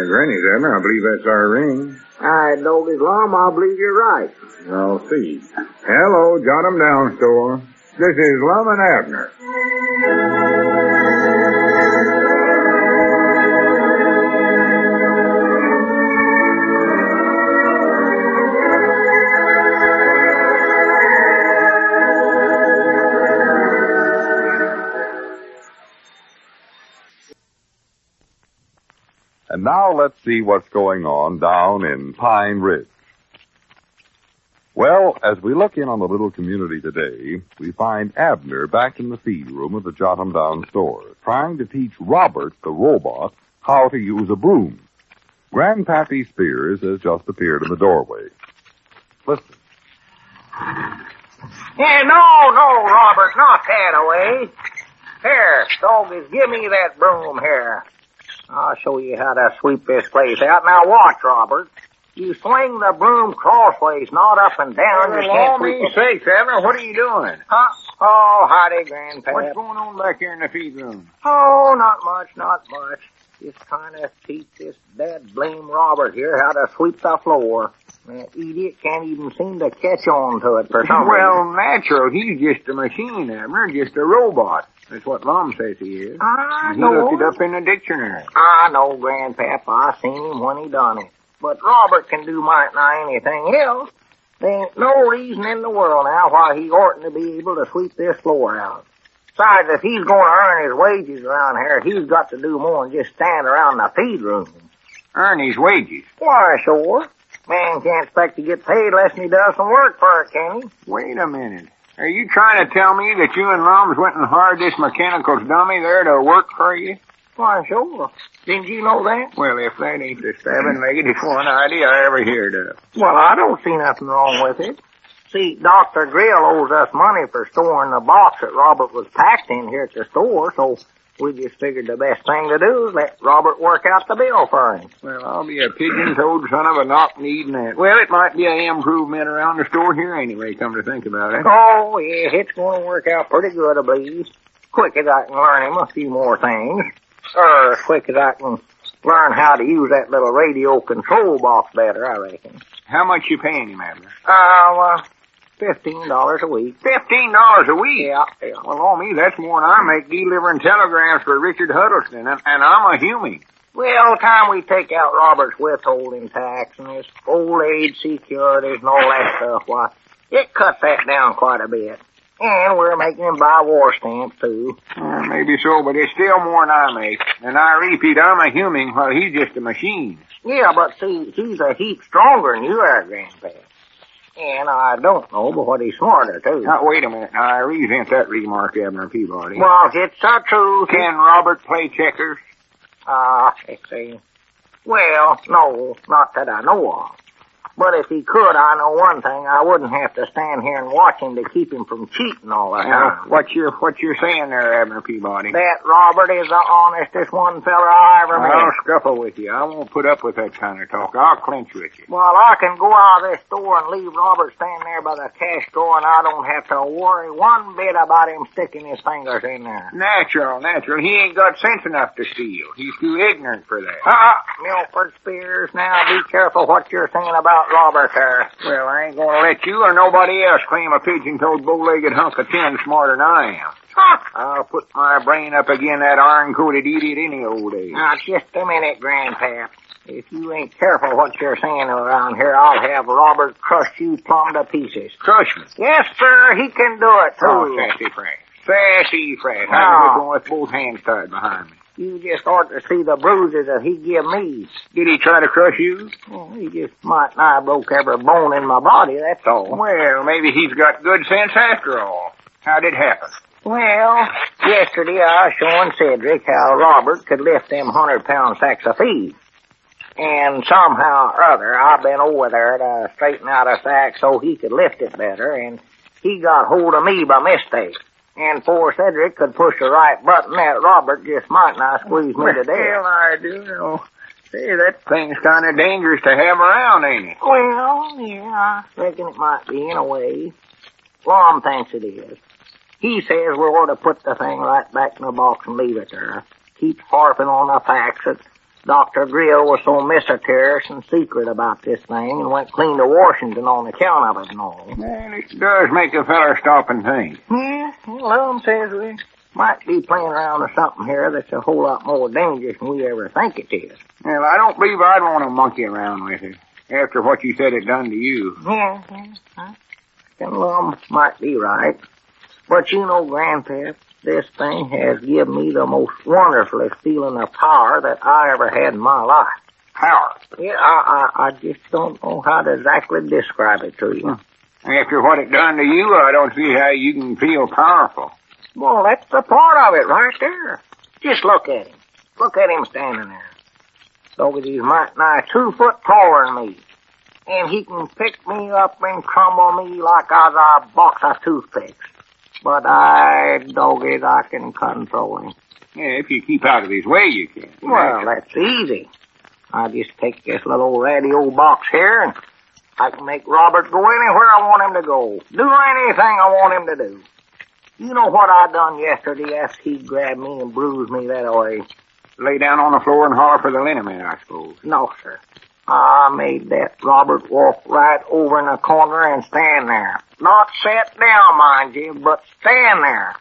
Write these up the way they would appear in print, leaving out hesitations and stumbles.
Granny's, Abner. I believe that's our ring. All right, Doggy Lum, I believe you're right. I'll see. Hello, Jot 'em Down store. This is Lum and Abner. And now let's see what's going on down in Pine Ridge. Well, as we look in on the little community today, we find Abner back in the feed room of the Jot 'em Down store, trying to teach Robert, the robot, how to use a broom. Grandpappy Spears has just appeared in the doorway. Listen. Yeah, no, Robert, not that way. Here, Doggies, give me that broom here. I'll show you how to sweep this place out. Now watch, Robert. You swing the broom crossways, not up and down. For all me's sakes, Abner, what are you doing? Huh? Oh, howdy, Grandpa. What's going on back here in the feed room? Oh, not much. Just trying to teach this dead blame Robert here how to sweep the floor. That idiot can't even seem to catch on to it for some reason. Well, natural. He's just a machine, Abner, just a robot. That's what Mom says he is. I He know. looked it up in the dictionary. I know, Grandpap. I seen him when he done it. But Robert can do might nigh anything else. There ain't no reason in the world now why he oughtn't to be able to sweep this floor out. Besides, if he's going to earn his wages around here, he's got to do more than just stand around the feed room. Earn his wages. Why, sure. Man can't expect to get paid unless he does some work for it, can he? Wait a minute. Are you trying to tell me that you and Moms went and hired this mechanical dummy there to work for you? Why, sure. Didn't you know that? Well, if that ain't the stabbing negative one idea I ever heard of. Well, I don't see nothing wrong with it. See, Dr. Grill owes us money for storing the box that Robert was packed in here at the store, so we just figured the best thing to do is let Robert work out the bill for him. Well, I'll be a pigeon-toed son of a knock needing that. Well, it might be an improvement around the store here anyway, come to think about it. Oh, yeah, it's going to work out pretty good, I believe. Quick as I can learn him a few more things. Or as quick as I can learn how to use that little radio control box better, I reckon. How much you paying him, Abner? $15 a week. $15 a week? Yeah. Well, on me, that's more than I make delivering telegrams for Richard Huddleston, and I'm a human. Well, time we take out Robert's withholding tax and his old age securities and all that stuff, why, it cuts that down quite a bit. And we're making him buy war stamps, too. Maybe so, but it's still more than I make. And I repeat, I'm a human while he's just a machine. Yeah, but see, he's a heap stronger than you are, Grandpa. And I don't know, but what he's smarter, too. Now, wait a minute. Now, I resent that remark, Abner Peabody. Well, it's the truth. Can Robert play checkers? Let's see. Well, no, not that I know of. But if he could, I know one thing. I wouldn't have to stand here and watch him to keep him from cheating all the time. What you're saying there, Abner Peabody? That Robert is the honestest one fella I ever met. I'll scuffle with you. I won't put up with that kind of talk. I'll clinch with you. Well, I can go out of this store and leave Robert standing there by the cash drawer, and I don't have to worry one bit about him sticking his fingers in there. Natural. He ain't got sense enough to steal. He's too ignorant for that. Milford Spears, now be careful what you're saying about Robert there. Well, I ain't gonna let you or nobody else claim a pigeon-toed, bow-legged hunk of tin smarter than I am. I'll put my brain up again that iron-coated idiot any old day. Now, just a minute, Grandpap. If you ain't careful what you're saying around here, I'll have Robert crush you plumb to pieces. Crush me? Yes, sir, he can do it, too. Oh, sassy fresh. I can whip one with both hands tied behind me. You just ought to see the bruises that he give me. Did he try to crush you? Well, he just might nigh broke every bone in my body, that's all. Well, maybe he's got good sense after all. How'd it happen? Well, yesterday I was showing Cedric how Robert could lift them 100-pound sacks of feed. And somehow or other, I've been over there to straighten out a sack so he could lift it better, and he got hold of me by mistake. And before Cedric could push the right button, that Robert just might not squeeze me to death. Well, I do know. Say, that thing's kind of dangerous to have around, ain't it? Well, yeah, I reckon it might be in a way. Lum thinks it is. He says we ought to put the thing right back in the box and leave it there. Keep harping on the facts that Dr. Grill was so mysterious and secret about this thing and went clean to Washington on account of it and all. Well, it does make a feller stop and think. Yeah, Lum says we might be playing around with something here that's a whole lot more dangerous than we ever think it is. Well, I don't believe I'd want to monkey around with it after what you said it done to you. Yeah. And Lum might be right. But you know, Grandpap, this thing has given me the most wonderfulest feeling of power that I ever had in my life. Power? Yeah, I just don't know how to exactly describe it to you. After what it done to you, I don't see how you can feel powerful. Well, that's the part of it right there. Just look at him. Look at him standing there. Look at he's might nigh 2 foot taller than me. And he can pick me up and crumble me like I was a box of toothpicks. But I can control him. Yeah, if you keep out of his way, you can. Well, that's easy. I just take this little radio box here, and I can make Robert go anywhere I want him to go. Do anything I want him to do. You know what I done yesterday after he grabbed me and bruised me that way? Lay down on the floor and holler for the liniment, I suppose. No, sir. I made that Robert walk right over in the corner and stand there. Not sit down, mind you, but stand there.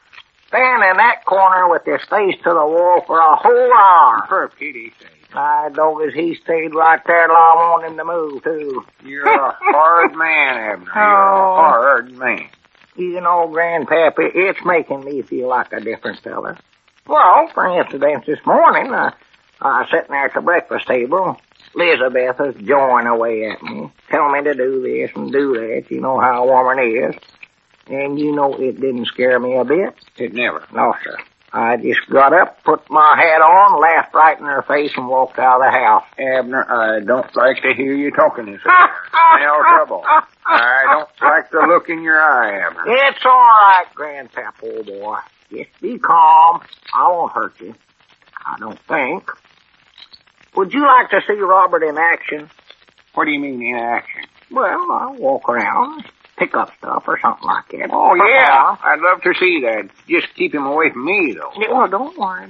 Stand in that corner with his face to the wall for a whole hour. For pity's sake. As he stayed right there till I want him to move, too. You're a hard man, Abner. You're a hard man. You know, Grandpap, it's making me feel like a different fella. Well, for instance, this morning, I was sitting there at the breakfast table. Elizabeth was jawing away at me, telling me to do this and do that. You know how a woman is. And you know it didn't scare me a bit. It never. No, sir. I just got up, put my hat on, laughed right in her face, and walked out of the house. Abner, I don't like to hear you talking this way. Smell trouble. I don't like the look in your eye, Abner. It's all right, Grandpap, old boy. Just be calm. I won't hurt you. I don't think. Would you like to see Robert in action? What do you mean, in action? Well, I'll walk around, pick up stuff or something like that. Oh, yeah. I'd love to see that. Just keep him away from me, though. Yeah, well, don't worry.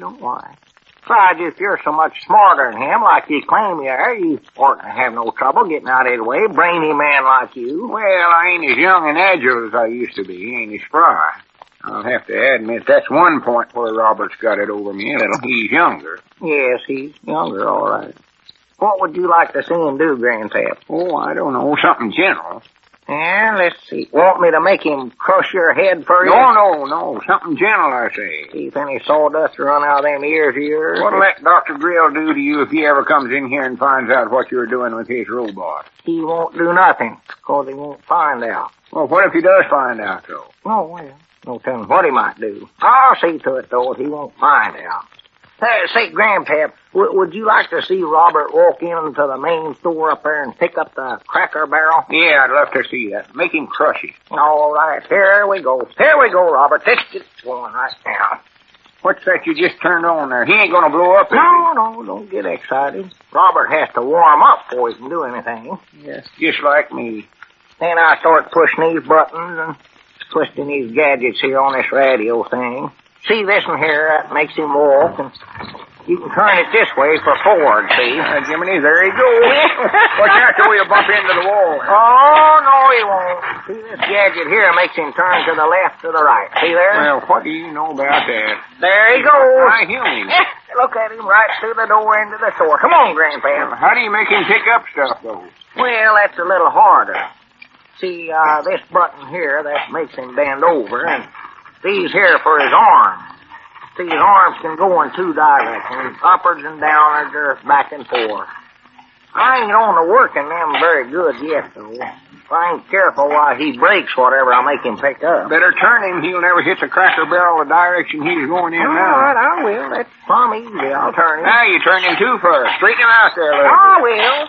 Besides, if you're so much smarter than him, like you claim you are, you oughtn't to have no trouble getting out of his way, brainy man like you. Well, I ain't as young and agile as I used to be. He ain't as spry. I'll have to admit that's one point where Robert's got it over me, that he's younger. Yes, he's younger, all right. What would you like to see him do, Grandpap? Oh, I don't know, something general. Yeah, let's see. Want me to make him crush your head for you? No, something gentle, I say. See if any sawdust run out of them ears of yours. What'll let Dr. Grill do to you if he ever comes in here and finds out what you're doing with his robot? He won't do nothing, because he won't find out. Well, what if he does find out, though? Oh, well, no telling what he might do. I'll see to it, though, if he won't find out. Say, Grandpap, would you like to see Robert walk into the main store up there and pick up the Cracker Barrel? Yeah, I'd love to see that. Make him crush it. All right, here we go. Here we go, Robert. Let's get going right now. What's that you just turned on there? He ain't gonna blow up, is No, don't get excited. Robert has to warm up before he can do anything. Yes, just like me. Then I start pushing these buttons and twisting these gadgets here on this radio thing. See this one here, that makes him walk, and you can turn it this way for forward, see? Jiminy, there he goes. Watch out till he'll bump into the wall. Oh, no, he won't. See, this gadget here makes him turn to the left or the right. See there? Well, what do you know about that? There he goes. I hear him. Look at him right through the door into the store. Come on, Grandpa. How do you make him pick up stuff, though? Well, that's a little harder. See, this button here, that makes him bend over, and these here for his arms. These arms can go in 2 directions, upwards and downwards or back and forth. I ain't on to working them very good yet, though. If I ain't careful, why, he breaks whatever I make him pick up. Better turn him. He'll never hit the Cracker Barrel the direction he's going in now. All right, I will. That's plumb easy. I'll turn him. Now you turn him too far. Straighten him out there a little I bit. will.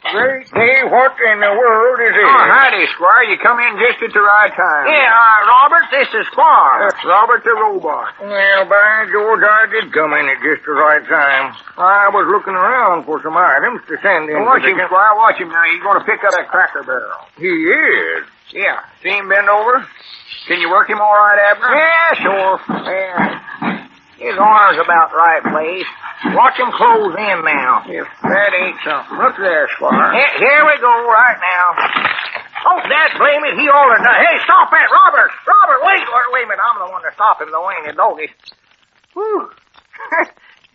Great day, what in the world is it? Oh, howdy, Squire. You come in just at the right time. Yeah, Robert, this is Squire. That's Robert the robot. Well, by George, I did come in at just the right time. I was looking around for some items to send in. Watch him, Squire. Watch him now. He's going to pick up that Cracker Barrel. He is? Yeah. See him bend over? Can you work him all right, Abner? Yeah, sure. Yeah. Is his arms about the right place. Watch him close in now. If that ain't something. Look there, Squire. Here we go right now. Oh, Dad, blame it. He ordered. Hey, stop that, Robert. Robert, wait a minute. I'm the one to stop him, though, ain't it, doggy? Whew.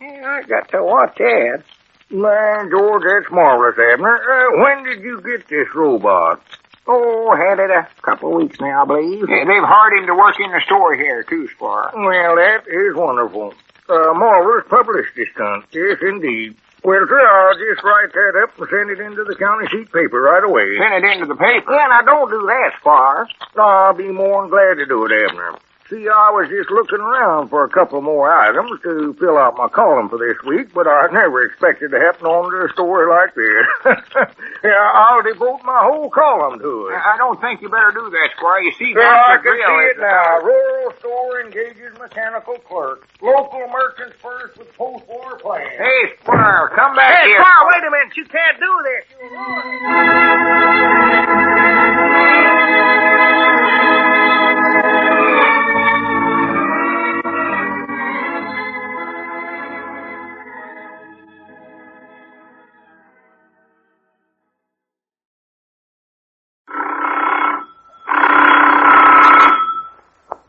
Yeah, I got to watch that. Man, George, that's marvelous, Abner. When did you get this robot? Oh, had it a couple of weeks now, I believe. Yeah, they've hired him to work in the store here, too, Squire. Well, that is wonderful. Marvelous publicity stunt. Yes, indeed. Well, sir, I'll just write that up and send it into the county sheet paper right away. Send it into the paper? Yeah, now don't do that, Squire. I'll be more than glad to do it, Abner. See, I was just looking around for a couple more items to fill out my column for this week, but I never expected to happen on a story like this. Yeah, I'll devote my whole column to it. I don't think you better do that, Squire. You see, I can see it now. Rural store engages mechanical clerk. Local merchants first with post-war plans. Hey, Squire, come back Hey, here. Squire, wait a minute. You can't do this. You're wrong.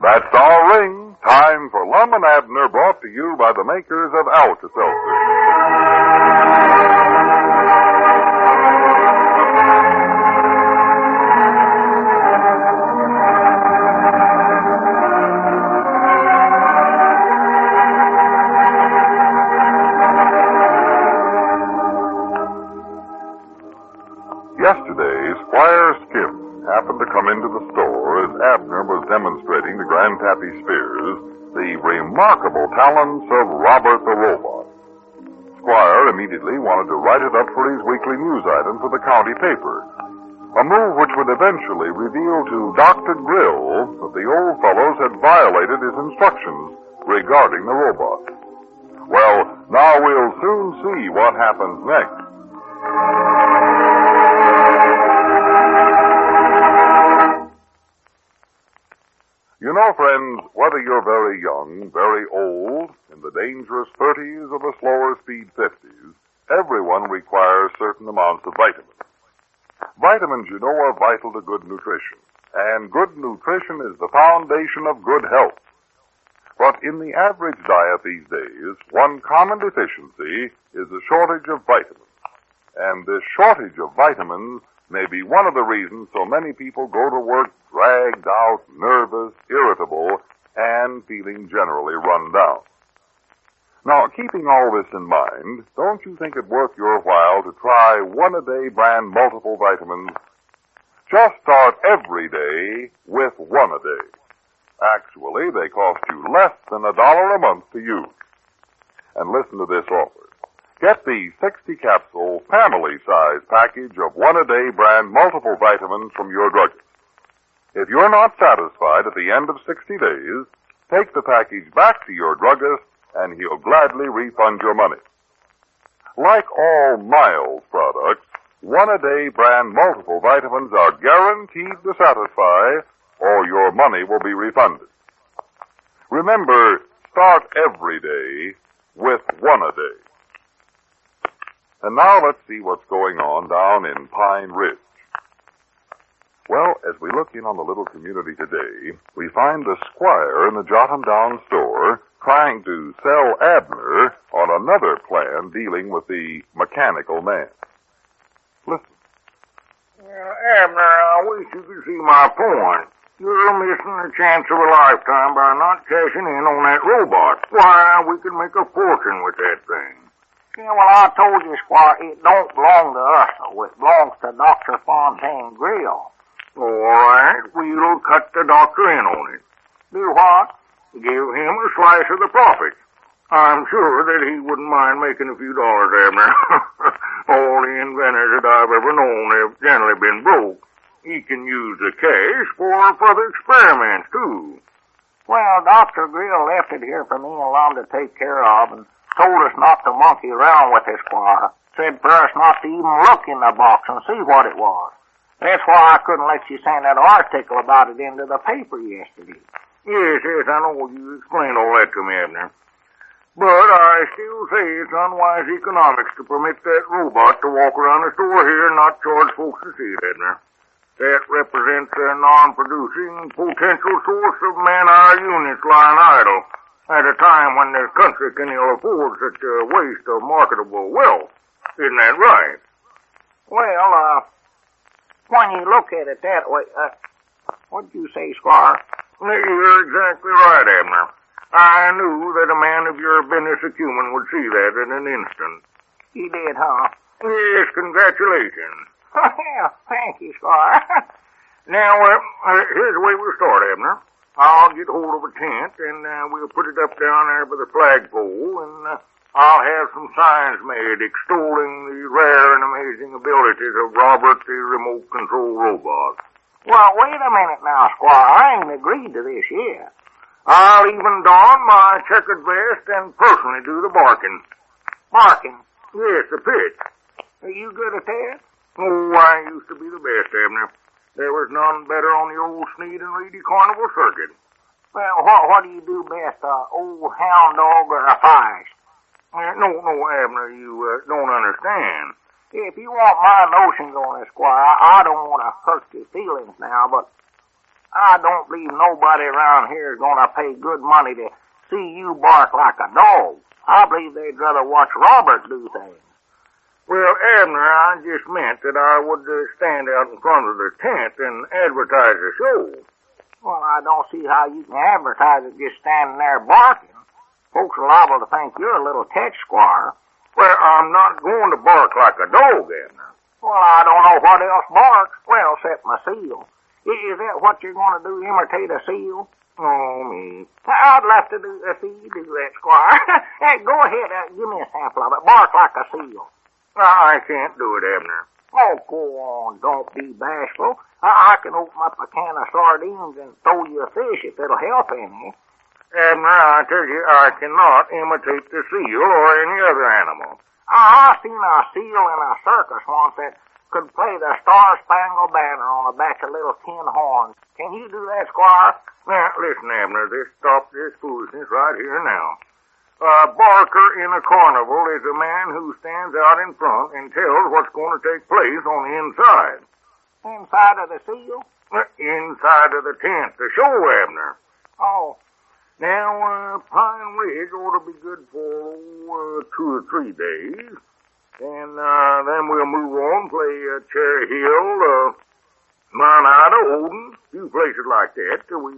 That's our ring. Time for Lum and Abner, brought to you by the makers of Alka-Seltzer. Yesterday, Squire Skim happened to come into the store as Abner was demonstrating to Grandpappy Spears the remarkable talents of Robert the Robot. Squire immediately wanted to write it up for his weekly news item for the county paper, a move which would eventually reveal to Dr. Grill that the old fellows had violated his instructions regarding the robot. Well, now we'll soon see what happens next. You know, friends, whether you're very young, very old, in the dangerous 30s or the slower speed 50s, everyone requires certain amounts of vitamins. Vitamins, you know, are vital to good nutrition, and good nutrition is the foundation of good health. But in the average diet these days, one common deficiency is a shortage of vitamins. And this shortage of vitamins may be one of the reasons so many people go to work dragged out, nervous, irritable, and feeling generally run down. Now, keeping all this in mind, don't you think it worth your while to try one-a-day brand multiple vitamins? Just start every day with one-a-day. Actually, they cost you less than $1 a month to use. And listen to this offer. Get the 60-capsule family-size package of one-a-day brand multiple vitamins from your druggist. If you're not satisfied at the end of 60 days, take the package back to your druggist and he'll gladly refund your money. Like all Miles products, one-a-day brand multiple vitamins are guaranteed to satisfy or your money will be refunded. Remember, start every day with one-a-day. And now let's see what's going on down in Pine Ridge. Well, as we look in on the little community today, we find the Squire in the Jot 'em Down store trying to sell Abner on another plan dealing with the mechanical man. Listen. Well, Abner, I wish you could see my point. You're missing the chance of a lifetime by not cashing in on that robot. Why, we could make a fortune with that thing. Yeah, well, I told you, Squire, it don't belong to us, though. It belongs to Dr. Fontaine Grill. All right, we'll cut the doctor in on it. Do what? Give him a slice of the profits. I'm sure that he wouldn't mind making a few dollars, Abner. All the inventors that I've ever known have generally been broke. He can use the cash for further experiments, too. Well, Dr. Grill left it here for me and Lum to take care of and told us not to monkey around with it, Squire. Said for us not to even look in the box and see what it was. That's why I couldn't let you send that article about it into the paper yesterday. Yes, I know. You explained all that to me, Abner. But I still say it's unwise economics to permit that robot to walk around the store here and not charge folks to see it, Abner. That represents a non-producing potential source of man-hour units lying idle at a time when the country can ill afford such a waste of marketable wealth. Isn't that right? Well, when you look at it that way, what'd you say, Squire? You're exactly right, Abner. I knew that a man of your business acumen would see that in an instant. You did, huh? Yes, congratulations. Yeah, thank you, Squire. Now, here's the way we'll start, Abner. I'll get hold of a tent, and we'll put it up down there by the flagpole, and I'll have some signs made extolling the rare and amazing abilities of Robert the remote control robot. Well, wait a minute now, Squire. I ain't agreed to this yet. I'll even don my checkered vest and personally do the barking. Barking? Yes, the pitch. Are you good at that? Oh, I used to be the best, Abner. There was none better on the old Sneed and Reedy Carnival circuit. Well, what do you do best, old hound dog or a fight? No, Abner, you don't understand. If you want my notions on this, Squire, I don't want to hurt your feelings now, but I don't believe nobody around here is going to pay good money to see you bark like a dog. I believe they'd rather watch Robert do things. Well, Abner, I just meant that I would stand out in front of the tent and advertise the show. Well, I don't see how you can advertise it just standing there barking. Folks are liable to think you're a little tech, Squire. Well, I'm not going to bark like a dog, Abner. Well, I don't know what else barks. Well, except my seal. Is that what you're going to do, imitate a seal? Oh, me. I'd love to see you do that, Squire. Hey, go ahead, give me a sample of it. Bark like a seal. I can't do it, Abner. Oh, go on. Don't be bashful. I can open up a can of sardines and throw you a fish if it'll help any. Abner, I tell you, I cannot imitate the seal or any other animal. I seen a seal in a circus once that could play the Star-Spangled Banner on the back of little tin horns. Can you do that, Squire? Now, listen, Abner, stop this foolishness right here now. A barker in a carnival is a man who stands out in front and tells what's going to take place on the inside. Inside of the seal? Inside of the tent, the show, Abner. Oh. Now, Pine Ridge ought to be good for 2 or 3 days. And then we'll move on, play Cherry Hill, Mount Ida, Odin, a few places like that till we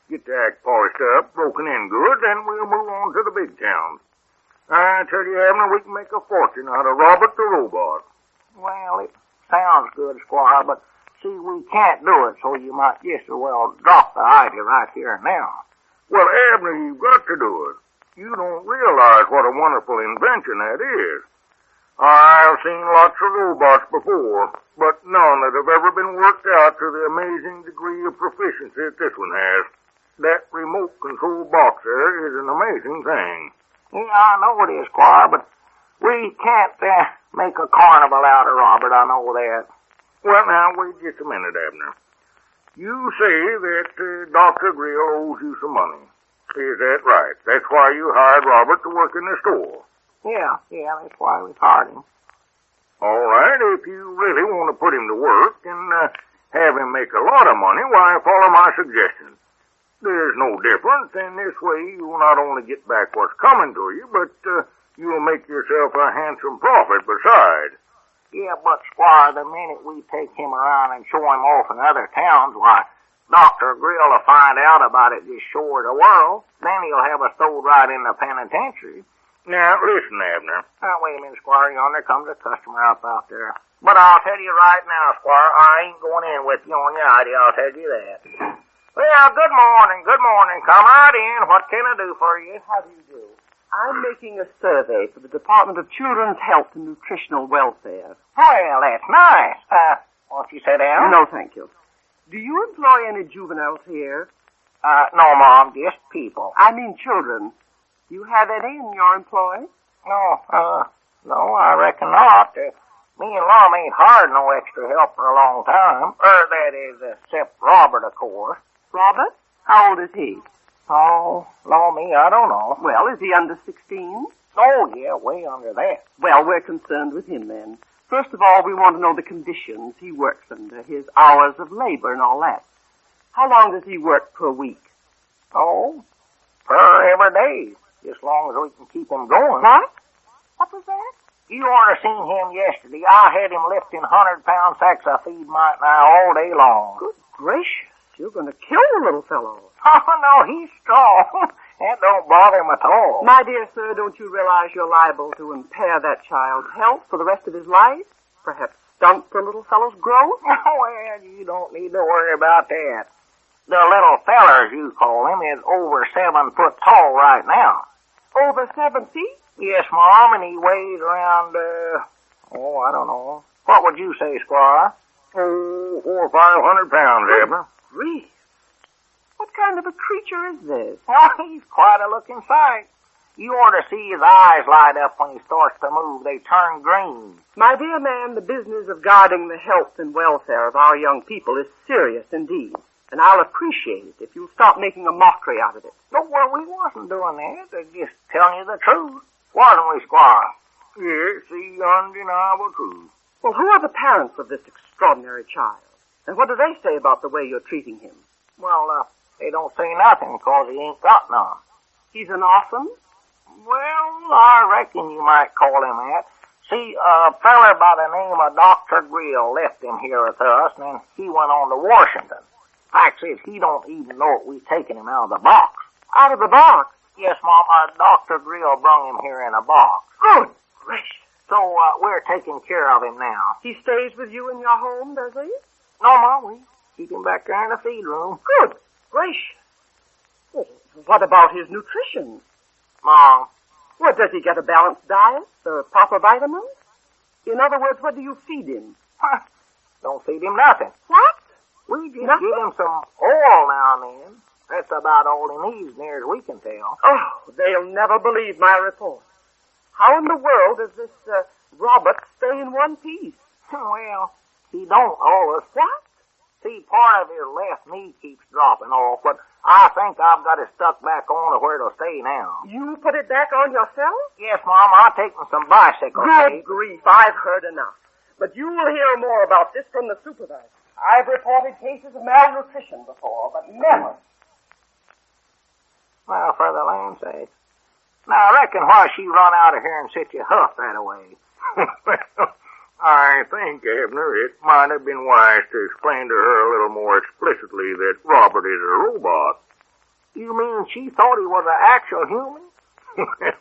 get the act polished up, broken in good, then we'll move on to the big towns. I tell you, Abner, we can make a fortune out of Robert the robot. Well, it sounds good, Squire, but see, we can't do it, so you might just as well drop the idea right here and now. Well, Abner, you've got to do it. You don't realize what a wonderful invention that is. I've seen lots of robots before, but none that have ever been worked out to the amazing degree of proficiency that this one has. That remote control box there is an amazing thing. Yeah, I know it is, Squire, but we can't make a carnival out of Robert, I know that. Well, now, wait just a minute, Abner. You say that Dr. Grill owes you some money. Is that right? That's why you hired Robert to work in the store. Yeah, that's why we hired him. All right, if you really want to put him to work and have him make a lot of money, why, follow my suggestion. There's no difference, and this way you'll not only get back what's coming to you, but you'll make yourself a handsome profit besides. Yeah, but, Squire, the minute we take him around and show him off in other towns, why, Dr. Grill will find out about it just show the world. Then he'll have us thrown right in the penitentiary. Now, listen, Abner. Wait a minute, Squire. Yonder comes a customer up out there. But I'll tell you right now, Squire, I ain't going in with you on your idea, I'll tell you that. Well, good morning. Come right in. What can I do for you? How do you do? I'm making a survey for the Department of Children's Health and Nutritional Welfare. Well, that's nice. Won't you sit down? No, thank you. Do you employ any juveniles here? No, Mom, just people. I mean children. Do you have any in your employ? No, I reckon not. Me and Lum ain't hired no extra help for a long time. That is, except Robert, of course. Robert? How old is he? Oh, law me, I don't know. Well, is he under 16? Oh, yeah, way under that. Well, we're concerned with him then. First of all, we want to know the conditions he works under, his hours of labor and all that. How long does he work per week? Oh, per every day, as long as we can keep him going. What? What was that? You ought to have seen him yesterday. I had him lifting 100-pound sacks of feed right now all day long. Good gracious, you're going to kill the little fellow. Oh, no, he's strong. That don't bother him at all. My dear sir, don't you realize you're liable to impair that child's health for the rest of his life? Perhaps stunt the little fellow's growth? Well, you don't need to worry about that. The little feller, as you call him, is over 7 foot tall right now. Over 7 feet? Yes, Mom, and he weighs around, I don't know. What would you say, Squire? Oh, 400 or 500 pounds, Abner. Grief. What kind of a creature is this? Oh, he's quite a looking sight. You ought to see his eyes light up when he starts to move. They turn green. My dear man, the business of guarding the health and welfare of our young people is serious indeed. And I'll appreciate it if you'll stop making a mockery out of it. No, well, we wasn't doing that. They're just telling you the truth. Wasn't we, Squire? Yes, the undeniable truth. Well, who are the parents of this extraordinary child? And what do they say about the way you're treating him? Well, they don't say nothing because he ain't got none. He's an orphan? Well, I reckon you might call him that. See, a feller by the name of Dr. Grill left him here with us, and then he went on to Washington. Fact is, he don't even know it. We've taken him out of the box. Out of the box? Yes, Mom. Dr. Grill brung him here in a box. Good gracious. So, we're taking care of him now. He stays with you in your home, does he? No, Mom, we keep him back there in the feed room. Good gracious. Well, what about his nutrition? Mom. Well, does he get a balanced diet or proper vitamins? In other words, what do you feed him? Don't feed him nothing. What? We just Nothing? give him some oil now and then. That's about all he needs, near as we can tell. Oh, they'll never believe my report. How in the world does this Robert stay in one piece? Well, he don't always. What? See, part of his left knee keeps dropping off, but I think I've got it stuck back on to where it'll stay now. You put it back on yourself? Yes, Mom, I'll take him some bicycle Good tape. grief, I've heard enough. But you will hear more about this from the supervisor. I've reported cases of malnutrition before, but never. Well, for the land's sake. Now, I reckon why she run out of here and set you huff that away. Well, I think, Abner, it might have been wise to explain to her a little more explicitly that Robert is a robot. You mean she thought he was an actual human?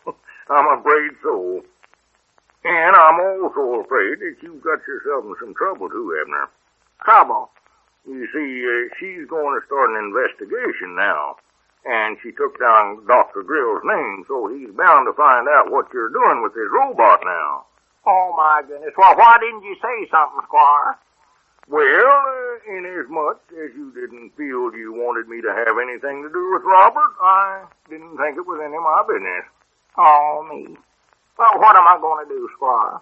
Well, I'm afraid so. And I'm also afraid that you've got yourself in some trouble, too, Abner. Trouble? You see, she's going to start an investigation now. And she took down Dr. Grill's name, so he's bound to find out what you're doing with this robot now. Oh, my goodness. Well, why didn't you say something, Squire? Well, inasmuch as you didn't feel you wanted me to have anything to do with Robert, I didn't think it was any of my business. Oh, me. Well, what am I going to do, Squire?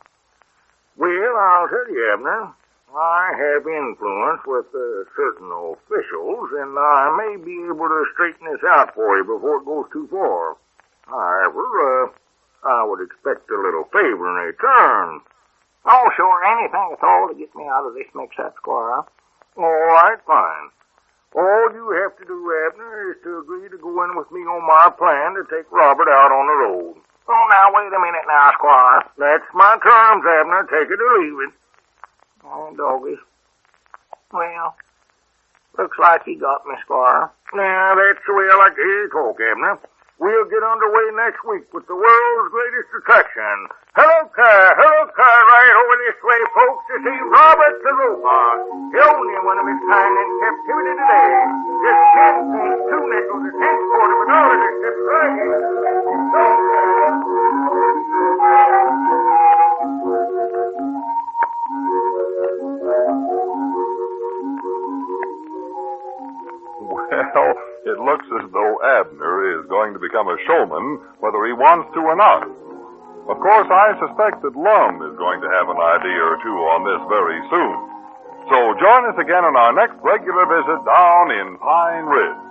Well, I'll tell you, Abner. I have influence with certain officials, and I may be able to straighten this out for you before it goes too far. However, I would expect a little favor in return. Oh, sure, anything at all to get me out of this mix-up, Squire. All right, fine. All you have to do, Abner, is to agree to go in with me on my plan to take Robert out on the road. Oh, now, wait a minute now, Squire. That's my terms, Abner. Take it or leave it. Oh, doggies. Well, looks like you got me, Squire. Now, that's the way I like to hear you talk, Abner. We'll get underway next week with the world's greatest attraction. Hello, car, right over this way, folks, to see Robert the Robot. The only one of his kind in captivity today. Just 10 cents, 2 nickels, a tenth quarter of a dollar, except right. Well, it looks as though Abner is going to become a showman, whether he wants to or not. Of course, I suspect that Lum is going to have an idea or two on this very soon. So join us again on our next regular visit down in Pine Ridge.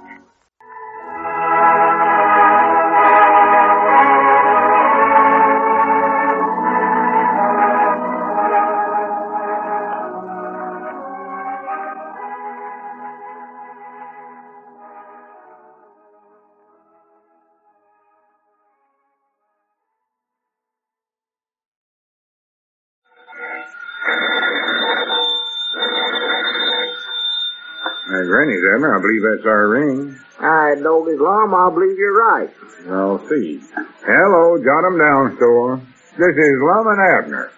Rennie's, Abner. I believe that's our ring. All right, Doggy's Lum, I believe you're right. I'll see. Hello, Jot 'em Down store. This is Lum and Abner.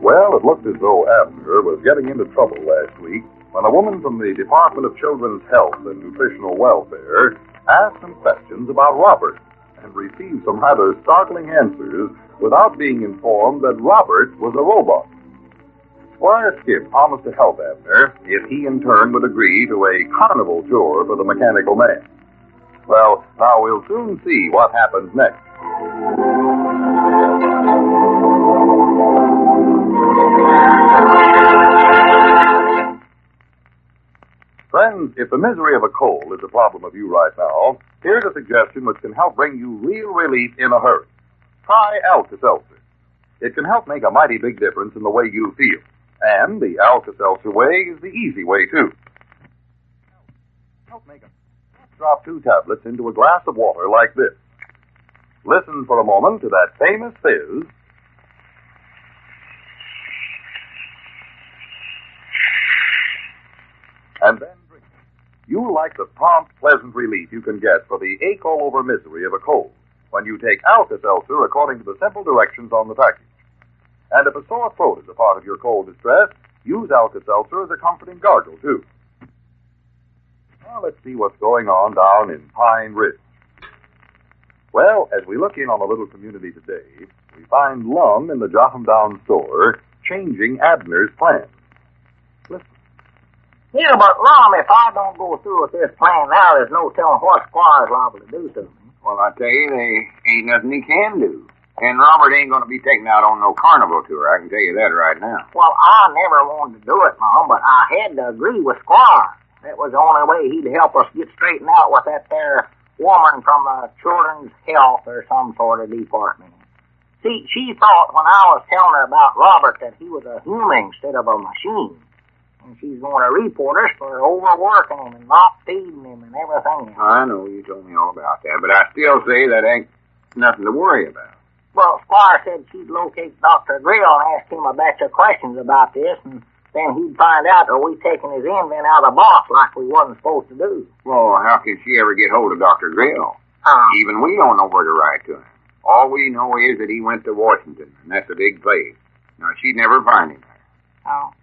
Well, it looked as though Abner was getting into trouble last week when a woman from the Department of Children's Health and Nutritional Welfare asked some questions about Robert and received some rather startling answers without being informed that Robert was a robot. Squire Skip promised to help Abner if he in turn would agree to a carnival tour for the mechanical man. Well, now we'll soon see what happens next. Friends, if the misery of a cold is a problem of you right now, here's a suggestion which can help bring you real relief in a hurry. Try Alka-Seltzer. It can help make a mighty big difference in the way you feel. And the Alka-Seltzer way is the easy way, too. Help make a... Drop 2 tablets into a glass of water like this. Listen for a moment to that famous fizz. And then drink it. You'll like the prompt, pleasant relief you can get for the ache-all-over misery of a cold when you take Alka-Seltzer according to the simple directions on the package. And if a sore throat is a part of your cold distress, use Alka-Seltzer as a comforting gargle, too. Now let's see what's going on down in Pine Ridge. Well, as we look in on a little community today, we find Lum in the Jot 'em Down store changing Abner's plans. Listen. Yeah, but Lum, if I don't go through with this plan now, there's no telling what Squire's liable to do to me. Well, I tell you, there ain't nothing he can do. And Robert ain't going to be taken out on no carnival tour, I can tell you that right now. Well, I never wanted to do it, Lum, but I had to agree with Squire. That was the only way he'd help us get straightened out with that there woman from the Children's Health or some sort of department. See, she thought when I was telling her about Robert that he was a human instead of a machine. And she's going to report us for overworking him and not feeding him and everything else. I know you told me all about that, but I still say that ain't nothing to worry about. Well, Squire said she'd locate Dr. Grill and ask him a batch of questions about this, and then he'd find out that we taking his invent out of the box like we wasn't supposed to do. Well, how can she ever get hold of Dr. Grill? Even we don't know where to write to him. All we know is that he went to Washington, and that's a big place. Now, she'd never find him there. Oh.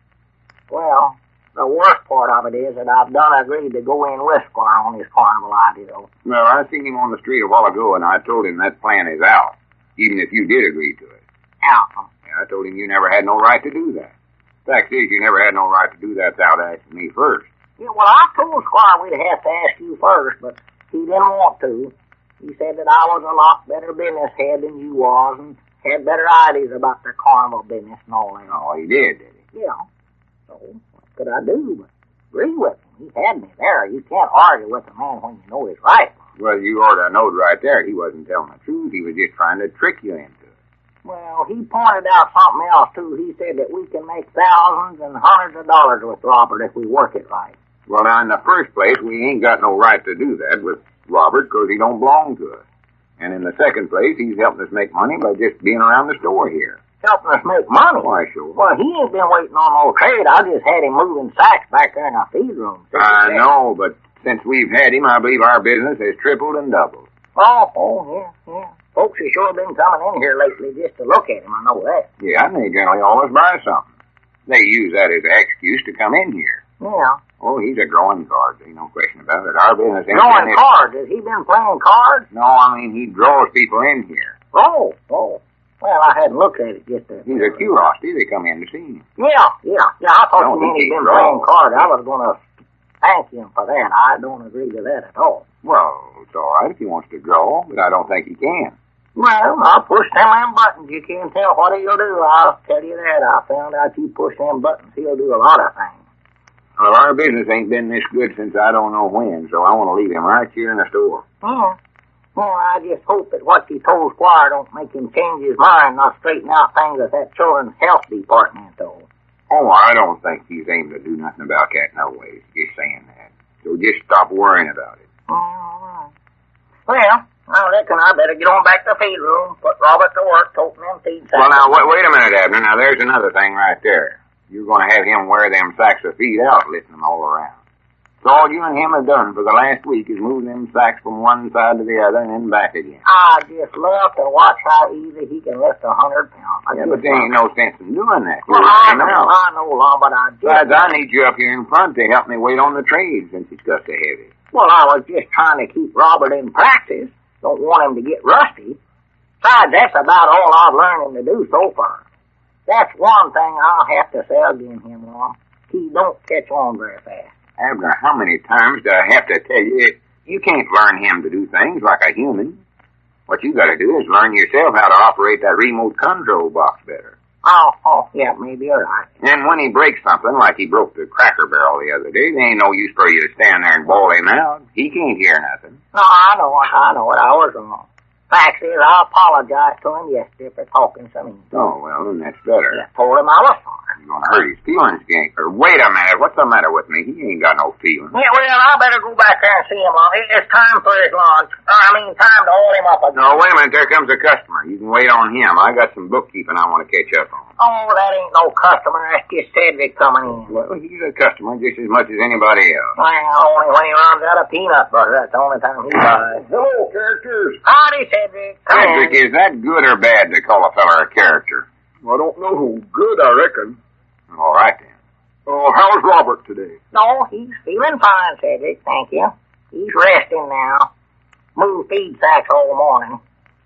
Well, the worst part of it is that I've done agreed to go in with Squire on this carnival idea. Well, I seen him on the street a while ago, and I told him that plan is out, even if you did agree to it. Out? Yeah, I told him you never had no right to do that. Fact is, you never had no right to do that without asking me first. Yeah, well, I told Squire we'd have to ask you first, but he didn't want to. He said that I was a lot better business head than you was and had better ideas about the carnival business and all that. Oh, he did he? Yeah. So, what could I do but agree with him? He had me there. You can't argue with a man when you know he's right. Well, you ought to know right there he wasn't telling the truth. He was just trying to trick you into it. Well, he pointed out something else, too. He said that we can make thousands and hundreds of dollars with Robert if we work it right. Well, now, in the first place, we ain't got no right to do that with Robert because he don't belong to us. And in the second place, he's helping us make money by just being around the store here. Helping us make money? Why, sure. Well, he ain't been waiting on no trade. I just had him moving sacks back there in the feed room. I know, but since we've had him, I believe our business has tripled and doubled. Oh, yeah. Folks have sure been coming in here lately just to look at him, I know that. Yeah, and they generally always buy something. They use that as an excuse to come in here. Yeah. Oh, he's a drawing card, ain't no question about it. Our business ain't drawing cards? Has he been playing cards? No, I mean, he draws people in here. Oh. Well, I hadn't looked at it just a... He's a curiosity. They come in to see him. Yeah. I thought you meant he'd been playing cards. I was going to thank him for that. I don't agree to that at all. Well, it's all right if he wants to draw, but I don't think he can. Well, I'll push them buttons. You can't tell what he'll do. I'll tell you that. I found out you push them buttons, he'll do a lot of things. Well, our business ain't been this good since I don't know when, so I want to leave him right here in the store. Yeah. Well, I just hope that what you told Squire don't make him change his mind, not straighten out things at that Children's Health Department, though. Oh, I don't think he's aimed to do nothing about that no way. Just saying that. So just stop worrying about it. All right. Well, I reckon I better get on back to the feed room, put Robert to work toting them feed sacks. Well, now, wait a minute, Abner. Now, there's another thing right there. You're going to have him wear them sacks of feed out, lifting them all around. So all you and him have done for the last week is move them sacks from one side to the other and then back again. I just love to watch how easy he can lift 100 pounds. Yeah, but there ain't no sense in doing that. Well, I know, Lum, but I just... Besides, I need you up here in front to help me weight on the trade since it's got so heavy. Well, I was just trying to keep Robert in practice. Don't want him to get rusty. Besides, that's about all I've learned him to do so far. That's one thing I'll have to say against him, Lum. He don't catch on very fast. Abner, how many times do I have to tell you, you can't learn him to do things like a human. What you gotta do is learn yourself how to operate that remote control box better. Oh, yeah, maybe you're right. And when he breaks something, like he broke the Cracker Barrel the other day, there ain't no use for you to stand there and bawl him out. He can't hear nothing. No, I know it. I was wrong. Fact is, I apologized to him yesterday for talking to me. Oh, well, then that's better. Just told him I was sorry. You're gonna hurt his feelings, gang. Or wait a minute, what's the matter with me? He ain't got no feelings. Yeah, well, I better go back there and see him, Lum. It's time for his lunch. Time to hold him up again. No, wait a minute, there comes a customer. You can wait on him. I got some bookkeeping I want to catch up on. Oh, that ain't no customer. That's just Cedric coming in. Well, he's a customer just as much as anybody else. Well, only when he runs out of peanut butter. That's the only time he buys. Hello, characters. Howdy, Cedric. Come in. Cedric, is that good or bad to call a fella a character? I don't know. Good, I reckon. All right, then. Oh, how's Robert today? No, he's feeling fine, Cedric. Thank you. He's resting now. Moved feed sacks all morning.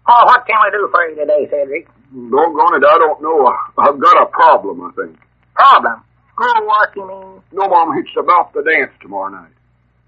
Oh, what can we do for you today, Cedric? Doggone it, I don't know. I've got a problem, I think. Problem? School work, you mean? No, Mom, it's about the dance tomorrow night.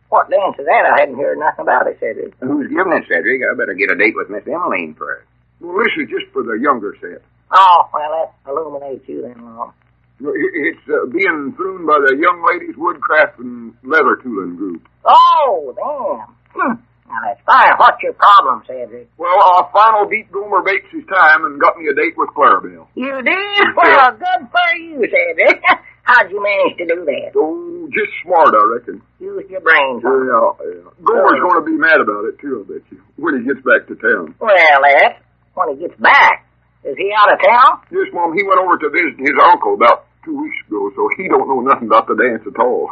What dance is that? I hadn't heard nothing about it, Cedric. Who's giving it, Cedric? I better get a date with Miss Emmeline first. Well, this is just for the younger set. Oh, well, that illuminates you then, Lum. It's being thrown by the Young Ladies Woodcraft and Leather Tooling Group. Oh, damn. Now, that's fine. What's your problem, Cedric? Well, I finally beat Gomer Bates' time and got me a date with Clarabelle. You did? Well, good for you, Cedric. How'd you manage to do that? Oh, just smart, I reckon. Use your brains. Yeah. Gomer's going to be mad about it, too, I bet you, when he gets back to town. Well, that's when he gets back. Is he out of town? Yes, Mom, he went over to visit his uncle about 2 weeks ago, so he don't know nothing about the dance at all.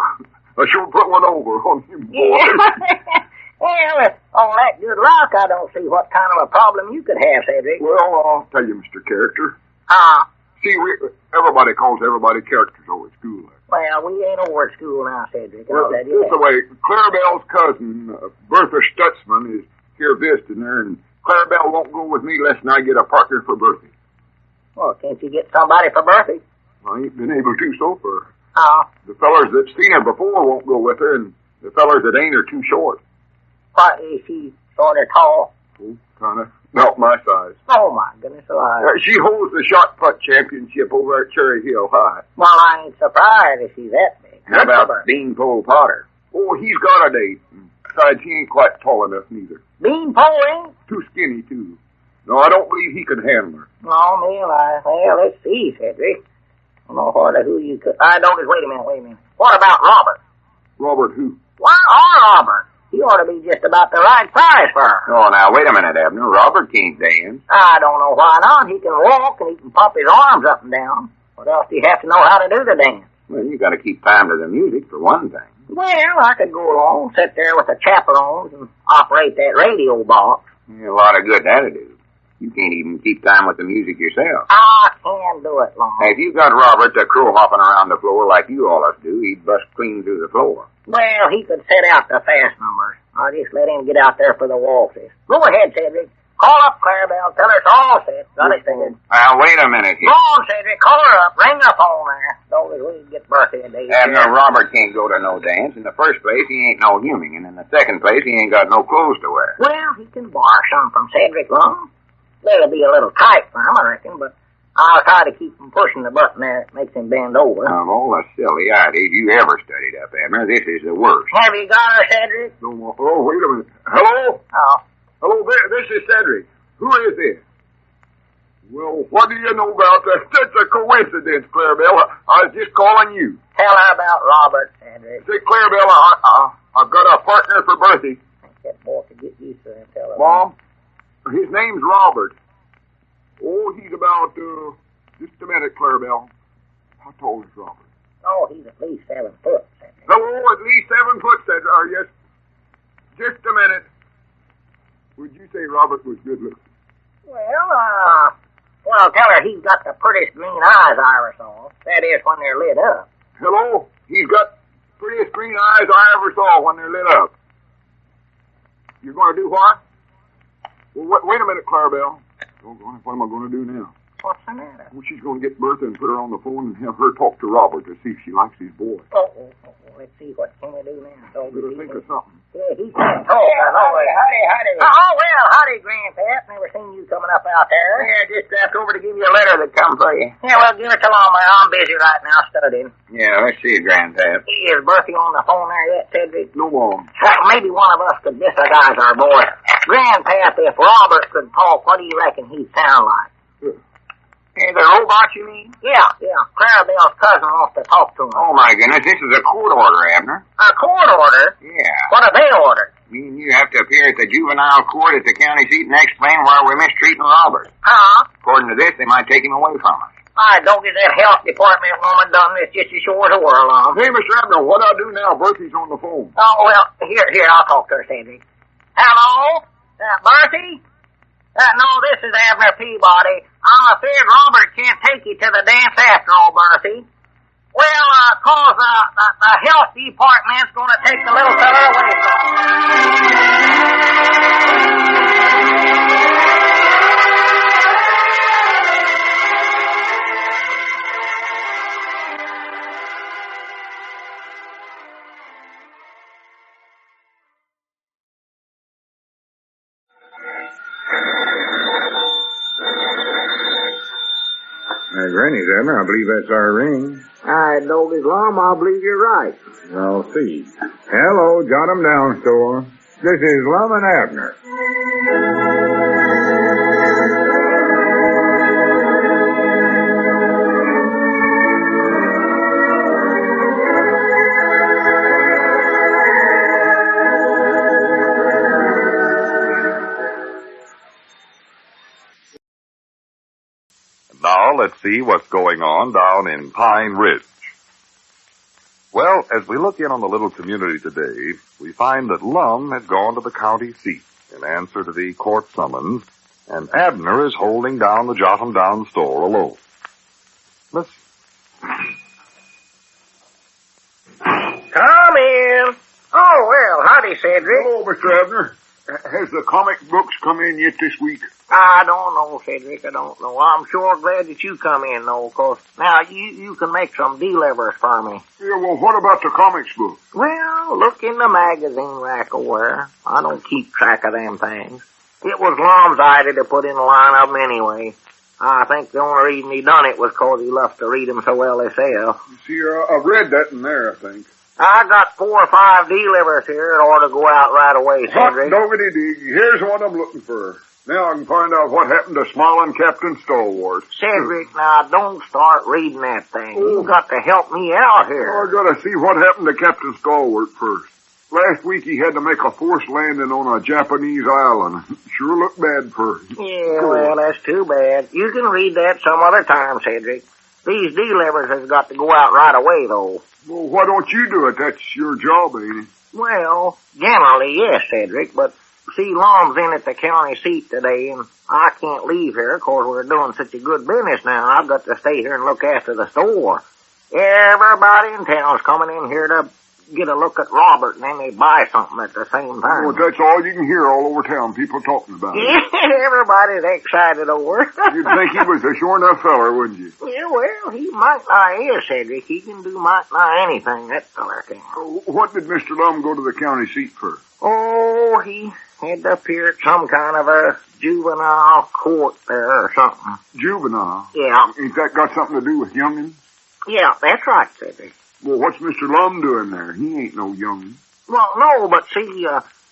I sure put one over on him, boy. Yeah. Well, on that good luck, I don't see what kind of a problem you could have, Cedric. Well, I'll tell you, Mr. Character. See, everybody calls everybody characters over at school. Well, we ain't over at school now, Cedric. Well, this the way. Clarabelle's cousin, Bertha Stutzman, is here visiting her, and Clarabelle won't go with me lest I get a partner for Bertha. Well, can't you get somebody for Bertha? I ain't been able to so far. The fellers that seen her before won't go with her, and the fellers that ain't are too short. What, is she sort of tall? Oh, kind of. About my size. Oh, my goodness alive. She holds the shot put championship over at Cherry Hill High. Well, I ain't surprised if she's that big. How about Beanpole Potter? Oh, he's got a date. Besides, he ain't quite tall enough neither. Beanpole ain't? Too skinny, too. No, I don't believe he could handle her. No, me alive. Well, let's see, Cedric. I don't know hardly who you could... wait a minute. What about Robert? Robert who? Why, Robert? He ought to be just about the right size for her. Oh, now, wait a minute, Abner. Robert can't dance. I don't know why not. He can walk and he can pop his arms up and down. What else do you have to know how to do the dance? Well, you got to keep time to the music, for one thing. Well, I could go along, sit there with the chaperones and operate that radio box. Yeah, a lot of good that'll do. You can't even keep time with the music yourself. I can do it, Lum. If you got Robert crow hopping around the floor like you all us do, he'd bust clean through the floor. Well, he could set out the fast numbers. I'll just let him get out there for the waltzes. Go ahead, Cedric. Call up Clarabelle. Tell her it's all set. Got it figured. Now, wait a minute here. Go on, Cedric. Call her up. Ring the phone there. So that we can get birthday days. Abner, Robert can't go to no dance. In the first place, he ain't no human. And in the second place, he ain't got no clothes to wear. Well, he can borrow some from Cedric, Lum. They'll be a little tight for him, I reckon, but I'll try to keep him pushing the button there that makes him bend over. Of all the silly ideas you ever studied up, Abner, this is the worst. Have you got her, Cedric? No, oh, wait a minute. Hello? Oh. Hello, this is Cedric. Who is this? Well, what do you know about that? That's a coincidence, Clarabelle. I was just calling you. Tell her about Robert, Cedric. Say, Clarabelle, I've got a partner for Bertie. I think that boy could get used to it. Tell her. Mom, his name's Robert. Oh, he's about, just a minute, Clarabelle. How tall is Robert? Oh, he's at least 7 foot, Cedric. Hello, at least 7 foot, Cedric. Yes. Just a minute. Would you say Robert was good looking? Well, tell her he's got the prettiest green eyes I ever saw. That is, when they're lit up. Hello? He's got prettiest green eyes I ever saw when they're lit up. You're going to do what? Well, wait a minute, Clarabelle. What am I going to do now? What's the matter? Well, she's going to get Bertha and put her on the phone and have her talk to Robert to see if she likes his boy. Let's see, what can we do now? Better think of something. Yeah, he can't talk. Howdy. Oh, well, howdy, Grandpap. Never seen you coming up out there. Yeah, just dropped over to give you a letter that come for you. Yeah, well, give it to Lum. I'm busy right now studying. Yeah, let's see, Grandpap. Is Bertie on the phone there yet, Cedric? No, Mom. Well, maybe one of us could disguise our boy. Grandpap, if Robert could talk, what do you reckon he'd sound like? Hey, the robot, you mean? Yeah. Clarabelle's cousin wants to talk to him. Oh, my goodness, this is a court order, Abner. A court order? Yeah. What have they ordered? Me and you have to appear at the juvenile court at the county seat and explain why we're mistreating Robert. Huh? According to this, they might take him away from us. I don't get that health department woman done this just as sure as the world on. Hey, Mr. Abner, what do I do now? Bertie's on the phone. Oh, well, here, I'll talk to her, Cedric. Hello? Bertie? No, this is Abner Peabody. I'm afraid Robert can't take you to the dance after all, Bertie. Well, cause the health department's gonna take the little fella away from Granny's, Abner. I believe that's our ring. I know his Lum. I believe you're right. I'll see. Hello, jot 'em down, store. This is Lum and Abner. Now let's see what's going on down in Pine Ridge. Well, as we look in on the little community today, we find that Lum has gone to the county seat in answer to the court summons, and Abner is holding down the Jot 'em Down store alone. Listen. Come in. Oh, well, howdy, Cedric. Hello, Mr. Abner. Has the comic books come in yet this week? I don't know, Cedric. I don't know. I'm sure glad that you come in, though, 'cause now you can make some delivers for me. Yeah, well, what about the comics book? Well, look in the magazine rack over. I don't keep track of them things. It was Lum's idea to put in a line of them anyway. I think the only reason he done it was 'cause he loves to read them so well himself. You see, I've read that in there, I think. I got 4 or 5 delivers here that ought to go out right away, Cedric. Doggity dig. Here's what I'm looking for. Now I can find out what happened to Smiling Captain Stalwart. Cedric, now don't start reading that thing. You've got to help me out here. I gotta see what happened to Captain Stalwart first. Last week he had to make a forced landing on a Japanese island. Sure looked bad for him. Yeah, well, that's too bad. You can read that some other time, Cedric. These delivers has got to go out right away, though. Well, why don't you do it? That's your job, ain't it? Well, generally, yes, Cedric, but see, Lum's in at the county seat today, and I can't leave here 'cause we're doing such a good business now. I've got to stay here and look after the store. Everybody in town's coming in here to get a look at Robert, and then they buy something at the same time. Well, that's all you can hear all over town, people talking about it. Yeah, everybody's excited over it. You'd think he was a sure enough feller, wouldn't you? Yeah, well, he might not is, Cedric. He can do might not anything, that feller can. What did Mr. Lum go to the county seat for? Oh, he had to appear at some kind of a juvenile court there or something. Juvenile? Yeah. Ain't that got something to do with youngins? Yeah, that's right, Cedric. Well, what's Mr. Lum doing there? He ain't no youngin. Well, no, but see,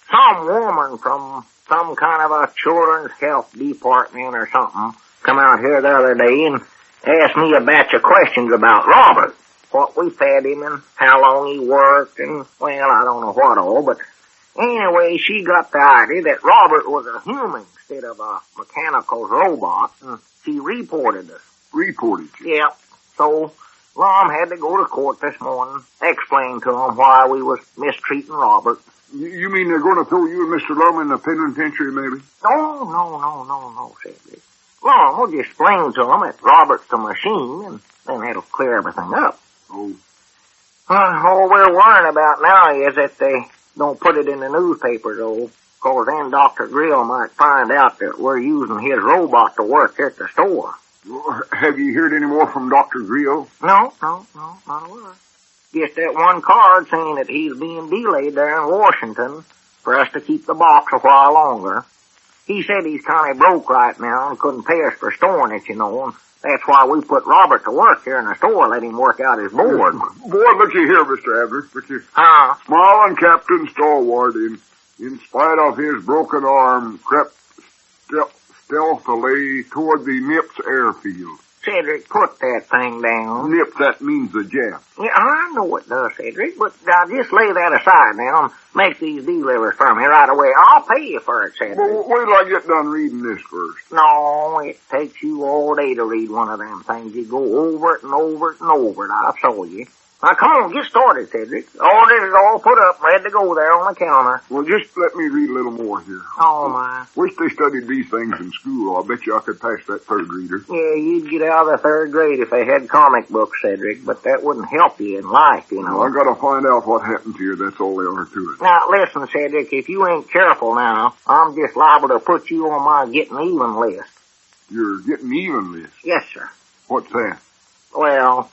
some woman from some kind of a children's health department or something come out here the other day and asked me a batch of questions about Robert. What we fed him and how long he worked and, well, I don't know what all, but anyway, she got the idea that Robert was a human instead of a mechanical robot, and she reported us. Reported you? Yep. So, Lum had to go to court this morning, explain to him why we was mistreating Robert. You mean they're going to throw you and Mr. Lum in the penitentiary, maybe? No, Cedric. Lum will just explain to him that Robert's a machine, and then that'll clear everything up. Oh. All we're worrying about now is that they don't put it in the newspaper, though, because then Dr. Grill might find out that we're using his robot to work at the store. Have you heard any more from Dr. Grill? No, not a word. Just that one card saying that he's being delayed there in Washington for us to keep the box a while longer. He said he's kind of broke right now and couldn't pay us for storing it, and that's why we put Robert to work here in the store, let him work out his board. Boy, looky here, Mr. Abner. Looky. Smiling Captain Stalwart, in spite of his broken arm, crept stealthily toward the Nips airfield. Cedric, put that thing down. Nips, that means the Jap. Yeah, I know it does, Cedric, but just lay that aside now and make these delivers for me right away. I'll pay you for it, Cedric. Well, wait till I get done reading this first. No, it takes you all day to read one of them things. You go over it and over it and over it. I'll show you. Now, come on, get started, Cedric. All this is all put up, ready to go there on the counter. Well, just let me read a little more here. Oh, my. Wish they studied these things in school. I bet you I could pass that third reader. Yeah, you'd get out of the third grade if they had comic books, Cedric, but that wouldn't help you in life, Well, I gotta find out what happened to you. That's all there are to it. Now, listen, Cedric, if you ain't careful now, I'm just liable to put you on my getting even list. You're getting even list? Yes, sir. What's that? Well,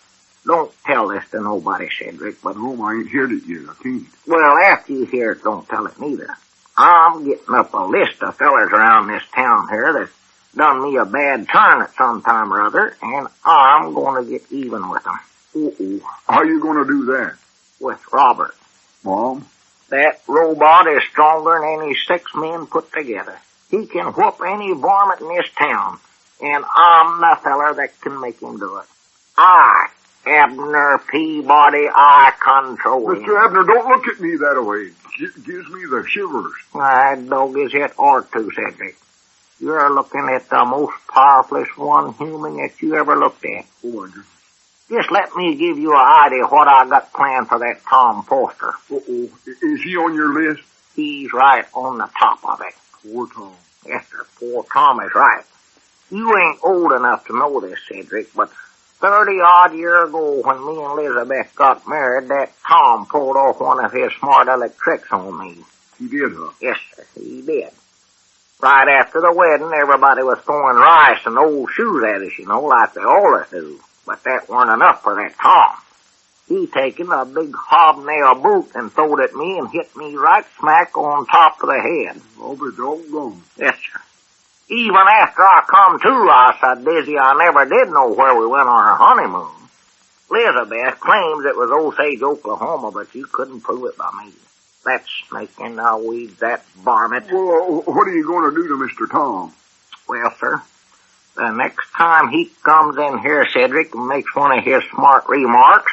don't tell this to nobody, Cedric, but... No, I ain't heard it yet. I can't. Well, after you hear it, don't tell it neither. I'm getting up a list of fellers around this town here that's done me a bad turn at some time or other, and I'm going to get even with them. Uh-oh. How you going to do that? With Robert. Mom? That robot is stronger than any 6 men put together. He can whoop any varmint in this town, and I'm the feller that can make him do it. Abner Peabody, I control him. Mr. Abner, don't look at me that way. Gives me the shivers. That dog is it ought to, Cedric. You're looking at the most powerfulest one human that you ever looked at. Oh, my goodness. Just let me give you an idea what I got planned for that Tom Foster. Uh-oh. Is he on your list? He's right on the top of it. Poor Tom. Yes, sir. Poor Tom is right. You ain't old enough to know this, Cedric, but 30-odd years ago when me and Elizabeth got married, that Tom pulled off one of his smart aleck tricks on me. He did, huh? Yes, sir, he did. Right after the wedding, everybody was throwing rice and old shoes at us, like they always do. But that weren't enough for that Tom. He taken a big hobnail boot and throwed it at me and hit me right smack on top of the head. Oh, but doggone. Yes, sir. Even after I come to, I so dizzy I never did know where we went on our honeymoon. Elizabeth claims it was Osage, Oklahoma, but you couldn't prove it by me. That snake in the weeds, that varmint. Well, what are you going to do to Mr. Tom? Well, sir, the next time he comes in here, Cedric, and makes one of his smart remarks,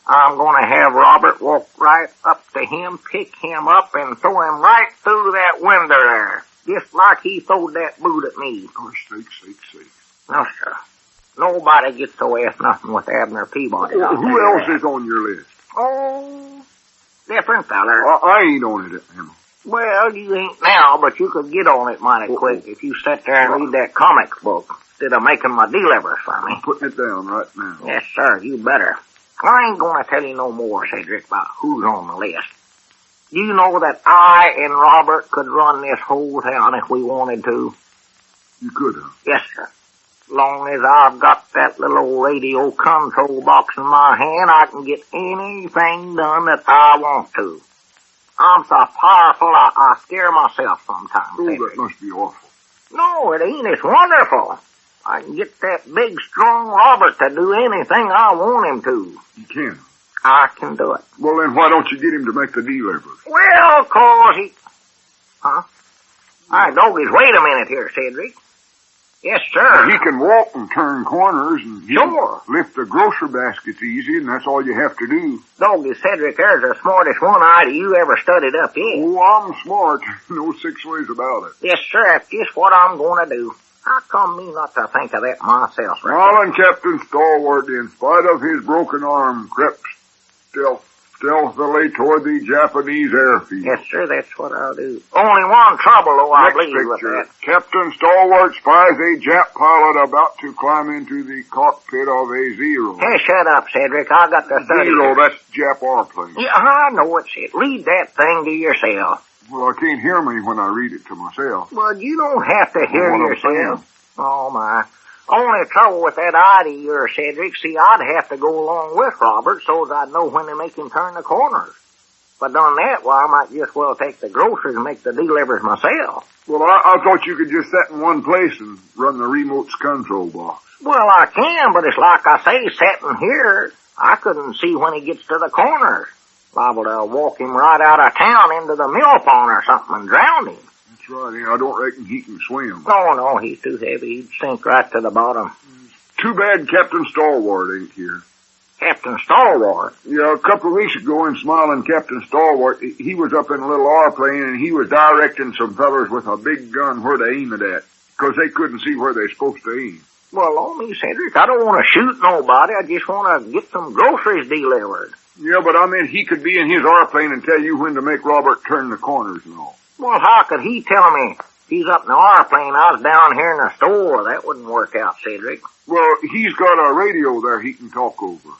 I'm going to have Robert walk right up to him, pick him up, and throw him right through that window there. Just like he throwed that boot at me. Oh, sake. No, sir. Nobody gets away with nothing with Abner Peabody. Who else is on your list? Oh, different feller. I ain't on it, Emma. Well, you ain't now, but you could get on it mighty quick if you sit there and read that comics book instead of making my delivers for me. I'm putting it down right now. Yes, sir, you better. I ain't going to tell you no more, Cedric, about who's on the list. You know that I and Robert could run this whole town if we wanted to? You could, huh? Yes, sir. As long as I've got that little old radio control box in my hand, I can get anything done that I want to. I'm so powerful, I scare myself sometimes. Oh, Cedric. that must be awful. No, it ain't. It's wonderful. I can get that big, strong Robert to do anything I want him to. You can? I can do it. Well, then why don't you get him to make the delivers? Well, 'cause he... Huh? All right, doggies, wait a minute here, Cedric. Yes, sir. He can walk and turn corners, and he Sure. can lift the grocery baskets easy, and that's all you have to do. Doggy Cedric, there's the smartest one-eyed you ever studied up yet. Oh, I'm smart. No 6 ways about it. Yes, sir, that's just what I'm going to do. How come me not to think of that myself, right? Well, and Captain Stalwart, in spite of his broken arm, crept stealthily toward the Japanese airfield. Yes, sir, that's what I'll do. Only one trouble, though, I Next believe, with picture. that. Captain Stalwart spies a Jap pilot about to climb into the cockpit of a Zero. Hey, shut up, Cedric. I got the study. Zero, that's Jap airplane. Yeah, I know it's it. Read that thing to yourself. Well, I can't hear me when I read it to myself. Well, you don't have to hear What I'm yourself. saying. Oh, my. Only trouble with that idea of yours, Cedric, see, I'd have to go along with Robert so's I'd know when to make him turn the corners. If I'd done that, well, I might just well take the groceries and make the delivers myself. Well, I thought you could just sit in one place and run the remote's control box. Well, I can, but it's like I say, sitting here, I couldn't see when he gets to the corners. Liable to walk him right out of town into the mill pond or something and drown him. That's right. I don't reckon he can swim. No, he's too heavy. He'd sink right to the bottom. Too bad Captain Stalwart ain't here. Captain Stalwart? Yeah, a couple of weeks ago in Smiling Captain Stalwart, he was up in a little airplane and he was directing some fellers with a big gun where to aim it at, 'cause they couldn't see where they're supposed to aim. Well, on me, Cedric, I don't want to shoot nobody. I just want to get some groceries delivered. Yeah, but I mean, he could be in his airplane and tell you when to make Robert turn the corners and all. Well, how could he tell me? He's up in the airplane. I was down here in the store. That wouldn't work out, Cedric. Well, he's got a radio there he can talk over.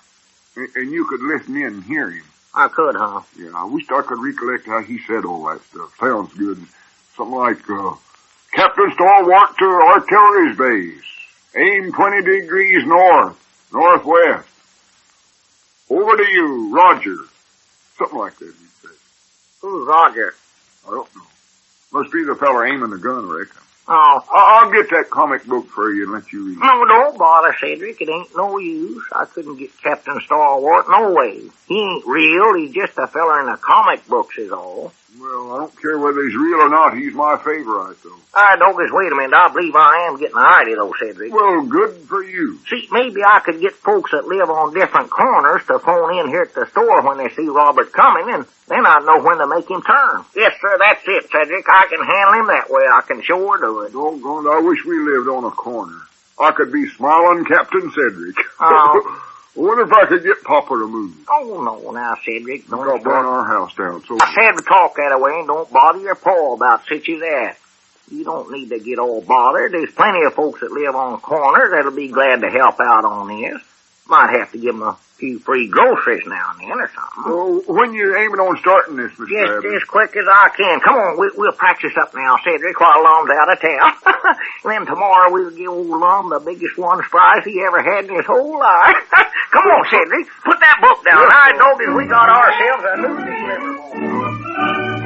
And you could listen in and hear him. I could, huh? Yeah, I wish I could recollect how he said all that stuff. Sounds good. Something like, Captain Stalwart to artillery's base. Aim 20 degrees northwest. Over to you, Roger. Something like that, he'd say. Who's Roger? I don't know. Must be the fella aiming the gun, I reckon. Oh. I'll get that comic book for you and let you read it. No, don't bother, Cedric. It ain't no use. I couldn't get Captain Stalwart no way. He ain't real. He's just a fella in the comic books is all. Well, I don't care whether he's real or not. He's my favorite, though. All right, Douglas, wait a minute. I believe I am getting the idea, though, Cedric. Well, good for you. See, maybe I could get folks that live on different corners to phone in here at the store when they see Robert coming, and then I'd know when to make him turn. Yes, sir, that's it, Cedric. I can handle him that way. I can sure do it. Doggone, I wish we lived on a corner. I could be Smiling Captain Cedric. Oh. I wonder if I could get Papa to move. Oh, no, now, Cedric, don't I'll burn our house down. So I said to talk that way and don't bother your pa about such as that. You don't need to get all bothered. There's plenty of folks that live on corners that'll be glad to help out on this. Might have to give them a few free groceries now and then or something. So when you aiming on starting this, Mr. Just Abner? as quick as I can. Come on, we'll practice up now, Cedric, while Lum's out of town. Then tomorrow we'll give old Lum the biggest one surprise he ever had in his whole life. Come on, Cedric, put that book down. Yes, I know that we got ourselves a new deliverable.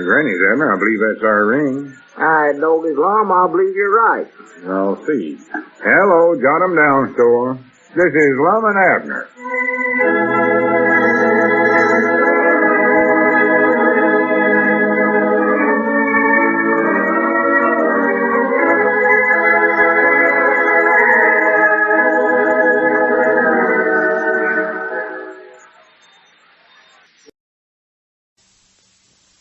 Granny's, Abner. I believe that's our ring. All right, Douglas Lum, I believe you're right. I'll see. Hello, Jot 'em Down store. This is Lum and Abner.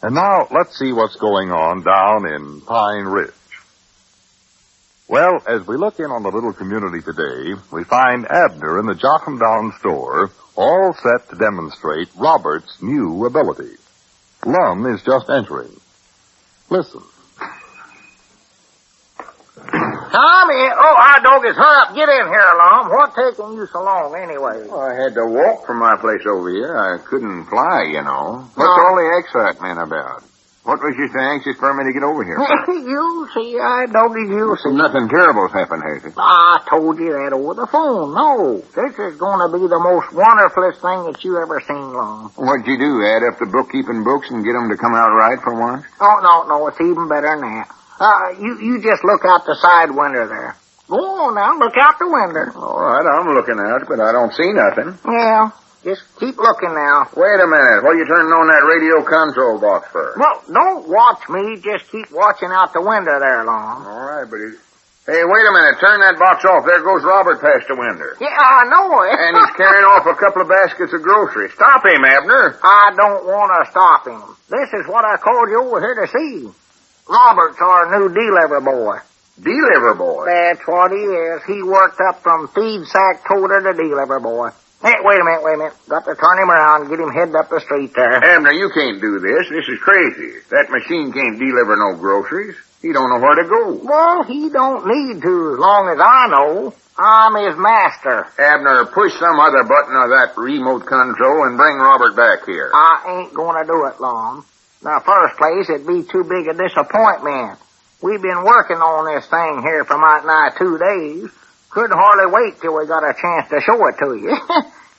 And now, let's see what's going on down in Pine Ridge. Well, as we look in on the little community today, we find Abner in the Jot 'em Down store, all set to demonstrate Robert's new ability. Lum is just entering. Listen. Tommy, doggies, hurry up. Get in here, Lum. What's taking you so long anyway? Well, I had to walk from my place over here. I couldn't fly, you know. What's all the excitement about? What was you so anxious for me to get over here? You see, doggies, you see. Nothing terrible's happened, has it? I told you that over the phone. No, this is going to be the most wonderfulest thing that you ever seen, Lum. What'd you do, add up the bookkeeping books and get them to come out right for once? Oh, no, it's even better than that. You just look out the side window there. Go on now, look out the window. All right, I'm looking out, but I don't see nothing. Yeah, just keep looking now. Wait a minute. What are you turning on that radio control box for? Well, don't watch me. Just keep watching out the window there, Lum. All right, but Hey, wait a minute. Turn that box off. There goes Robert past the window. Yeah, I know it. And he's carrying off a couple of baskets of groceries. Stop him, Abner. I don't want to stop him. This is what I called you over here to see. Robert's our new delivery boy. Delivery boy? That's what he is. He worked up from feed sack toter to delivery boy. Hey, wait a minute. Got to turn him around and get him headed up the street there. Abner, you can't do this. This is crazy. That machine can't deliver no groceries. He don't know where to go. Well, he don't need to, as long as I know. I'm his master. Abner, push some other button of that remote control and bring Robert back here. I ain't gonna do it, Lum. In the first place, it'd be too big a disappointment. We've been working on this thing here for might nigh 2 days. Couldn't hardly wait till we got a chance to show it to you.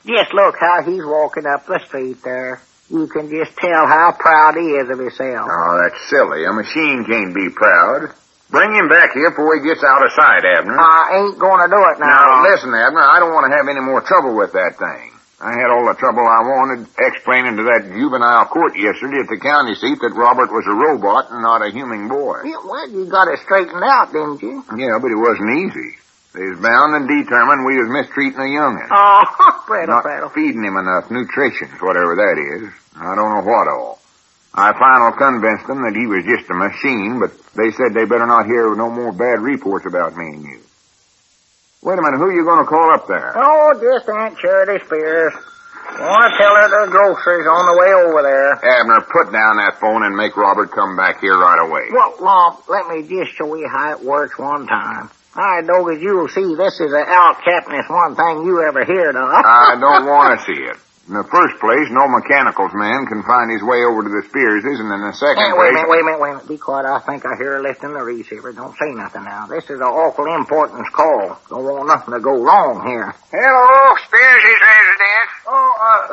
Just look how he's walking up the street there. You can just tell how proud he is of himself. Oh, that's silly. A machine can't be proud. Bring him back here before he gets out of sight, Abner. I ain't gonna do it now. Now, listen, Abner, I don't want to have any more trouble with that thing. I had all the trouble I wanted explaining to that juvenile court yesterday at the county seat that Robert was a robot and not a human boy. Yeah, well, you got it straightened out, didn't you? Yeah, but it wasn't easy. They was bound and determined we was mistreating a young'un. Oh, Prattle. Feeding him enough nutrition, whatever that is. I don't know what all. I finally convinced them that he was just a machine, but they said they better not hear no more bad reports about me and you. Wait a minute, who are you going to call up there? Oh, just Aunt Charity Spears. Want to tell her the groceries on the way over there. Abner, put down that phone and make Robert come back here right away. Well, Lum, let me just show you how it works one time. All right, doggies, you'll see this is the out-captainest one thing you ever heard of. I don't want to see it. In the first place, no mechanicals man can find his way over to the Spearses, and in the second Wait place... a minute. Be quiet. I think I hear her lifting the receiver. Don't say nothing now. This is an awful importance call. Don't want nothing to go wrong here. Hello, Spearses residence.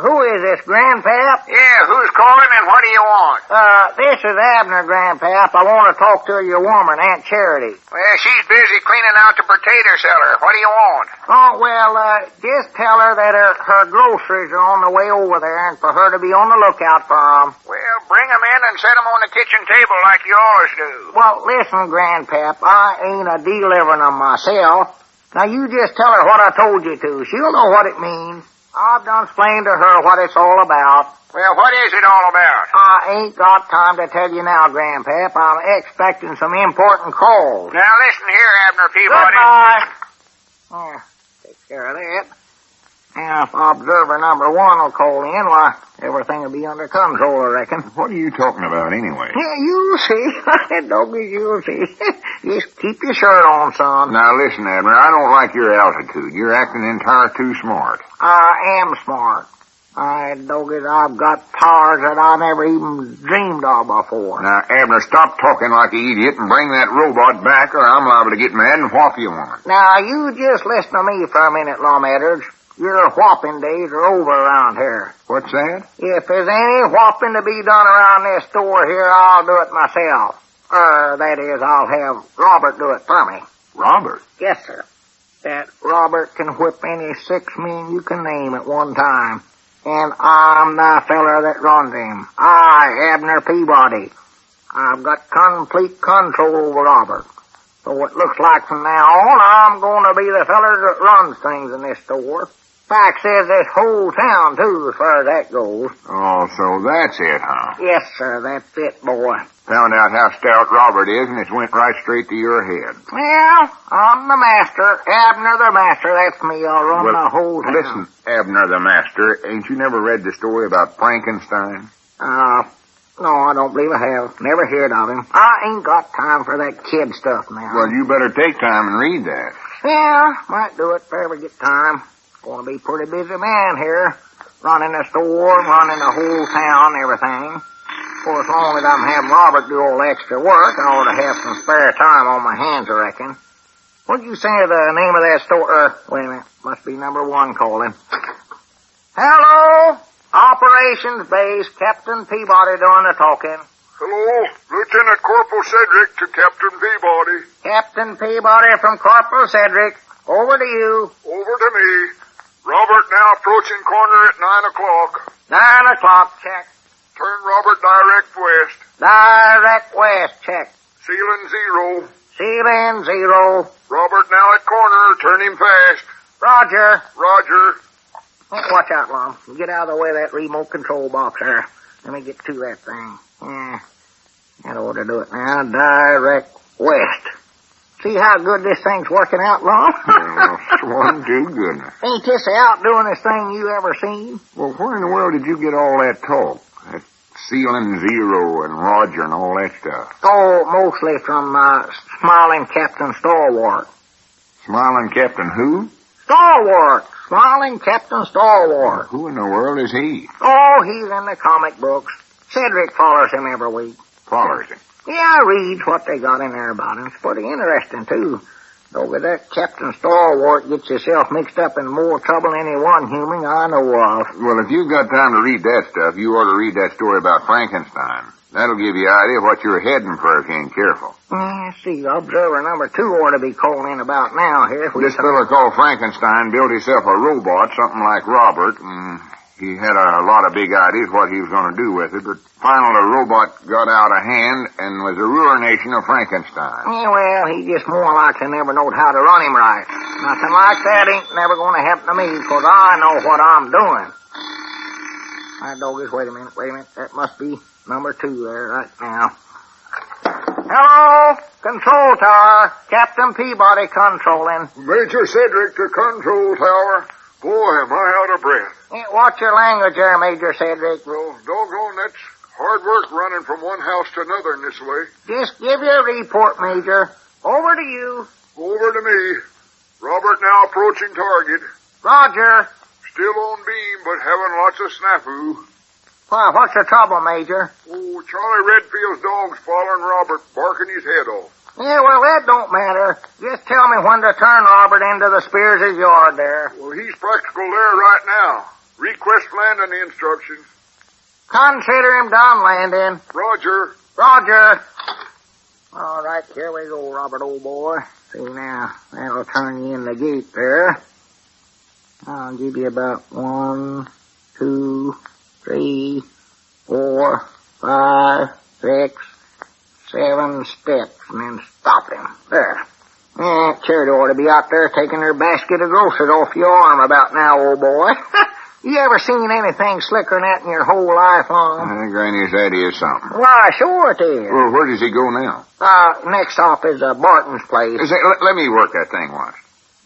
Who is this, Grandpap? Yeah, who's calling and what do you want? This is Abner, Grandpap. I want to talk to your woman, Aunt Charity. Well, she's busy cleaning out the potato cellar. What do you want? Oh, well, just tell her that her groceries are on the way over there and for her to be on the lookout for them. Well, bring them in and set them on the kitchen table like you always do. Well, listen, Grandpap, I ain't delivering them myself. Now, you just tell her what I told you to. She'll know what it means. I've done explained to her what it's all about. Well, what is it all about? I ain't got time to tell you now, Grandpap. I'm expecting some important calls. Now, listen here, Abner Peabody. Goodbye. Take care of that. Now, if observer number 1 will call in, why, everything will be under control, I reckon. What are you talking about, anyway? Yeah, you'll see. Doggies, you'll see. Just keep your shirt on, son. Now, listen, Abner, I don't like your altitude. You're acting entire too smart. I am smart. Doggies, I've got powers that I never even dreamed of before. Now, Abner, stop talking like an idiot and bring that robot back or I'm liable to get mad and whop you on it. Now, you just listen to me for a minute, Lum Edwards. Your whopping days are over around here. What's that? If there's any whopping to be done around this store here, I'll do it myself. That is, I'll have Robert do it for me. Robert? Yes, sir. That Robert can whip any 6 men you can name at one time. And I'm the feller that runs him. I, Abner Peabody. I've got complete control over Robert. So it looks like from now on, I'm going to be the feller that runs things in this store. Fact says this whole town, too, as far as that goes. Oh, so that's it, huh? Yes, sir, that's it, boy. Found out how stout Robert is, and it's went right straight to your head. Well, I'm the master. Abner the master, that's me. I'll run the whole town. Listen, Abner the master, ain't you never read the story about Frankenstein? No, I don't believe I have. Never heard of him. I ain't got time for that kid stuff now. Well, you better take time and read that. Yeah, might do it if I ever get time. Gonna be a pretty busy man here. Running the store, running the whole town, everything. For as long as I'm having Robert do all the extra work, I ought to have some spare time on my hands, I reckon. What'd you say the name of that store? Wait a minute. Must be number 1 calling. Hello? Operations Base. Captain Peabody doing the talking. Hello, Lieutenant Corporal Cedric to Captain Peabody. Captain Peabody from Corporal Cedric. Over to you. Over to me. Robert now approaching corner at 9 o'clock. 9 o'clock, check. Turn Robert direct west. Direct west, check. Sealing 0. Sealing 0. Robert now at corner. Turn him fast. Roger. Roger. Watch out, Lum. Get out of the way of that remote control box there. Let me get to that thing. Yeah. That ought to do it now. Direct west. See how good this thing's working out, Lum? Swan to goodness. Ain't this the outdoingest thing you ever seen? Well, where in the world did you get all that talk? That Sealing 0 and Roger and all that stuff. Oh, mostly from Smiling Captain Stalwart. Smiling Captain who? Stalwart. Smiling Captain Stalwart. Who in the world is he? Oh, he's in the comic books. Cedric follows him every week. Follows him. Yeah, reads what they got in there about him. It's pretty interesting, too. Though with that Captain Stalwart gets yourself mixed up in more trouble than any one human I know of. Well, if you've got time to read that stuff, you ought to read that story about Frankenstein. That'll give you an idea of what you're heading for if you ain't careful. See, Observer number 2 ought to be calling in about now here. This fella called Frankenstein built himself a robot, something like Robert, and he had a lot of big ideas what he was going to do with it, but finally the robot got out of hand and was a ruination of Frankenstein. Yeah, well, he just more likely never knowed how to run him right. Nothing like that ain't never going to happen to me, because I know what I'm doing. My dog is, wait a minute. That must be number 2 there right now. Hello, control tower. Captain Peabody controlling. Major Cedric to control tower. Boy, am I out of breath. Watch your language there, Major Cedric. Well, doggone, that's hard work running from one house to another in this way. Just give your report, Major. Over to you. Over to me. Robert now approaching target. Roger. Still on beam, but having lots of snafu. Why, what's the trouble, Major? Oh, Charlie Redfield's dog's following Robert, barking his head off. Yeah, well, that don't matter. Just tell me when to turn Robert into the Spears' yard there. Well, he's practical there right now. Request landing instructions. Consider him done landing. Roger. Roger. All right, here we go, Robert, old boy. See now, that'll turn you in the gate there. I'll give you about 1, 2, 3, 4, 5, 6, 7 steps, and then stop him. There. Charity ought to be out there taking her basket of groceries off your arm about now, old boy. You ever seen anything slicker than that in your whole life, Lum? Granny's that is something. Why, sure it is. Well, where does he go now? Next stop is Barton's place. Let me work that thing once.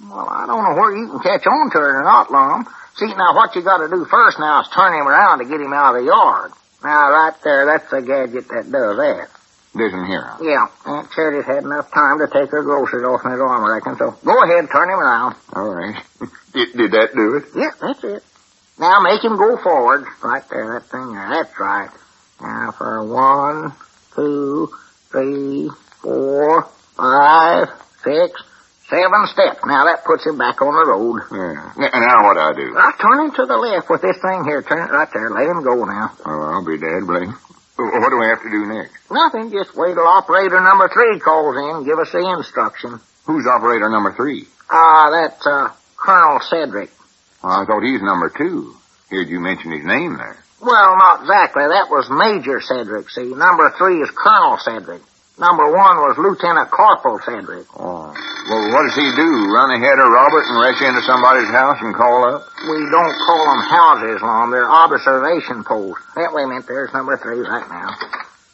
Well, I don't know where you can catch on to it or not, Lum. See, now, what you got to do first now is turn him around to get him out of the yard. Now, right there, that's the gadget that does that. Doesn't hear him. Yeah, Aunt Charity's had enough time to take her groceries off in his arm, I reckon, so go ahead, turn him around. All right. Did that do it? Yeah, that's it. Now, make him go forward. Right there, that thing there, that's right. Now, for 1, 2, 3, 4, 5, 6, 7 steps. Now, that puts him back on the road. Yeah. Now what do I do? I'll turn him to the left with this thing here. Turn it right there. Let him go now. Oh, I'll be dead, Blake. What do we have to do next? Nothing. Just wait till operator number 3 calls in and give us the instruction. Who's operator number 3? That's Colonel Cedric. Well, I thought he's number 2. Heard you mention his name there. Well, not exactly. That was Major Cedric, see. Number 3 is Colonel Cedric. Number 1 was Lieutenant Corporal Cedric. Oh. Well, what does he do? Run ahead of Robert and rush into somebody's house and call up? We don't call them houses, Lum. They're observation posts. That way, meant there's number 3 right now.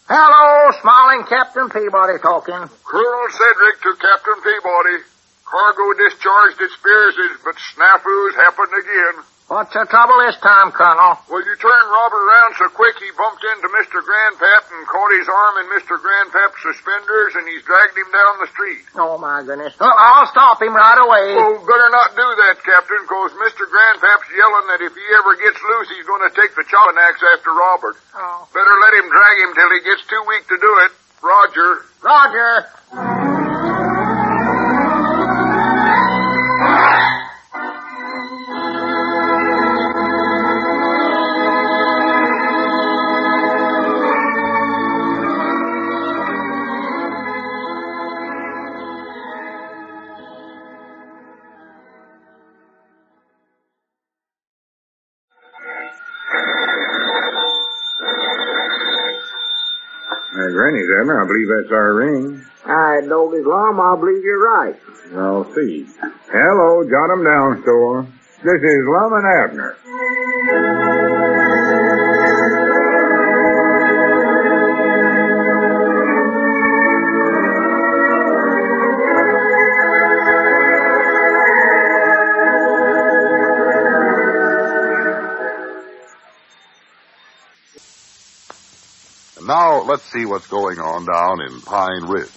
Hello, Smiling Captain Peabody talking. Colonel Cedric to Captain Peabody. Cargo discharged at Spears's, but snafus happened again. What's the trouble this time, Colonel? Well, you turned Robert around so quick he bumped into Mr. Grandpap and caught his arm in Mr. Grandpap's suspenders, and he's dragged him down the street. Oh, my goodness. Well, I'll stop him right away. Oh, better not do that, Captain, because Mr. Grandpap's yelling that if he ever gets loose, he's going to take the chopping axe after Robert. Oh. Better let him drag him till he gets too weak to do it. Roger. Roger. Granny's, Abner. I believe that's our ring. I told his Lum, I believe you're right. I'll see. Hello, Jot 'em Down store. This is Lum and Abner. Now, let's see what's going on down in Pine Ridge.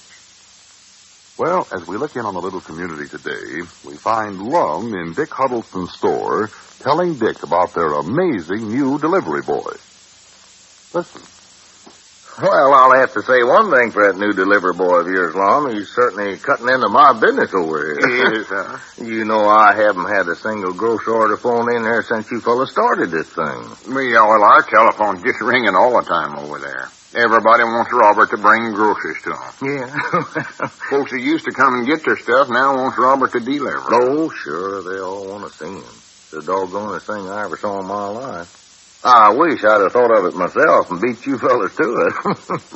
Well, as we look in on the little community today, we find Lum in Dick Huddleston's store telling Dick about their amazing new delivery boy. Listen. Well, I'll have to say one thing for that new delivery boy of yours, Lum. He's certainly cutting into my business over here. Yes, sir. You know I haven't had a single grocery order phone in there since you fellas started this thing. Well, our telephone's just ringing all the time over there. Everybody wants Robert to bring groceries to them. Yeah. Folks that used to come and get their stuff now wants Robert to deliver. Oh, sure, they all want to see him. It's the doggonest thing I ever saw in my life. I wish I'd have thought of it myself and beat you fellas to it.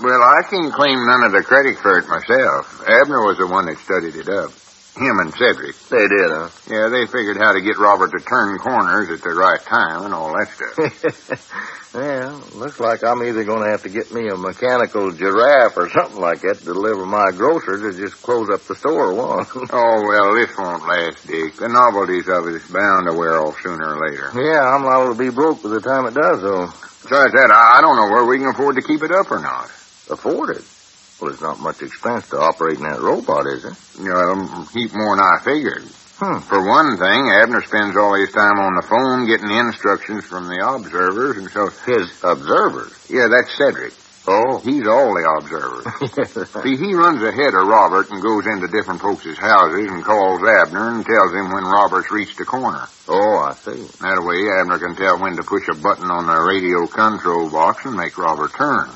Well, I can't claim none of the credit for it myself. Abner was the one that studied it up. Him and Cedric. They did, huh? Yeah, they figured how to get Robert to turn corners at the right time and all that stuff. Well, looks like I'm either going to have to get me a mechanical giraffe or something like that to deliver my groceries or just close up the store once. Oh, well, this won't last, Dick. The novelties of it is bound to wear off sooner or later. Yeah, I'm liable to be broke by the time it does, though. Besides that, I don't know whether we can afford to keep it up or not. Afford it? Well, it's not much expense to operating that robot, is it? Well, a heap more than I figured. Hmm. For one thing, Abner spends all his time on the phone getting instructions from the observers, and so... His observers? Yeah, that's Cedric. Oh. He's all the observers. See, he runs ahead of Robert and goes into different folks' houses and calls Abner and tells him when Robert's reached the corner. Oh, I see. That way, Abner can tell when to push a button on the radio control box and make Robert turn.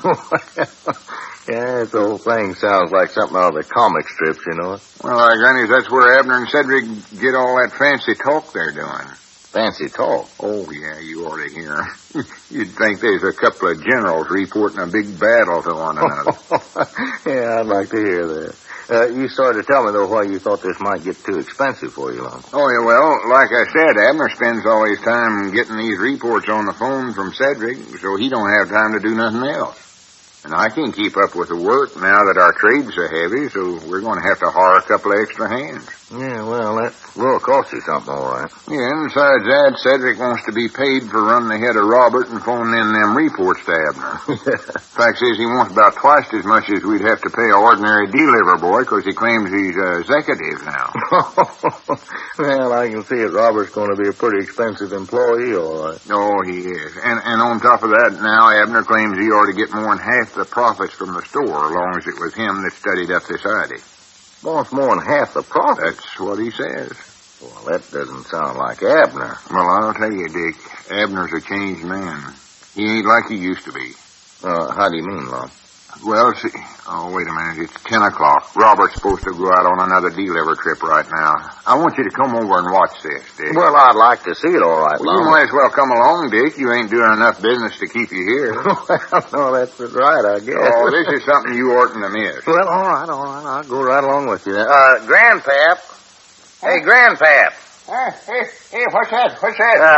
Yeah, this whole thing sounds like something out of the comic strips, you know. Well, Granny, that's where Abner and Cedric get all that fancy talk they're doing. Fancy talk? Oh, yeah, you ought to hear. You'd think there's a couple of generals reporting a big battle to one another. Yeah, I'd like to hear that. You started to tell me, though, why you thought this might get too expensive for you, Lum. Oh, yeah, well, like I said, Abner spends all his time getting these reports on the phone from Cedric, so he don't have time to do nothing else. And I can't keep up with the work now that our trade's so heavy, so we're going to have to hire a couple of extra hands. Yeah, well, that will cost you something, all right. Yeah, and besides that, Cedric wants to be paid for running ahead of Robert and phoning in them reports to Abner. Fact is, he wants about twice as much as we'd have to pay an ordinary deliver boy, because he claims he's executive now. Well, I can see it. Robert's going to be a pretty expensive employee, all right. Oh, he is. And on top of that, now Abner claims he ought to get more than half the profits from the store, as long as it was him that studied up this idea. Wants more than half the profit. That's what he says. Well, that doesn't sound like Abner. Well, I'll tell you, Dick, Abner's a changed man. He ain't like he used to be. How do you mean, Lum? Well, see... Oh, wait a minute. It's 10 o'clock. Robert's supposed to go out on another deliver trip right now. I want you to come over and watch this, Dick. Well, I'd like to see it, all right, Well, Lum. you might as well come along, Dick. You ain't doing enough business to keep you here. No, that's right, I guess. Oh, this is something you oughtn't to miss. Well, all right. I'll go right along with you then. Grandpap. Hey, Grandpap. Hey, what's that?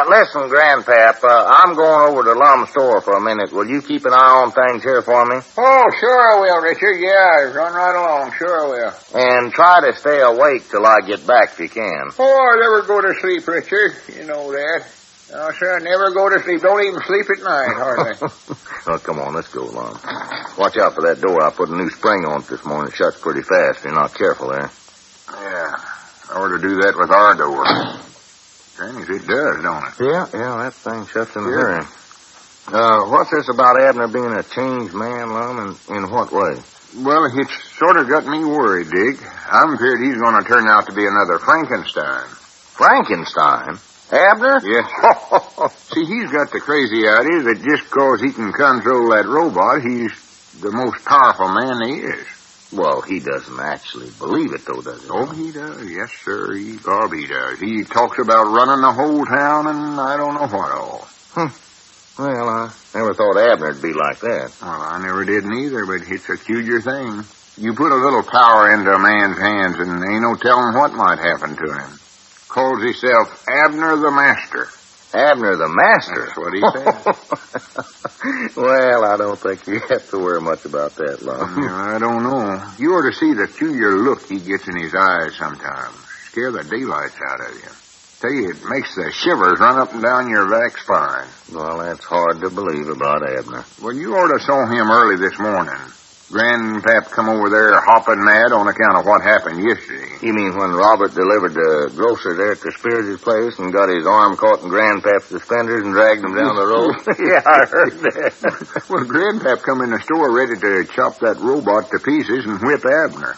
Listen, Grandpap, I'm going over to Lum's store for a minute. Will you keep an eye on things here for me? Oh, sure I will, Richard. Yeah, run right along. Sure I will. And try to stay awake till I get back if you can. Oh, I never go to sleep, Richard. You know that. Oh, sir, I never go to sleep. Don't even sleep at night, hardly. Oh, come on, let's go, Lum. Watch out for that door. I put a new spring on it this morning. It shuts pretty fast. You're not careful there. Yeah, I ought to do that with our door. Granny's, it does, don't it? Yeah, that thing shuts in a hurry. What's this about Abner being a changed man, Lum, and in what way? Well, it's sort of got me worried, Dick. I'm afraid he's going to turn out to be another Frankenstein. Frankenstein? Abner? Yes, sir. See, he's got the crazy idea that just because he can control that robot, he's the most powerful man there is. Well, he doesn't actually believe it, though, does he? Oh, he does. Yes, sir. He does. He talks about running the whole town and I don't know what all. Well, I never thought Abner'd be like that. Well, I never did neither, but it's a peculiar thing. You put a little power into a man's hands and ain't no telling what might happen to him. Calls himself Abner the Master. Abner the Master? That's what he said. Well, I don't think you have to worry much about that, Lum. I don't know. You ought to see the peculiar look he gets in his eyes sometimes. Scare the daylights out of you. Tell you, it makes the shivers run up and down your back spine. Well, that's hard to believe about Abner. Well, you ought to saw him early this morning. Grandpap come over there hopping mad on account of what happened yesterday. You mean when Robert delivered the grocer there at the Spears' place and got his arm caught in Grandpap's suspenders and dragged him down the road? Yeah, I heard that. Well, Grandpap come in the store ready to chop that robot to pieces and whip Abner.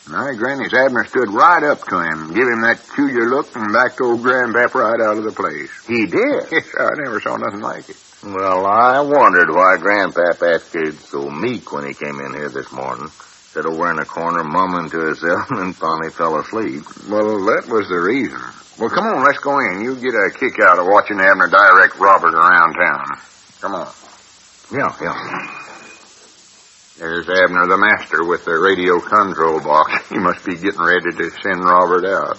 My Granny's Abner stood right up to him, give him that peculiar look, and backed old Grandpap right out of the place. He did? Yes, I never saw nothing like it. Well, I wondered why Grandpap acted so meek when he came in here this morning. Sat over in a corner mumbling to himself and finally fell asleep. Well, that was the reason. Well, come on, let's go in. You'll get a kick out of watching Abner direct Robert around town. Come on. Yeah. There's Abner the Master with the radio control box. He must be getting ready to send Robert out.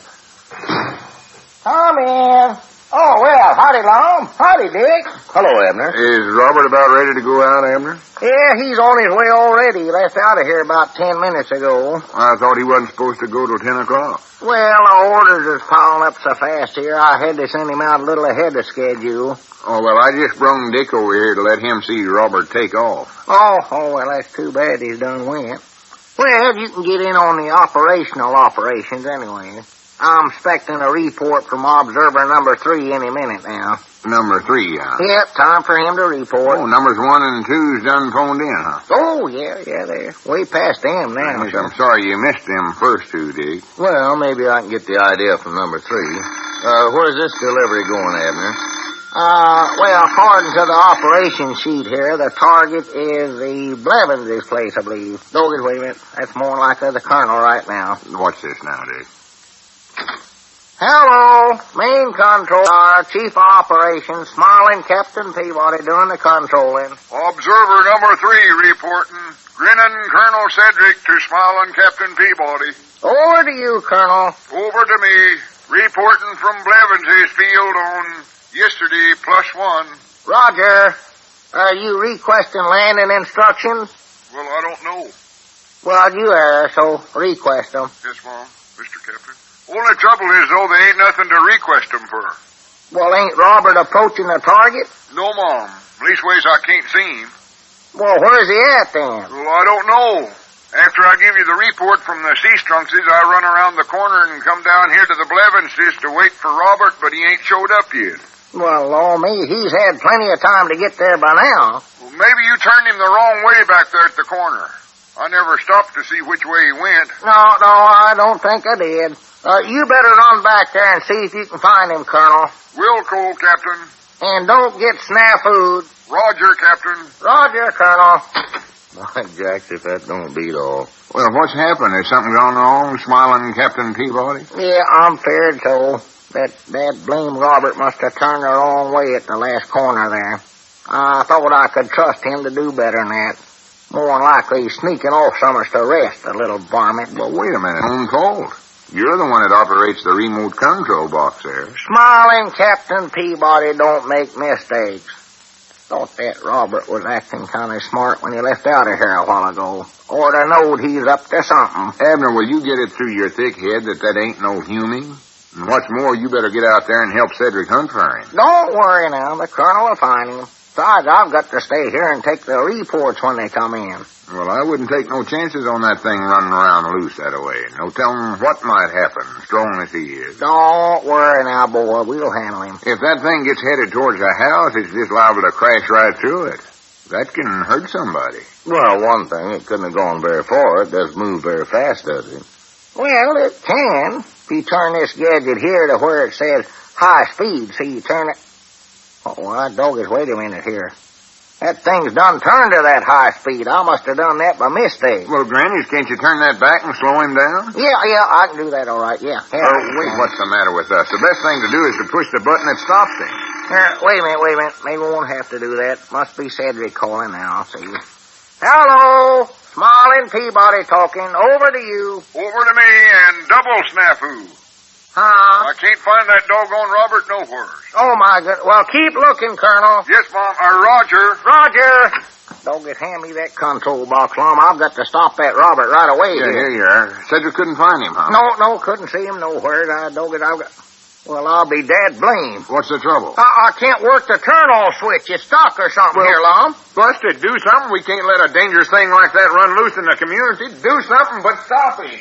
Come in. Oh, well, howdy, Lum. Howdy, Dick. Hello, Abner. Is Robert about ready to go out, Abner? Yeah, he's on his way already. He left out of here about 10 minutes ago. I thought he wasn't supposed to go till 10 o'clock. Well, the orders is piling up so fast here, I had to send him out a little ahead of schedule. Oh, well, I just brung Dick over here to let him see Robert take off. Oh, well, that's too bad he's done went. Well, you can get in on the operations anyway. I'm expecting a report from Observer number 3 any minute now. Number 3, huh? Yep, time for him to report. Oh, numbers 1 and 2's done phoned in, huh? Oh, yeah, they're way past them now. Yes, I'm sorry you missed them first 2, Dick. Well, maybe I can get the idea from number 3. Where's this delivery going, Abner? Well, according to the operation sheet here, the target is the Blevins' place, I believe. Wait a minute. That's more like the Colonel right now. What's this now, Dick? Hello, main control, Chief Operations, Smiling Captain Peabody doing the controlling. Observer number 3 reporting. Grinning Colonel Cedric to Smiling Captain Peabody. Over to you, Colonel. Over to me. Reporting from Blevins' field on yesterday +1. Roger. Are you requesting landing instructions? Well, I don't know. Well, you are, so request them. Yes, Mom. Mr. Captain. Only trouble is, though, there ain't nothing to request them for. Well, ain't Robert approaching the target? No, Mom. Leastways, I can't see him. Well, where's he at, then? Well, I don't know. After I give you the report from the sea strunkses, I run around the corner and come down here to the Blevinses to wait for Robert, but he ain't showed up yet. Well, me, he's had plenty of time to get there by now. Well, maybe you turned him the wrong way back there at the corner. I never stopped to see which way he went. No, I don't think I did. You better run back there and see if you can find him, Colonel. Will call, Captain. And don't get snafu'd. Roger, Captain. Roger, Colonel. My jacks, if that don't beat all. Well, what's happened? Has something gone wrong, Smiling Captain Peabody? Yeah, I'm feared so. That blame Robert must have turned the wrong way at the last corner there. I thought I could trust him to do better than that. More than likely he's sneaking off somewhere to rest, the little varmint. Well, wait a minute. Own fault. You're the one that operates the remote control box there. Smiling Captain Peabody don't make mistakes. Thought that Robert was acting kind of smart when he left out of here a while ago. Orta knowed he's up to something. Abner, will you get it through your thick head that ain't no human? And what's more, you better get out there and help Cedric hunt for him. Don't worry now. The colonel will find him. Besides, I've got to stay here and take the reports when they come in. Well, I wouldn't take no chances on that thing running around loose that way. No telling what might happen, strong as he is. Don't worry now, boy. We'll handle him. If that thing gets headed towards the house, it's just liable to crash right through it. That can hurt somebody. Well, one thing, it couldn't have gone very far. It doesn't move very fast, does it? Well, it can. If you turn this gadget here to where it says high speed, see, you turn it. Oh, that dog is, wait a minute here. That thing's done turned to that high speed. I must have done that by mistake. Well, Granny, can't you turn that back and slow him down? Yeah, I can do that all right, yeah. Wait, what's the matter with us? The best thing to do is to push the button that stops him. Wait a minute. Maybe we won't have to do that. Must be Cedric calling now, see. Hello, Small and Peabody talking. Over to you. Over to me and double snafu. Huh? I can't find that doggone Robert nowhere. Oh, my God. Well, keep looking, Colonel. Yes, Mom. Roger. Roger. Doggy, hand me that control box, Lum. I've got to stop that Robert right away. Yeah, here you are. Said you couldn't find him, huh? No, couldn't see him nowhere. Doggy, well, I'll be dead blamed. What's the trouble? I can't work the turn-off switch. It's stuck or something here, Lum. Busted, do something. We can't let a dangerous thing like that run loose in the community. Do something, but stop him.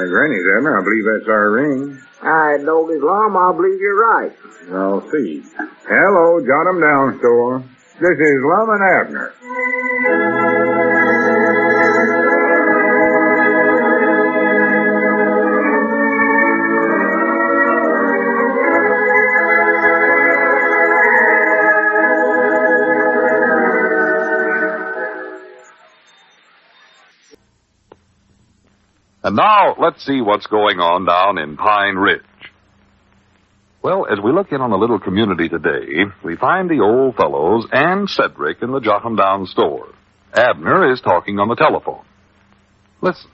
Granny's, Abner. I believe that's our ring. All right, Doggy, Lum, I believe you're right. I'll see. Hello, jot 'em down, store. This is Lum and Abner. And now, let's see what's going on down in Pine Ridge. Well, as we look in on the little community today, we find the old fellows and Cedric in the Jot 'em Down store. Abner is talking on the telephone. Listen.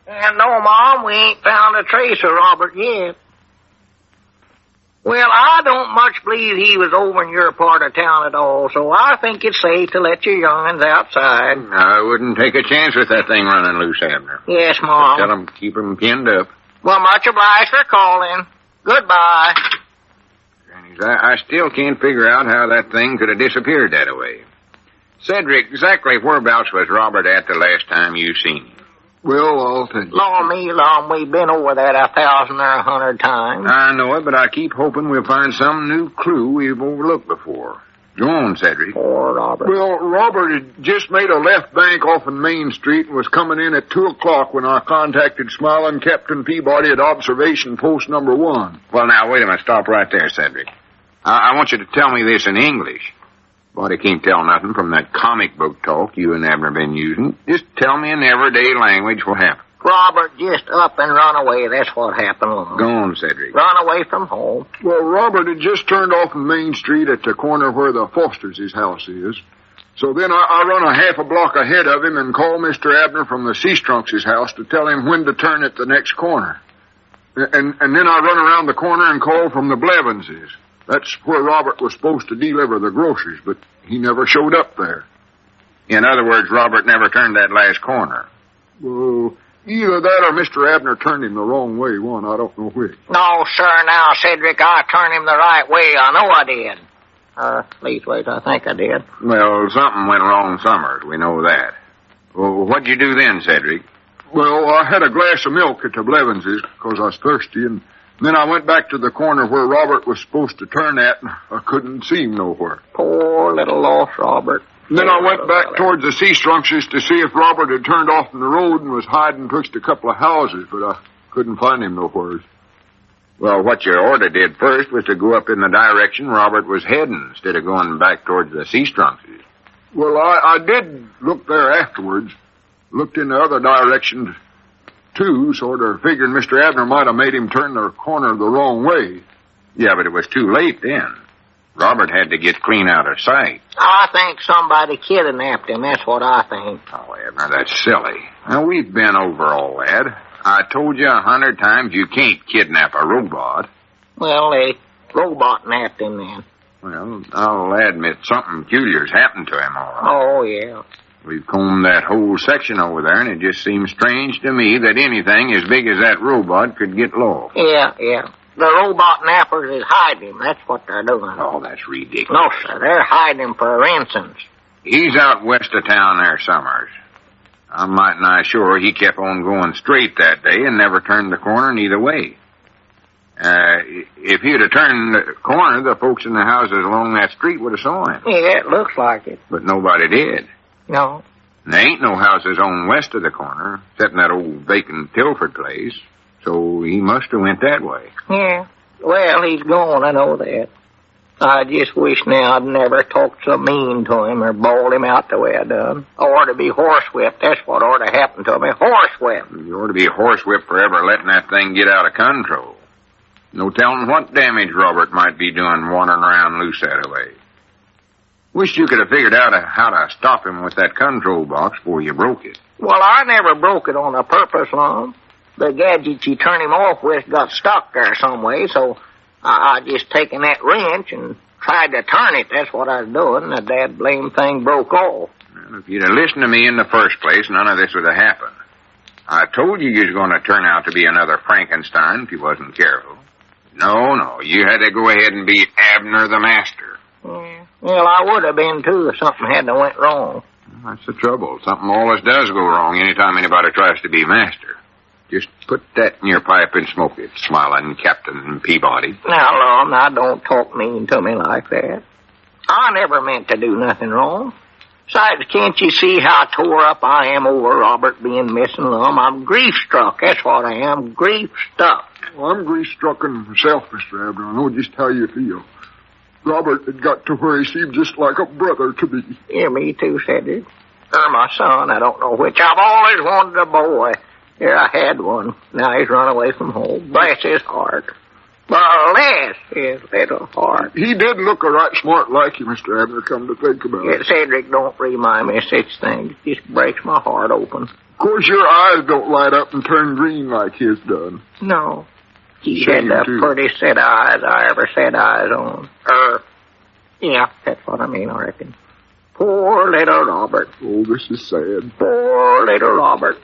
No, Mom, we ain't found a trace of Robert yet. Well, I don't much believe he was over in your part of town at all, so I think it's safe to let your young'uns outside. I wouldn't take a chance with that thing running loose, Abner. Yes, Mom. Tell him keep him pinned up. Well, much obliged for calling. Goodbye. Grannies, I still can't figure out how that thing could have disappeared that way. Cedric, exactly whereabouts was Robert at the last time you seen him? Well, I'll tell you. Lum, we've been over that 1,000 or 100 times. I know it, but I keep hoping we'll find some new clue we've overlooked before. Go on, Cedric. Poor Robert. Well, Robert had just made a left bank off of Main Street and was coming in at 2 o'clock when I contacted Smiling Captain Peabody at observation post number 1. Well, now, wait a minute. Stop right there, Cedric. I want you to tell me this in English. Body can't tell nothing from that comic book talk you and Abner been using. Just tell me in everyday language what happened. Robert just up and run away. That's what happened, Lum. Go on, Cedric. Run away from home. Well, Robert had just turned off on Main Street at the corner where the Fosters' house is. So then I run a half a block ahead of him and call Mr. Abner from the Seastrunks' house to tell him when to turn at the next corner. And then I run around the corner and call from the Blevins'. That's where Robert was supposed to deliver the groceries, but he never showed up there. In other words, Robert never turned that last corner. Well, either that or Mr. Abner turned him the wrong way, one. I don't know which. No, sir, now, Cedric, I turned him the right way. I know I did. Leastways, I think I did. Well, something went wrong somewhere. We know that. Well, what'd you do then, Cedric? Well, I had a glass of milk at the Blevins' because I was thirsty, and then I went back to the corner where Robert was supposed to turn at, and I couldn't see him nowhere. Poor little lost Robert. And then I went back towards the Seastrunks' to see if Robert had turned off on the road and was hiding twixt a couple of houses, but I couldn't find him nowhere. Well, what your order did first was to go up in the direction Robert was heading instead of going back towards the sea strunkses. Well, I did look there afterwards. Looked in the other direction, too, sort of figuring Mr. Abner might have made him turn the corner the wrong way. Yeah, but it was too late then. Robert had to get clean out of sight. I think somebody kidnapped him. That's what I think. Oh, Abner, that's silly. Now, we've been over all that. I told you 100 times you can't kidnap a robot. Well, a robot napped him then. Well, I'll admit something peculiar's happened to him, all right. Oh, yeah. We've combed that whole section over there, and it just seems strange to me that anything as big as that robot could get lost. Yeah. The robot nappers is hiding him. That's what they're doing. Oh, that's ridiculous. No, sir. They're hiding him for ransoms. He's out west of town there, Summers. I'm mighty nigh sure he kept on going straight that day and never turned the corner neither way. If he'd have turned the corner, the folks in the houses along that street would have saw him. Yeah, it looks like it. But nobody did. No. And there ain't no houses on west of the corner, except in that old vacant Tilford place. So he must have went that way. Yeah. Well, he's gone, I know that. I just wish now I'd never talked so mean to him or bawled him out the way I done. I ought to be horsewhipped. That's what ought to happen to me. Horsewhipped. You ought to be horsewhipped for ever letting that thing get out of control. No telling what damage Robert might be doing wandering around loose that way. Wish you could have figured out how to stop him with that control box before you broke it. Well, I never broke it on a purpose, Lum. The gadget you turn him off with got stuck there some way, so I just taken that wrench and tried to turn it. That's what I was doing. The dad blame thing broke off. Well, if you'd have listened to me in the first place, none of this would have happened. I told you was going to turn out to be another Frankenstein if you wasn't careful. No, you had to go ahead and be Abner the Master. Yeah. Well, I would have been, too, if something hadn't went wrong. Well, that's the trouble. Something always does go wrong anytime anybody tries to be master. Just put that in your pipe and smoke it, smiling Captain Peabody. Now, Lum, don't talk mean to me like that. I never meant to do nothing wrong. Besides, can't you see how tore up I am over Robert being missing, Lum? I'm grief-struck. That's what I am, grief-struck. Well, I'm grief-struck myself, Mr. Abner. I know just how you feel. Robert had got to where he seemed just like a brother to me. Yeah, me too, Cedric. Or my son, I don't know which. I've always wanted a boy. Here, I had one. Now he's run away from home. Bless his heart. Bless his little heart. He did look a right smart like you, Mr. Abner, come to think about it. Cedric, don't remind me of such things. It just breaks my heart open. Of course, your eyes don't light up and turn green like his done. No. He had the prettiest set of eyes I ever set eyes on. Yeah, that's what I mean, I reckon. Poor little Robert. Oh, this is sad. Poor little Robert.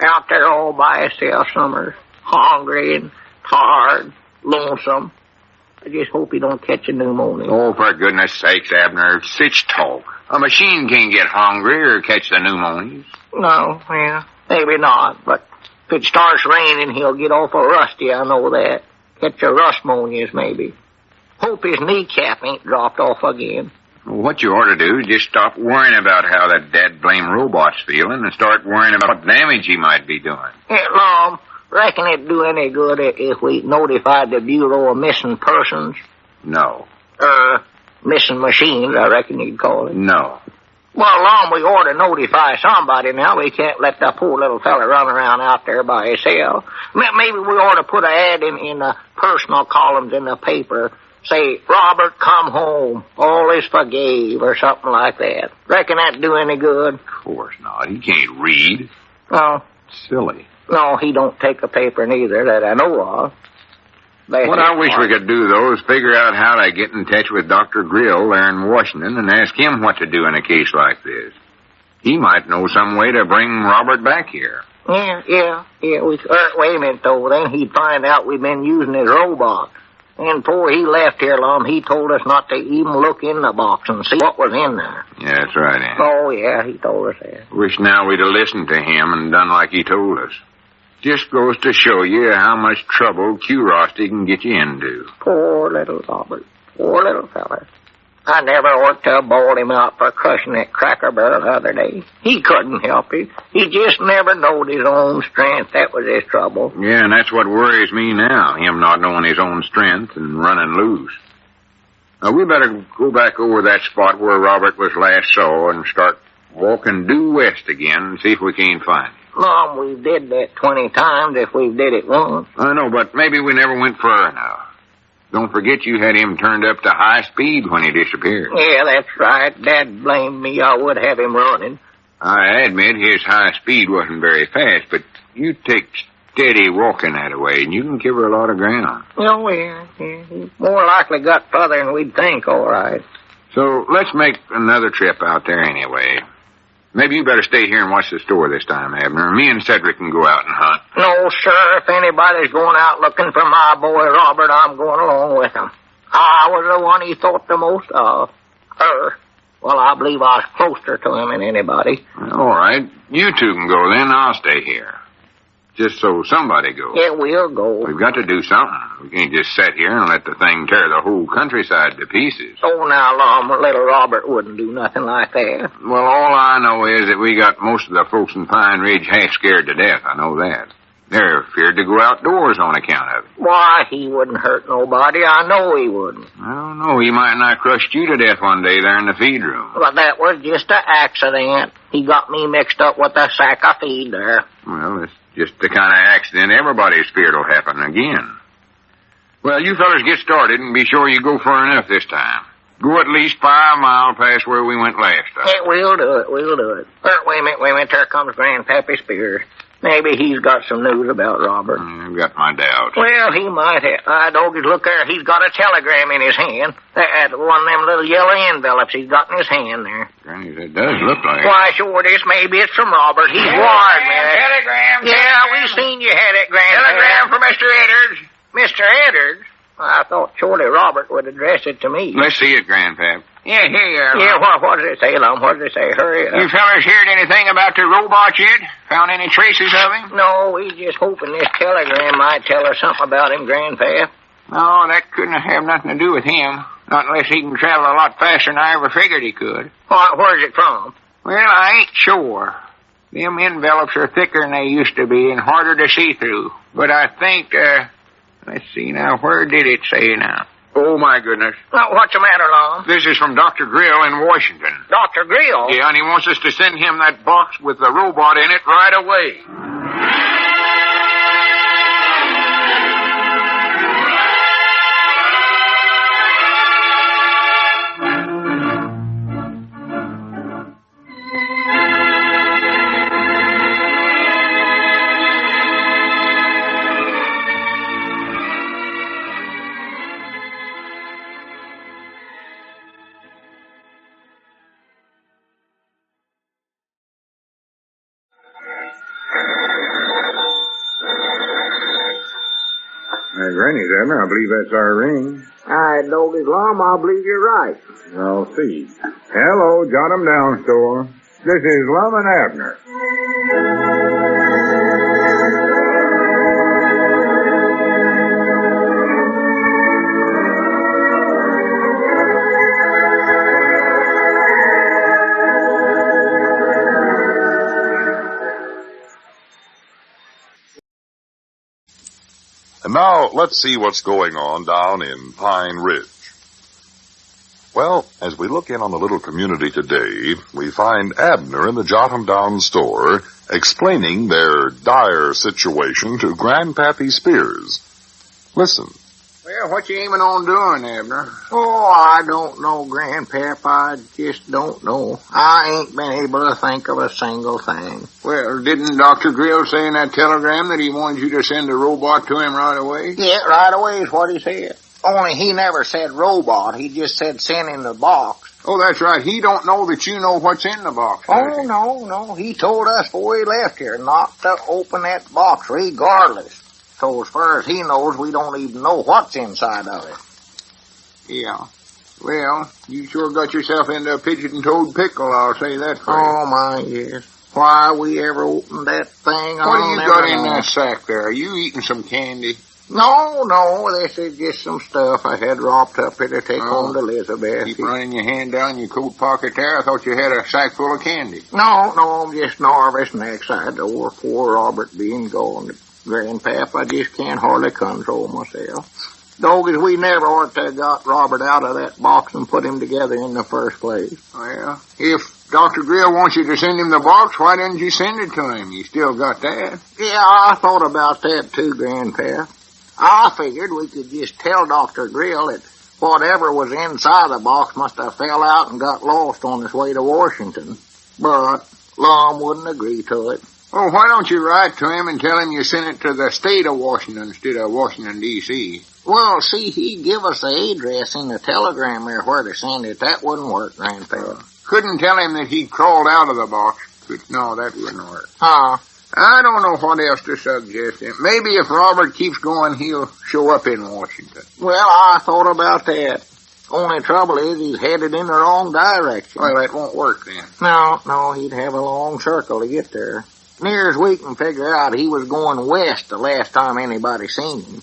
Out there all by himself, Summers. Hungry and tired, lonesome. I just hope he don't catch a pneumonia. Oh, for goodness sakes, Abner, such talk. A machine can't get hungry or catch the pneumonias. No, yeah, maybe not, but if it starts raining, he'll get awful rusty, I know that. Catch a rustmonias, maybe. Hope his kneecap ain't dropped off again. Well, what you ought to do is just stop worrying about how that dad-blame robot's feeling and start worrying about what damage he might be doing. Hey, Lum, reckon it'd do any good if we notified the Bureau of Missing Persons? No. Missing machines, I reckon you'd call it. No. Well, Lum, we ought to notify somebody now. We can't let that poor little fella run around out there by himself. Maybe we ought to put an ad in the personal columns in the paper. Say, Robert, come home. All is forgave, or something like that. Reckon that'd do any good? Of course not. He can't read. No. Silly. No, he don't take a paper neither that I know of. What I wish we could do, though, is figure out how to get in touch with Dr. Grill there in Washington and ask him what to do in a case like this. He might know some way to bring Robert back here. Yeah. Wait a minute, though. Then he'd find out we've been using his robot. And before he left here, Lum, he told us not to even look in the box and see what was in there. Yeah, that's right, Aunt. Oh, yeah, he told us that. Wish now we'd have listened to him and done like he told us. Just goes to show you how much trouble curiosity can get you into. Poor little Robert. Poor little fella. I never ought to have bawled him out for crushing that cracker barrel the other day. He couldn't help it. He just never knowed his own strength. That was his trouble. Yeah, and that's what worries me now, him not knowing his own strength and running loose. Now, we better go back over that spot where Robert was last saw and start walking due west again and see if we can't find him. Mom, we did that 20 times if we did it once. I know, but maybe we never went far enough. Don't forget you had him turned up to high speed when he disappeared. Yeah, that's right. Dad blamed me. I would have him running. I admit his high speed wasn't very fast, but you take steady walking that way, and you can cover a lot of ground. Oh, yeah. He more likely got further than we'd think, all right. So let's make another trip out there anyway. Maybe you better stay here and watch the store this time, Abner. Me and Cedric can go out and hunt. No, sir. If anybody's going out looking for my boy Robert, I'm going along with him. I was the one he thought the most of. Well, I believe I was closer to him than anybody. All right. You two can go then. I'll stay here. Just so somebody goes. Yeah, we'll go. We've got to do something. We can't just sit here and let the thing tear the whole countryside to pieces. Oh, now, Lum, little Robert wouldn't do nothing like that. Well, all I know is that we got most of the folks in Pine Ridge half scared to death. I know that. They're feared to go outdoors on account of it. Why, he wouldn't hurt nobody. I know he wouldn't. I don't know. He might not crushed you to death one day there in the feed room. Well, that was just an accident. He got me mixed up with a sack of feed there. Well, it's just the kind of accident everybody's feared will happen again. Well, you fellas get started and be sure you go far enough this time. Go at least 5 miles past where we went last time. Yeah, we'll do it. Wait a minute. There comes Grandpappy Spears. Maybe he's got some news about Robert. I've got my doubts. Well, he might have. Doggies, look there. He's got a telegram in his hand. That's one of them little yellow envelopes he's got in his hand there. Granny, that does look like it. Why, sure it is. Maybe it's from Robert. He's wired me. Telegram. Yeah, we seen you had it, Grandpa. Telegram for Mr. Edders. Mr. Edders? I thought surely Robert would address it to me. Let's see it, Grandpap. Yeah, here you are. Yeah, what does it say, Lum? What does it say? Hurry up. You fellas heard anything about the robot yet? Found any traces of him? No, we just hoping this telegram might tell us something about him, Grandpa. No, that couldn't have nothing to do with him. Not unless he can travel a lot faster than I ever figured he could. Where's it from? Well, I ain't sure. Them envelopes are thicker than they used to be and harder to see through. But I think, let's see now, where did it say now? Oh, my goodness. What's the matter, Lum? This is from Dr. Grill in Washington. Dr. Grill? Yeah, and he wants us to send him that box with the robot in it right away. Granny's, Abner. I believe that's our ring. All right, Doggies, Lum, I believe you're right. I'll see. Hello, jot 'em down, store. This is Lum and Abner. And now, let's see what's going on down in Pine Ridge. Well, as we look in on the little community today, we find Abner in the Jot 'em Down store explaining their dire situation to Grandpappy Spears. Listen. Well, what you aiming on doing, Abner? Oh, I don't know, Grandpap. I just don't know. I ain't been able to think of a single thing. Well, didn't Dr. Grill say in that telegram that he wanted you to send a robot to him right away? Yeah, right away is what he said. Only he never said robot. He just said send in the box. Oh, that's right. He don't know that you know what's in the box. Oh, no. He told us before he left here not to open that box regardless. So as far as he knows, we don't even know what's inside of it. Yeah. Well, you sure got yourself into a pigeon-toed pickle, I'll say that for you. Oh, my, yes. Why we ever opened that thing, what do you got in that sack there? Are you eating some candy? No, this is just some stuff I had wrapped up here to take home to Elizabeth. Keep running your hand down your coat pocket there. I thought you had a sack full of candy. No, I'm just nervous next side door. Poor Robert being gone. Grandpap, I just can't hardly control myself. Dog, as we never ought to have got Robert out of that box and put him together in the first place. Well, if Dr. Grill wants you to send him the box, why didn't you send it to him? You still got that? Yeah, I thought about that too, Grandpap. I figured we could just tell Dr. Grill that whatever was inside the box must have fell out and got lost on its way to Washington. But Lum wouldn't agree to it. Well, why don't you write to him and tell him you sent it to the state of Washington instead of Washington, D.C.? Well, see, he'd give us the address in the telegram there where to send it. That wouldn't work, Grandpa. Couldn't tell him that he'd crawled out of the box. But no, that wouldn't work. Huh? I don't know what else to suggest him. Maybe if Robert keeps going, he'll show up in Washington. Well, I thought about that. Only trouble is he's headed in the wrong direction. Well, that won't work then. No, he'd have a long circle to get there. Near as we can figure out, he was going west the last time anybody seen him.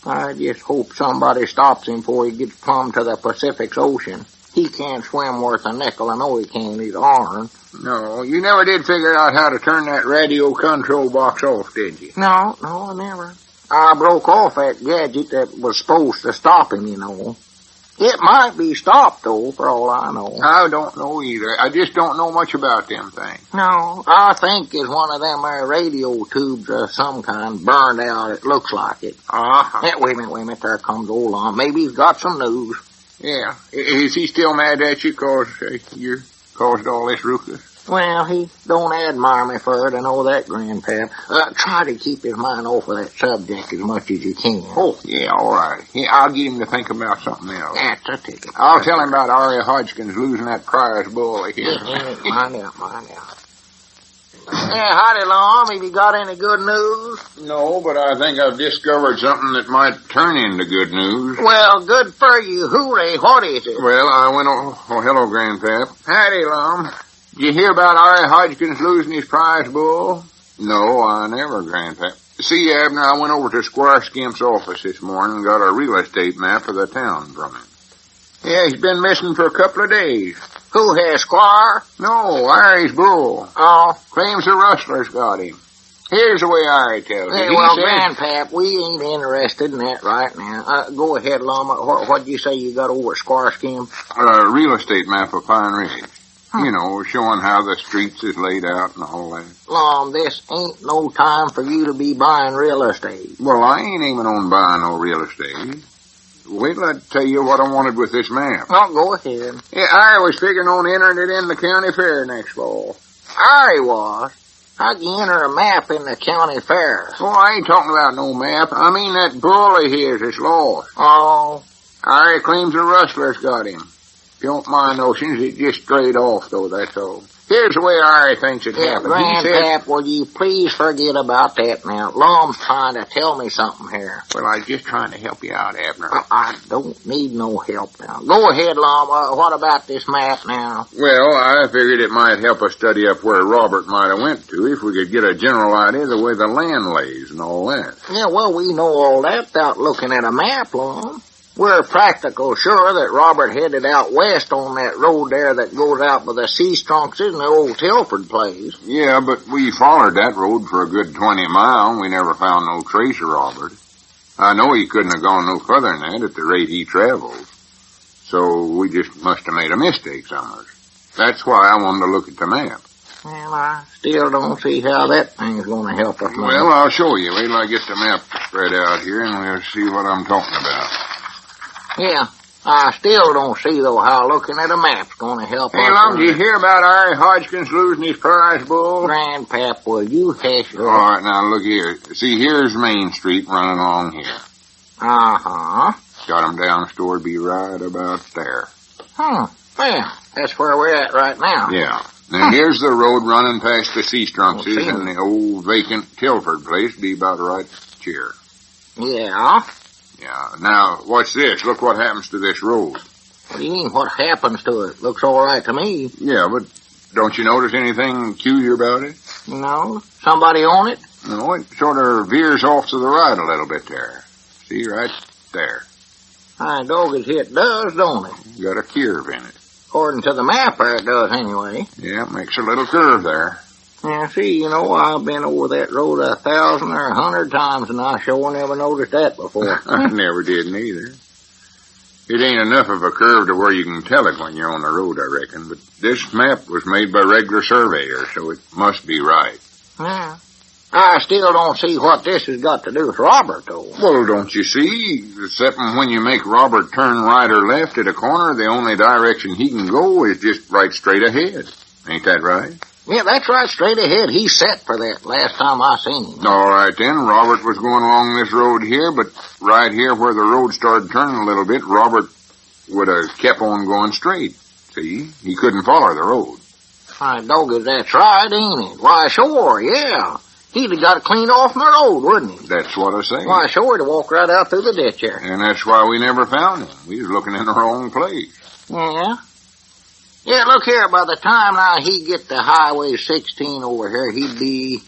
I just hope somebody stops him before he gets plumb to the Pacific Ocean. He can't swim worth a nickel. I know he can't eat iron. No, you never did figure out how to turn that radio control box off, did you? No, I never. I broke off that gadget that was supposed to stop him, you know. It might be stopped, though, for all I know. I don't know either. I just don't know much about them things. No, I think it's one of them radio tubes of some kind burned out. It looks like it. Uh-huh. Wait a minute. There comes old Lum. Maybe he's got some news. Yeah. Is he still mad at you because you caused all this ruckus? Well, he don't admire me for it. I know that, Grandpap. Try to keep his mind off of that subject as much as you can. Oh, yeah, all right. Yeah, I'll get him to think about something else. That's a ticket. I'll tell him about Ari Hodgkins losing that prize bull of his. Mind out. Yeah, howdy, Lum. Have you got any good news? No, but I think I've discovered something that might turn into good news. Well, good for you. Hooray. What is it? Well, I went on... Oh, hello, Grandpap. Howdy, Lum. Did you hear about Ari Hodgkins losing his prize bull? No, I never, Grandpap. See, Abner, I went over to Squire Skimp's office this morning and got a real estate map of the town from him. Yeah, he's been missing for a couple of days. Who has, Squire? No, Ari's bull. Oh. Claims the rustlers got him. Here's the way Ari tells it. Well, Grandpap, we ain't interested in that right now. Go ahead, Lum. What'd you say you got over at Squire Skimp? A real estate map of Pine Ridge. You know, showing how the streets is laid out and all that. Lum, this ain't no time for you to be buying real estate. Well, I ain't aiming on buying no real estate. Wait till I tell you what I wanted with this map. Oh, go ahead. Yeah, I was figuring on entering it in the county fair next fall. Ari was. How'd you enter a map in the county fair? Oh, I ain't talking about no map. I mean that bull of his is lost. Oh. Ari claims the rustlers got him. If you don't mind notions, it just strayed off, though, that's all. Here's the way Ari thinks it happened. Grandpap, will you please forget about that now? Lum's trying to tell me something here. Well, I was just trying to help you out, Abner. I don't need no help now. Go ahead, Lum. What about this map now? Well, I figured it might help us study up where Robert might have went to if we could get a general idea of the way the land lays and all that. Yeah, well, we know all that without looking at a map, Lum. We're practical sure that Robert headed out west on that road there that goes out by the Sea-Strunks and the old Tilford place. Yeah, but we followed that road for a good 20 miles and we never found no trace of Robert. I know he couldn't have gone no further than that at the rate he travels. So we just must have made a mistake somewhere. That's why I wanted to look at the map. Well, I still don't see how that thing's going to help us. Well, I'll show you. Wait till I get the map spread out here and we'll see what I'm talking about. Yeah, I still don't see, though, how looking at a map's going to help us. Hey, Lum, did you hear about Ari Hodgkins losing his prize bull? Grandpap, will you hush your... All right, now, look here. See, here's Main Street running along here. Uh-huh. Got him down the store to be right about there. Well, that's where we're at right now. Yeah. Then here's the road running past the Sea-Strunks and the old vacant Tilford place be about right here. Yeah? Yeah. Now, watch this. Look what happens to this road. What do you mean, what happens to it? Looks all right to me. Yeah, but don't you notice anything peculiar about it? No? Somebody on it? No, it sort of veers off to the right a little bit there. See, right there. My doggies, it does, don't it? Got a curve in it. According to the map there, it does anyway. Yeah, makes a little curve there. Yeah, see, I've been over that road 1,000 or 100 times, and I sure never noticed that before. I never did neither. It ain't enough of a curve to where you can tell it when you're on the road, I reckon. But this map was made by regular surveyors, so it must be right. Yeah. I still don't see what this has got to do with Robert, though. Well, don't you see? Except when you make Robert turn right or left at a corner, the only direction he can go is just right straight ahead. Ain't that right? Yeah, that's right, straight ahead. He's set for that last time I seen him. All right, then. Robert was going along this road here, but right here where the road started turning a little bit, Robert would have kept on going straight. See? He couldn't follow the road. My doggies, that's right, ain't it? Why, sure, yeah. He'd have got it cleaned off from the road, wouldn't he? That's what I say. Why, sure, to walk right out through the ditch there. And that's why we never found him. We was looking in the wrong place. Yeah? Yeah, look here, by the time now he'd get to Highway 16 over here, he'd be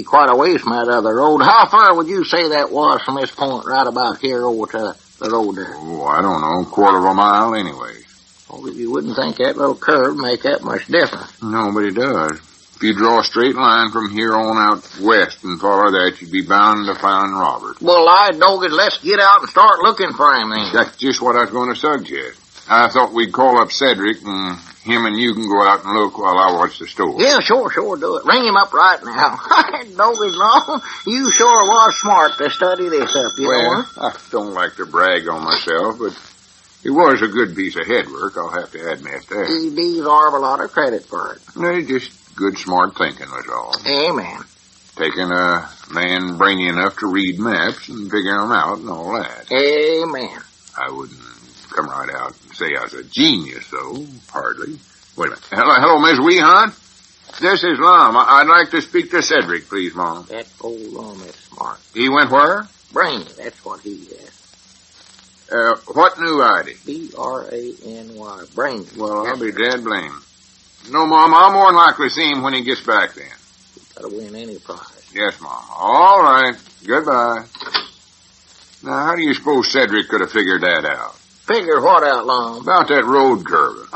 quite a ways from that other road. How far would you say that was from this point right about here over to the road there? Oh, I don't know, 1/4 mile anyway. Oh, you wouldn't think that little curve would make that much difference. No, but it does. If you draw a straight line from here on out west and follow that, you'd be bound to find Robert. Well, doggies, let's get out and start looking for him then. That's just what I was going to suggest. I thought we'd call up Cedric and him and you can go out and look while I watch the store. Yeah, sure, do it. Ring him up right now. Doggies, no, you sure was smart to study this up, you know. I don't like to brag on myself, but it was a good piece of headwork, I'll have to admit that. He deserve a lot of credit for it. No, just good, smart thinking was all. Amen. Taking a man brainy enough to read maps and figure them out and all that. Amen. I wouldn't come right out and say I was a genius, though. Hardly. Wait a minute. Hello, Miss Weehan. This is Lum. I'd like to speak to Cedric, please, Mom. That old Lum is smart. He went where? Brainy, that's what he is. What new ID? B-R-A-N-Y. Brainy. Well, I'll be dead blamed. No, Mom, I'll more than likely see him when he gets back then. He's got to win any prize. Yes, Mom. All right. Goodbye. Now, how do you suppose Cedric could have figured that out? Figure what out, Lum? About that road curve.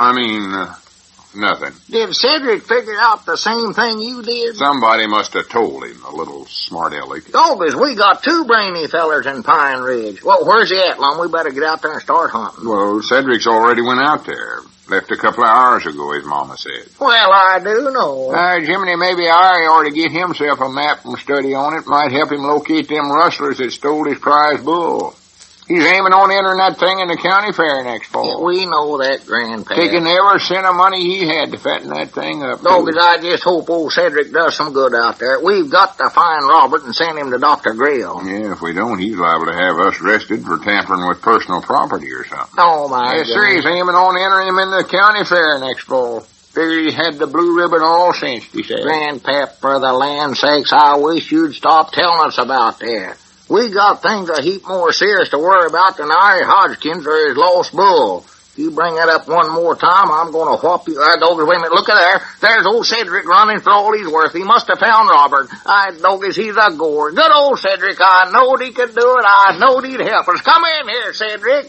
Nothing. Did Cedric figure out the same thing you did? Somebody must have told him, a little smart aleck. Doggies, we got 2 brainy fellers in Pine Ridge. Well, where's he at, Lum? We better get out there and start hunting. Well, Cedric's already went out there. Left a couple of hours ago, his mama said. Well, I do know. Jiminy, maybe I ought to get himself a map and study on it. Might help him locate them rustlers that stole his prize bull. He's aiming on entering that thing in the county fair next fall. Yeah, we know that, Grandpa. Taking every cent of money he had to fatten that thing up. Doggies, I just hope old Cedric does some good out there. We've got to find Robert and send him to Dr. Grill. Yeah, if we don't, he's liable to have us arrested for tampering with personal property or something. Oh, my Yes, sir, he's aiming on entering him in the county fair next fall. Figured he had the blue ribbon all cinched, he said. Grandpap, for the land's sakes, I wish you'd stop telling us about that. We got things a heap more serious to worry about than Ari Hodgkins or his lost bull. If you bring that up one more time, I'm going to whop you. Doggies, wait a minute, look at there. There's old Cedric running for all he's worth. He must have found Robert. Doggies, he's a goer. Good old Cedric. I knowed he could do it. I knowed he'd help us. Come in here, Cedric.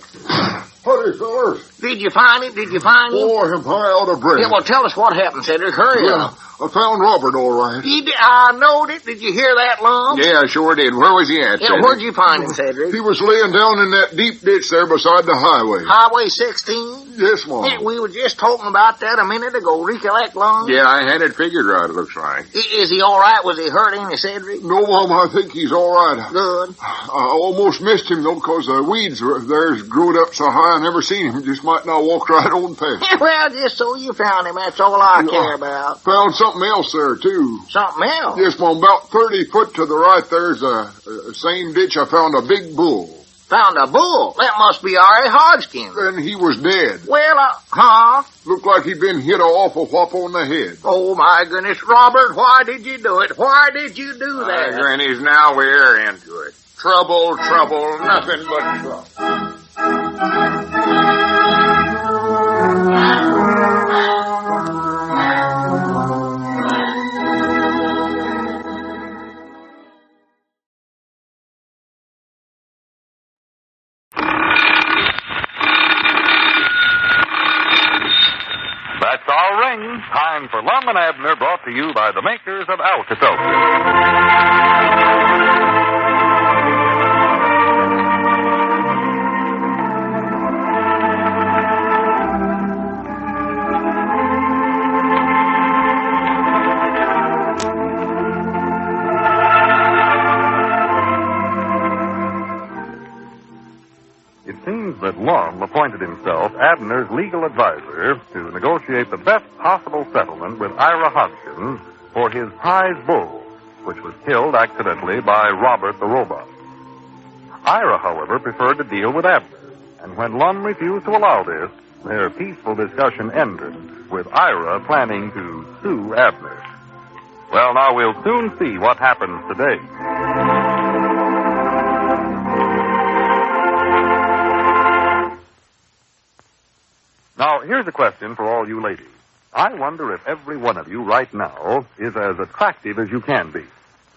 Howdy, fellas. Did you find him? Oh, I'm high out of breath. Yeah, well, tell us what happened, Cedric. Hurry up. I found Robert all right. I knowed it. Did you hear that, Lum? Yeah, I sure did. Where was he at, Yeah, Cedric? where'd you find him, Cedric? He was laying down in that deep ditch there beside the highway. Highway 16? Yes, Mom. Yeah, we were just talking about that a minute ago. Recollect, Lum? Yeah, I had it figured right, it looks like. Is he all right? Was he hurt any, Cedric? No, Mom, I think he's all right. Good. I almost missed him, though, because the weeds there's growed up so high I never seen him. Just might not walk right on past. Well, just so you found him. That's all I care about. Found something else there, too. Something else? Yes, Mom, about 30 foot to the right there's a same ditch I found a big bull. Found a bull? That must be Ari Hodgkins. And he was dead. Well, Looked like he'd been hit an awful whop on the head. Oh, my goodness, Robert, why did you do it? Why did you do that? Granny's, now we're into it. Trouble, nothing but trouble. for Lum and Abner, brought to you by the makers of Alka-Seltzer. It seems that Lum appointed himself Abner's legal advisor to negotiate the best possible settlement with Ira Hodgkins for his prize bull, which was killed accidentally by Robert the robot. Ira, however, preferred to deal with Abner, and when Lum refused to allow this, their peaceful discussion ended with Ira planning to sue Abner. Well, now we'll soon see what happens today. Now, here's a question for all you ladies. I wonder if every one of you right now is as attractive as you can be.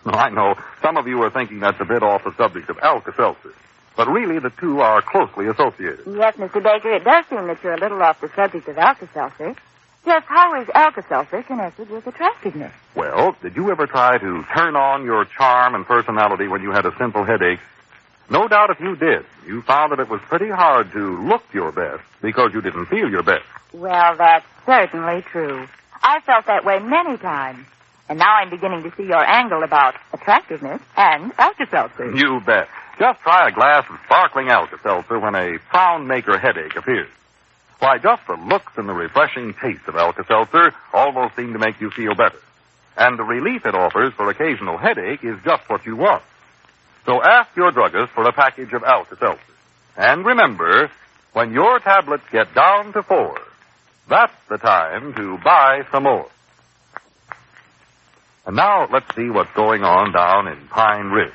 I know some of you are thinking that's a bit off the subject of Alka-Seltzer, but really the two are closely associated. Yes, Mr. Baker, it does seem that you're a little off the subject of Alka-Seltzer. Just how is Alka-Seltzer connected with attractiveness? Well, did you ever try to turn on your charm and personality when you had a simple headache? No doubt if you did, you found that it was pretty hard to look your best because you didn't feel your best. Well, that's certainly true. I felt that way many times. And now I'm beginning to see your angle about attractiveness and Alka-Seltzer. You bet. Just try a glass of sparkling Alka-Seltzer when a frown-maker headache appears. Why, just the looks and the refreshing taste of Alka-Seltzer almost seem to make you feel better. And the relief it offers for occasional headache is just what you want. So ask your druggist for a package of Alka-Seltzer. And remember, when your tablets get down to 4, that's the time to buy some more. And now let's see what's going on down in Pine Ridge.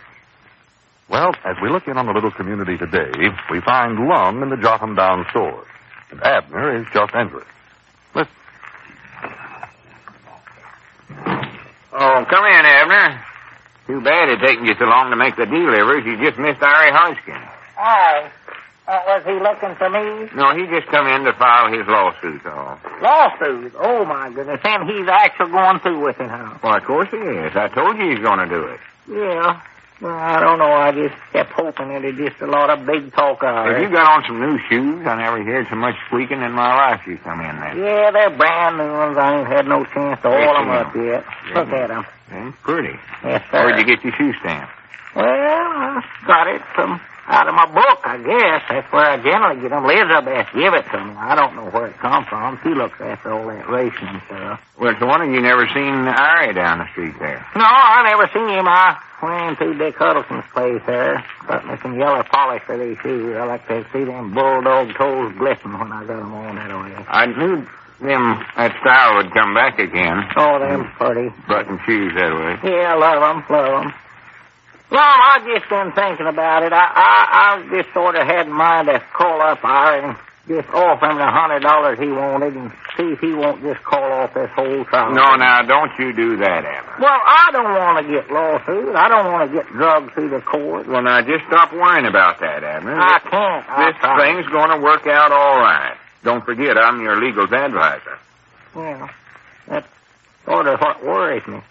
Well, as we look in on the little community today, we find Lum in the Jotham Down store. And Abner is just entering. Listen. Oh, come in, Abner. Too bad it taken you so long to make the delivers. You just missed Ari Hodgkins. Hi. Was he looking for me? No, he just come in to file his lawsuit off. Lawsuit? Oh, my goodness. And he's actually going through with it, huh? Well, of course he is. I told you he's going to do it. Yeah. Well, I don't know. I just kept hoping that it just a lot of big talk out Have there. you got on some new shoes? I never heard so much squeaking in my life you come in there. Yeah, they're brand new ones. I ain't had no chance to oil them up yet. Look at them. They're pretty. Yes, sir. Where'd you get your shoe stamp? Well, I got it from out of my book, I guess. That's where I generally get them. Elizabeth give it to me. I don't know where it come from. She looks after all that racing and stuff. Well, so one of you never seen Ari down the street there? No, I never seen him. I went to Dick Huddleston's place there. Got me some yellow polish for these shoes. I like to see them bulldog toes glisten when I got them on that way. I knew that style would come back again. Oh, them pretty. Button shoes that way. Yeah, love them. Well, I've just been thinking about it. I just sort of had in mind to call up Ira and just offer him the $100 he wanted and see if he won't just call off this whole trial. No, now, don't you do that, Abner. Well, I don't want to get lawsuit. I don't want to get drugged through the court. Well, now, just stop worrying about that, Abner. I can't. This thing's going to work out all right. Don't forget, I'm your legal advisor. Well, that's sort of what worries me.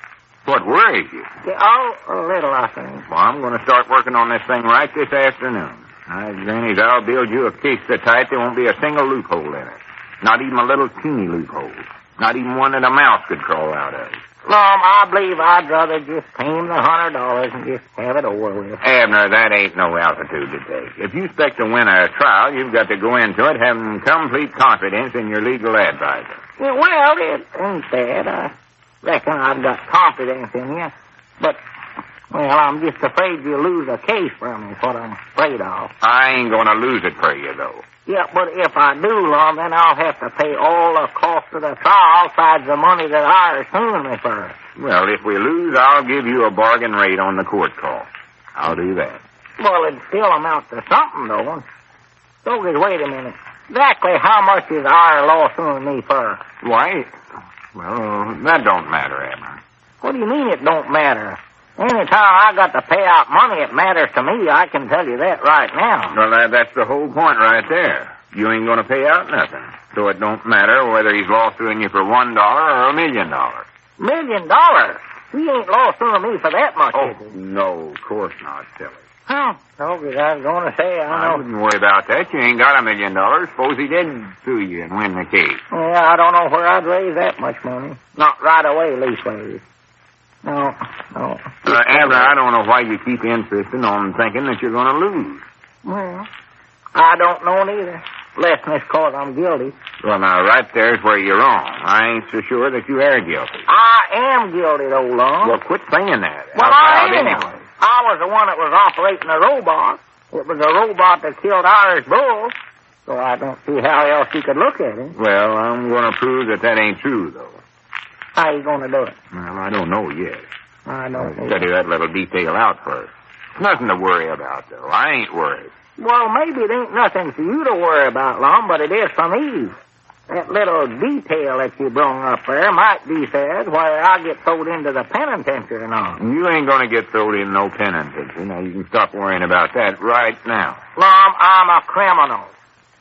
What worries you? Oh, a little, I think. Well, I'm going to start working on this thing right this afternoon. Granny's, I'll build you a case so tight there won't be a single loophole in it. Not even a little teeny loophole. Not even one that a mouse could crawl out of. Lum, I believe I'd rather just pay him the $100 and just have it over with. Abner, that ain't no altitude to take. If you expect to win a trial, you've got to go into it having complete confidence in your legal advisor. Yeah, well, it ain't bad. I reckon I've got confidence in you. But, well, I'm just afraid you'll lose a case for me, is what I'm afraid of. I ain't going to lose it for you, though. Yeah, but if I do, Lum, then I'll have to pay all the cost of the trial besides the money that Ira's suing me for. Well, if we lose, I'll give you a bargain rate on the court cost. I'll do that. Well, it'd still amount to something, though. So, wait a minute. Exactly how much is Ira law suing me for? Why? Well, that don't matter, Abner. What do you mean it don't matter? Anytime I got to pay out money, it matters to me. I can tell you that right now. Well, that's the whole point right there. you ain't going to pay out nothing. So it don't matter whether he's law suing you for $1 or $1 million. $1 million? He ain't law suing me for that much, is he? No, of course not, silly. Oh, because I was going to say, I wouldn't worry about that. You ain't got $1 million. Suppose he did sue you and win the case. Yeah, I don't know where I'd raise that much money. Not right away, leastways. No. Abner, I don't know why you keep insisting on thinking that you're going to lose. Well, I don't know neither. Less than it's cause I'm guilty. Well, now, right there's where you're wrong. I ain't so sure that you are guilty. I am guilty, though, Lum. Well, quit saying that. Well, I am. I was the one that was operating the robot. It was the robot that killed Irish Bull. So I don't see how else you could look at it. Well, I'm going to prove that ain't true, though. How you going to do it? Well, I don't know yet. I don't know. Study that little detail out first. Nothing to worry about, though. I ain't worried. Well, maybe it ain't nothing for you to worry about, Lum, but it is for me. That little detail that you brung up there might be said where I get thrown into the penitentiary and all. You ain't going to get thrown in no penitentiary. Now, you can stop worrying about that right now. Lum, I'm a criminal.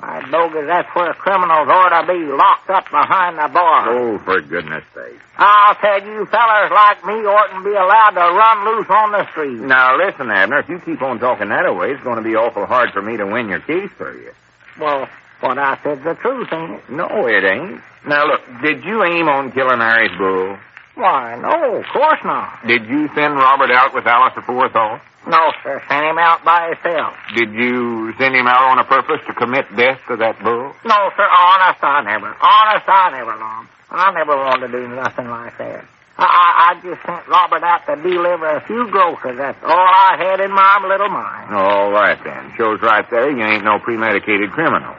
I bogus that's where criminals ought to be, locked up behind the bar. Oh, for goodness sake. I'll tell you, fellers like me oughtn't be allowed to run loose on the street. Now, listen, Abner, if you keep on talking that way, it's going to be awful hard for me to win your case for you. Well, what I said's the truth, ain't it? No, it ain't. Now, look, did you aim on killing Irish Bull? Why, no, of course not. Did you send Robert out with Alice aforethought? No, sir. Send him out by himself. Did you send him out on a purpose to commit death to that bull? No, sir. Honest, I never. Lum. I never wanted to do nothing like that. I just sent Robert out to deliver a few groceries. That's all I had in my little mind. All right, then. Shows right there you ain't no premeditated criminal.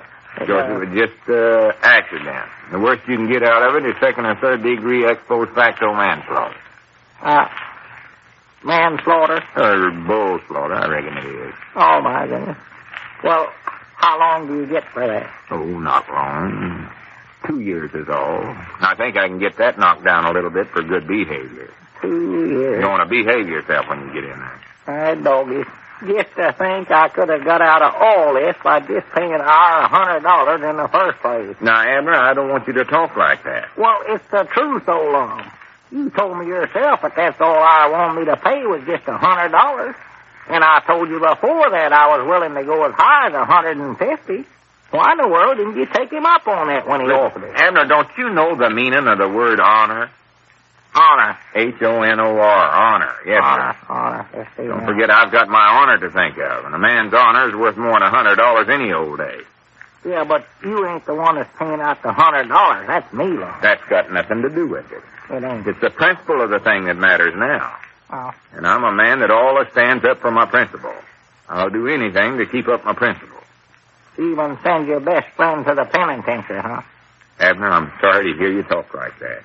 Shows it was just accident. The worst you can get out of it is second or third degree ex post facto manslaughter. Manslaughter? Or bull slaughter, I reckon it is. Oh, my goodness. Well, how long do you get for that? Oh, not long. 2 years is all. I think I can get that knocked down a little bit for good behavior. 2 years? You want to behave yourself when you get in there. Doggy. Just to think I could have got out of all this by just paying our $100 in the first place. Now, Abner, I don't want you to talk like that. Well, it's the truth, so long. You told me yourself that that's all I wanted me to pay was just $100. And I told you before that I was willing to go as high as $150. Why in the world didn't you take him up on that when he offered it? Abner, don't you know the meaning of the word honor? Honor. H-O-N-O-R, honor. Yes, honor, sir. Honor. Don't forget I've got my honor to think of, and a man's honor is worth more than $100 any old day. Yeah, but you ain't the one that's paying out the $100. That's me, Lum. That's got nothing to do with it. It ain't. It's the principle of the thing that matters now. Oh. And I'm a man that always stands up for my principle. I'll do anything to keep up my principle. Even send your best friend to the penitentiary, huh? Abner, I'm sorry to hear you talk like that.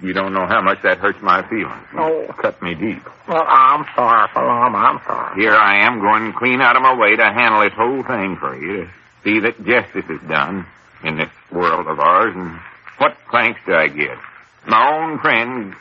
You don't know how much that hurts my feelings. Oh. Cut me deep. Well, I'm sorry, Lum. I'm sorry. Here I am going clean out of my way to handle this whole thing for you, to see that justice is done in this world of ours. And what thanks do I get? My own friend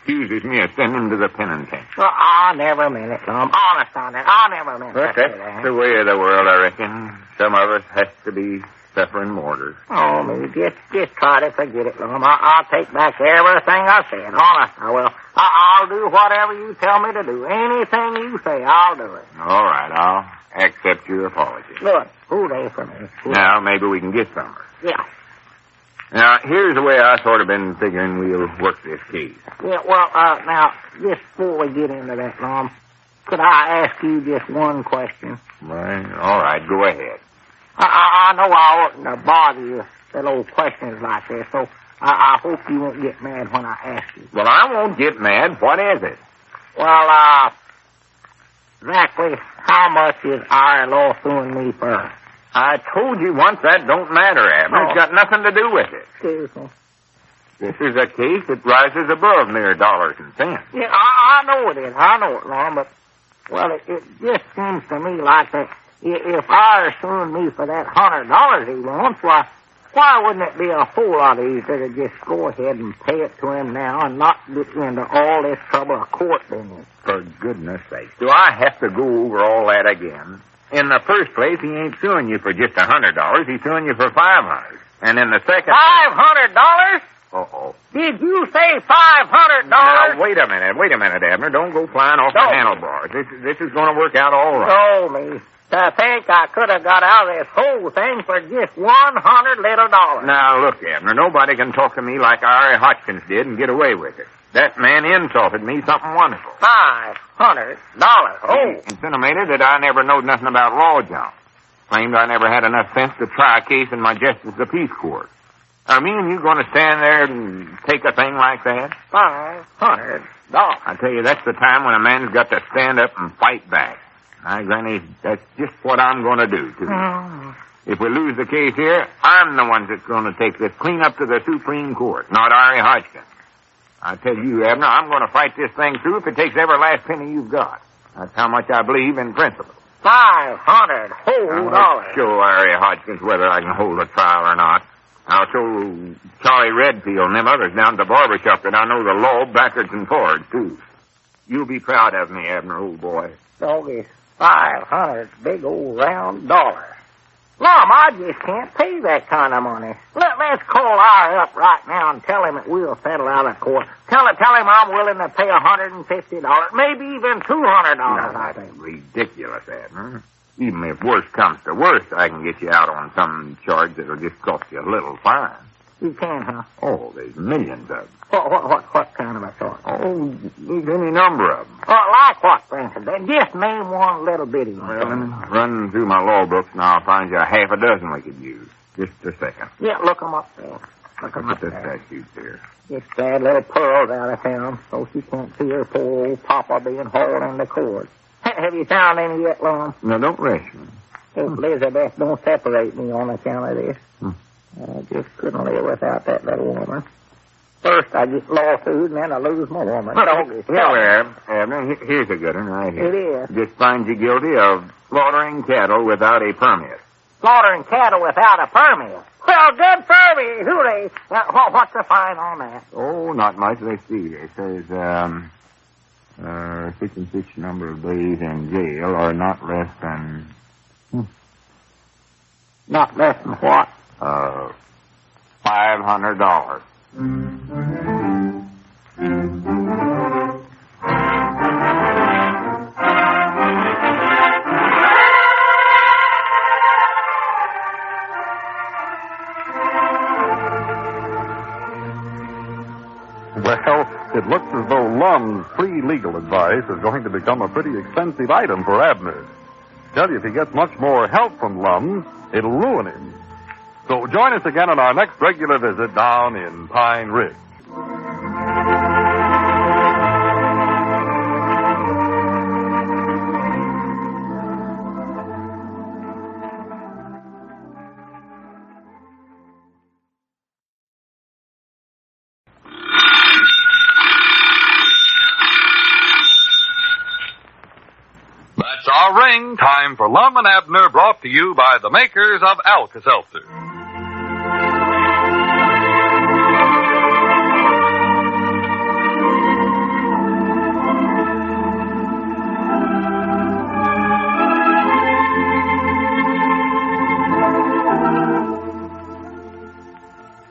accuses me of sending him to the penitentiary. Well, I never meant it, Lum. Honest on it. I never meant but that's the way of the world, I reckon. Some of us has to be suffering martyrs. Oh, me, just try to forget it, Lum. I'll take back everything I said. Honest, I will. I'll do whatever you tell me to do. Anything you say, I'll do it. All right, I'll accept your apology. Good. Who they for me? Now, maybe we can get somewhere. Yeah. Now, here's the way I sort of been figuring we'll work this case. Yeah, well, now, just before we get into that, Lum, could I ask you just one question? Right. All right, go ahead. I know I oughtn't to bother you with little questions like this, so I hope you won't get mad when I ask you. Well, I won't get mad. What is it? Well, exactly how much is our law suing me for? I told you once that don't matter, Abner. It's got nothing to do with it. Excuse me. This is a case that rises above mere dollars and cents. Yeah, I know it is. I know it, Lum, but, well, it just seems to me like that if I are suing me for that $100 he wants, why wouldn't it be a whole lot easier to just go ahead and pay it to him now and not get into all this trouble of court business? For goodness sake. Do I have to go over all that again? In the first place, he ain't suing you for just $100. He's suing you for $500. And in the second... $500? Uh-oh. Did you say $500? Now, wait a minute, Abner. Don't go flying off the handlebars. This is going to work out all right. Oh, me. To think I could have got out of this whole thing for just $100 little dollars. Now, look, Abner, nobody can talk to me like Ari Hodgkins did and get away with it. That man insulted me something wonderful. $500? Oh. He insinuated that I never knowed nothing about law, John. Claimed I never had enough sense to try a case in my Justice of the Peace Court. Are me and you going to stand there and take a thing like that? $500. I tell you, that's the time when a man's got to stand up and fight back. Granny, that's just what I'm going to do, too. If we lose the case here, I'm the one that's going to take this clean up to the Supreme Court, not Ari Hodgkins. I tell you, Abner, I'm going to fight this thing through if it takes every last penny you've got. That's how much I believe in principle. $500 whole dollars. Show Ari Hodgkins whether I can hold a trial or not. I'll show Charlie Redfield and them others down at the barber shop that I know the law backwards and forwards, too. You'll be proud of me, Abner, old boy. Doggy, $500 big old round dollar. Lum, I just can't pay that kind of money. Let's call Ari up right now and tell him that we'll settle out of court. Tell him I'm willing to pay $150, maybe even $200. No, that's ridiculous, Abner. Even if worse comes to worse, I can get you out on some charge that'll just cost you a little fine. You can, huh? Oh, there's millions of them. What kind of a charge? Oh, there's any number of them. Like what, for instance? Just name one little bitty one. Well, run through my law books and I'll find you half a dozen we could use. Just a second. Yeah, look 'em up there. Look 'em up the there. statutes here. It's bad little Pearl's out of town, so she can't see her poor old papa being hauled into court. Have you found any yet, Lum? No, don't rush me. Elizabeth, don't separate me on account of this. I just couldn't live without that little woman. First I get lawsuit, and then I lose my woman. Abner, here's a good one right here. It is. Just finds you guilty of slaughtering cattle without a permit. Slaughtering cattle without a permit? Well, good for me. Hooray. What's the fine on that? Oh, not much. Let's see here. It says, such and such number of days in jail or not less than... Not less than what? $500. Well, it looks as though Lum's free legal advice is going to become a pretty expensive item for Abner. Tell you, if he gets much more help from Lum, it'll ruin him. So join us again on our next regular visit down in Pine Ridge. That's our ring. Time for Lum and Abner, brought to you by the makers of Alka-Seltzer.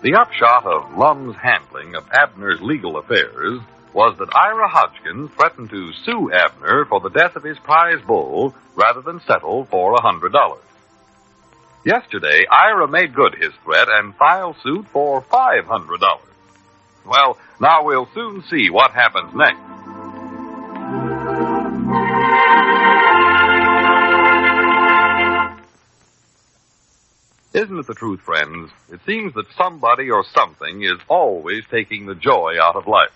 The upshot of Lum's handling of Abner's legal affairs was that Ira Hodgkins threatened to sue Abner for the death of his prize bull rather than settle for $100. Yesterday, Ira made good his threat and filed suit for $500. Well, now we'll soon see what happens next. Isn't it the truth, friends? It seems that somebody or something is always taking the joy out of life.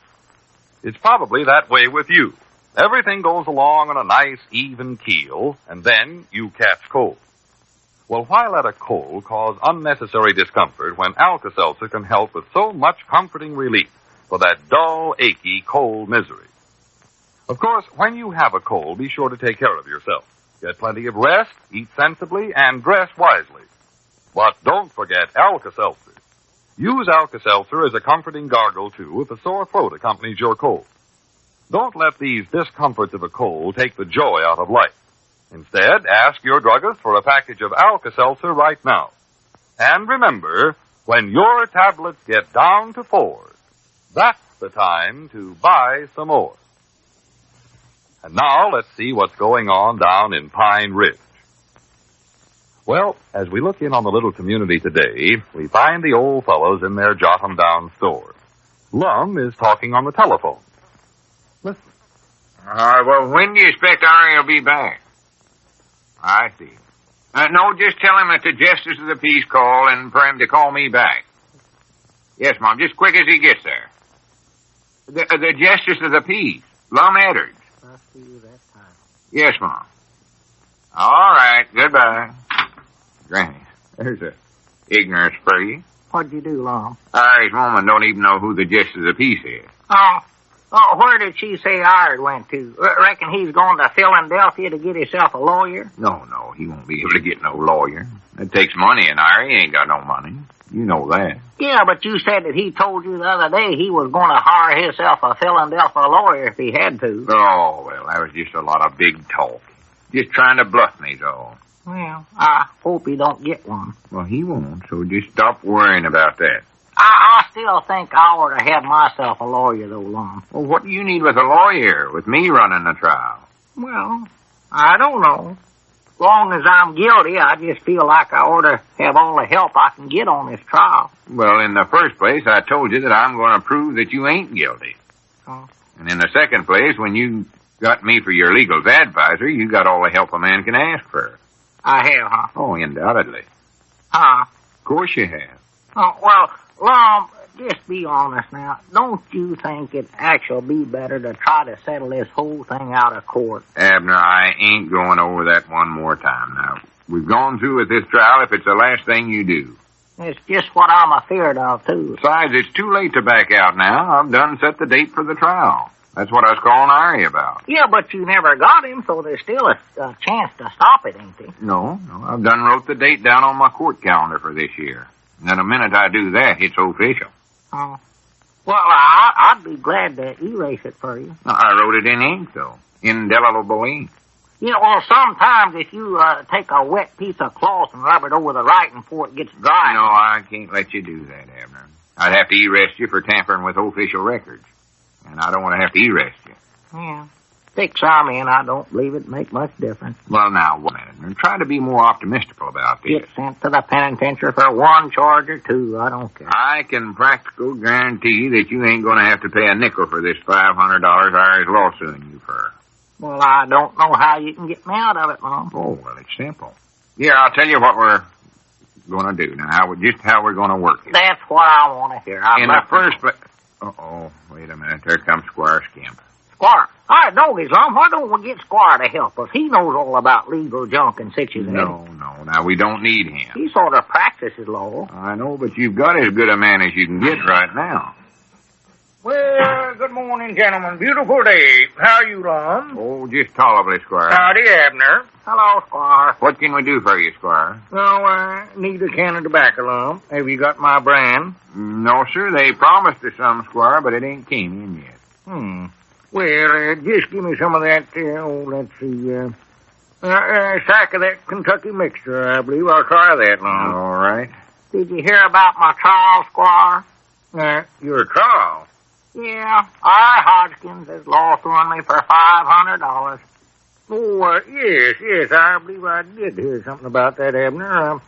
It's probably that way with you. Everything goes along on a nice, even keel, and then you catch cold. Well, why let a cold cause unnecessary discomfort when Alka-Seltzer can help with so much comforting relief for that dull, achy, cold misery? Of course, when you have a cold, be sure to take care of yourself. Get plenty of rest, eat sensibly, and dress wisely. But don't forget Alka-Seltzer. Use Alka-Seltzer as a comforting gargle, too, if a sore throat accompanies your cold. Don't let these discomforts of a cold take the joy out of life. Instead, ask your druggist for a package of Alka-Seltzer right now. And remember, when your tablets get down to 4, that's the time to buy some more. And now let's see what's going on down in Pine Ridge. Well, as we look in on the little community today, we find the old fellows in their jot-em-down store. Lum is talking on the telephone. Listen. Well, when do you expect Ari will be back? I see. No, just tell him that the Justice of the Peace called and for him to call me back. Yes, Mom, just quick as he gets there. The Justice of the Peace, Lum Eddard. I'll see you that time. Yes, Mom. All right, goodbye. Granny, there's a ignorance for you. What'd you do, Lum? Ari's woman don't even know who the Justice of the Peace is. Oh, where did she say Ired went to? Reckon he's going to Philadelphia to get himself a lawyer? No, he won't be able to get no lawyer. It takes money, and Ari ain't got no money. You know that. Yeah, but you said that he told you the other day he was going to hire himself a Philadelphia lawyer if he had to. Oh, well, that was just a lot of big talk. Just trying to bluff me's all. Well, I hope he don't get one. Well, he won't, so just stop worrying about that. I still think I ought to have myself a lawyer, though, Lum. Well, what do you need with a lawyer, with me running the trial? Well, I don't know. As long as I'm guilty, I just feel like I ought to have all the help I can get on this trial. Well, in the first place, I told you that I'm going to prove that you ain't guilty. Oh. And in the second place, when you got me for your legal advisor, you got all the help a man can ask for. I have, huh? Oh, undoubtedly. Huh? Of course you have. Oh, well, Lum, just be honest now. Don't you think it'd actually be better to try to settle this whole thing out of court? Abner, I ain't going over that one more time now. We've gone through with this trial if it's the last thing you do. It's just what I'm afeard of, too. Besides, it's too late to back out now. I've done set the date for the trial. That's what I was calling Ari about. Yeah, but you never got him, so there's still a chance to stop it, ain't there? No. I've done wrote the date down on my court calendar for this year. And then the minute I do that, it's official. Oh. Well, I'd be glad to erase it for you. I wrote it in ink, though. Indelible ink. Yeah, well, sometimes if you take a wet piece of cloth and rub it over the writing before it gets dry. No, I can't let you do that, Abner. I'd have to arrest you for tampering with official records. And I don't want to have to arrest you. Yeah. Fix I'm in, I don't believe it'd make much difference. Well, now, wait a minute. And try to be more optimistic about this. Get sent to the penitentiary for one charge or two, I don't care. I can practically guarantee that you ain't going to have to pay a nickel for this $500 Irish lawsuing you for. Well, I don't know how you can get me out of it, Mom. Oh, well, it's simple. Here, I'll tell you what we're going to do now, just how we're going to work it. That's what I want to hear. In the first place... Uh-oh, wait a minute. There comes Squire Skimp. Squire? All right, doggies, Lum. Why don't we get Squire to help us? He knows all about legal junk and situations. No. Now, we don't need him. He sort of practices law. I know, but you've got as good a man as you can get right now. Well, good morning, gentlemen. Beautiful day. How are you, Lum? Oh, just tolerably, Squire. Howdy, Abner. Hello, Squire. What can we do for you, Squire? Well, I need a can of tobacco, Lum. Have you got my brand? No, sir. They promised us some, Squire, but it ain't came in yet. Well, just give me some of that, let's see, a sack of that Kentucky mixture, I believe. I'll try that, Lum. All right. Did you hear about my trial, Squire? Your trial? Yeah, I, Hodgkins, is lawsuing me for $500. Oh, yes, I believe I did hear something about that, Abner.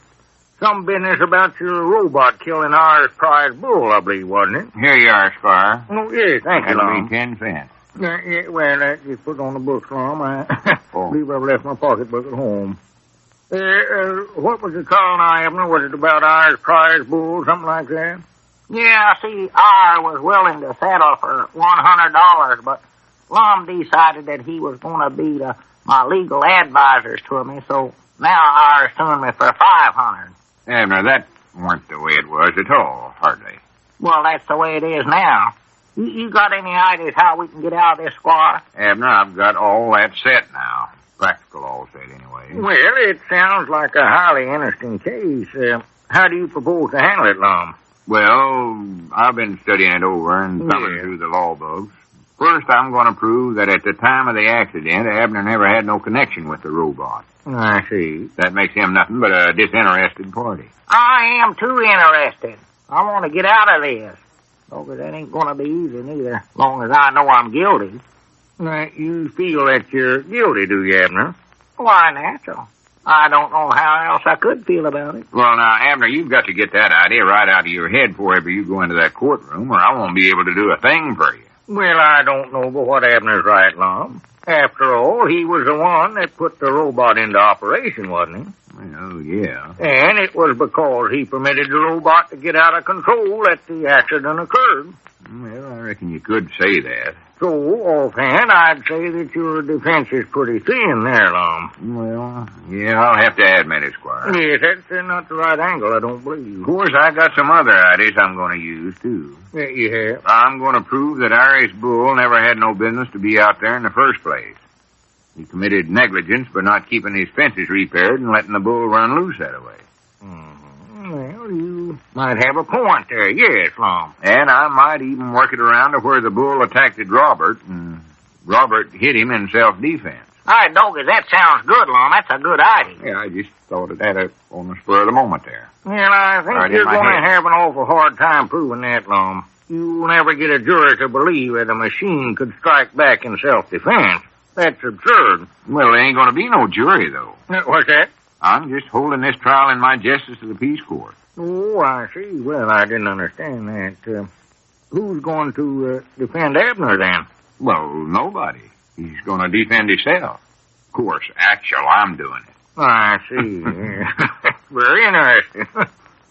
Some business about your robot killing our prize bull, I believe, wasn't it? Here you are, Squire. Oh, yes, thank you, That'll Lum. be 10 cents. Yeah, well, just put it on the books, Lum. I believe I've left my pocketbook at home. What was it called now, Abner? Was it about our prize bull, something like that? Yeah, see, I was willing to settle for $100, but Lum decided that he was going to be my legal advisors to me, so now I suing me for $500. Abner, that weren't the way it was at all, hardly. Well, that's the way it is now. You got any ideas how we can get out of this, Squire? Abner, I've got all that set now. Practical all set, anyway. Well, it sounds like a highly interesting case. How do you propose to handle it, Lum? Well, I've been studying it over and thumbing through the law books. First, I'm going to prove that at the time of the accident, Abner never had no connection with the robot. I see. That makes him nothing but a disinterested party. I am too interested. I want to get out of this. Oh, but that ain't going to be easy neither, as long as I know I'm guilty. You feel that you're guilty, do you, Abner? Why, natural. I don't know how else I could feel about it. Well, now, Abner, you've got to get that idea right out of your head before ever you go into that courtroom, or I won't be able to do a thing for you. Well, I don't know but what Abner's right, Lum. After all, he was the one that put the robot into operation, wasn't he? Well, yeah. And it was because he permitted the robot to get out of control that the accident occurred. Well, I reckon you could say that. So, offhand, I'd say that your defense is pretty thin there, Lum. Well, yeah, I'll have to admit it, Squire. Yes, that's not the right angle, I don't believe. Of course, I got some other ideas I'm going to use, too. Yeah, you have? I'm going to prove that Irish Bull never had no business to be out there in the first place. He committed negligence by not keeping his fences repaired and letting the bull run loose that way. Well, you might have a point there, yes, Lum. And I might even work it around to where the bull attacked Robert, and Robert hit him in self-defense. All right, Doggy, that sounds good, Lum. That's a good idea. Yeah, I just thought of that on the spur of the moment there. Well, I think Right you're in my going to head. have an awful hard time proving that, Lum. You'll never get a jury to believe that a machine could strike back in self-defense. That's absurd. Well, there ain't going to be no jury, though. What's that? I'm just holding this trial in my Justice of the Peace Court. Oh, I see. Well, I didn't understand that. Who's going to defend Abner, then? Well, nobody. He's going to defend himself. Of course, I'm doing it. I see. Very interesting.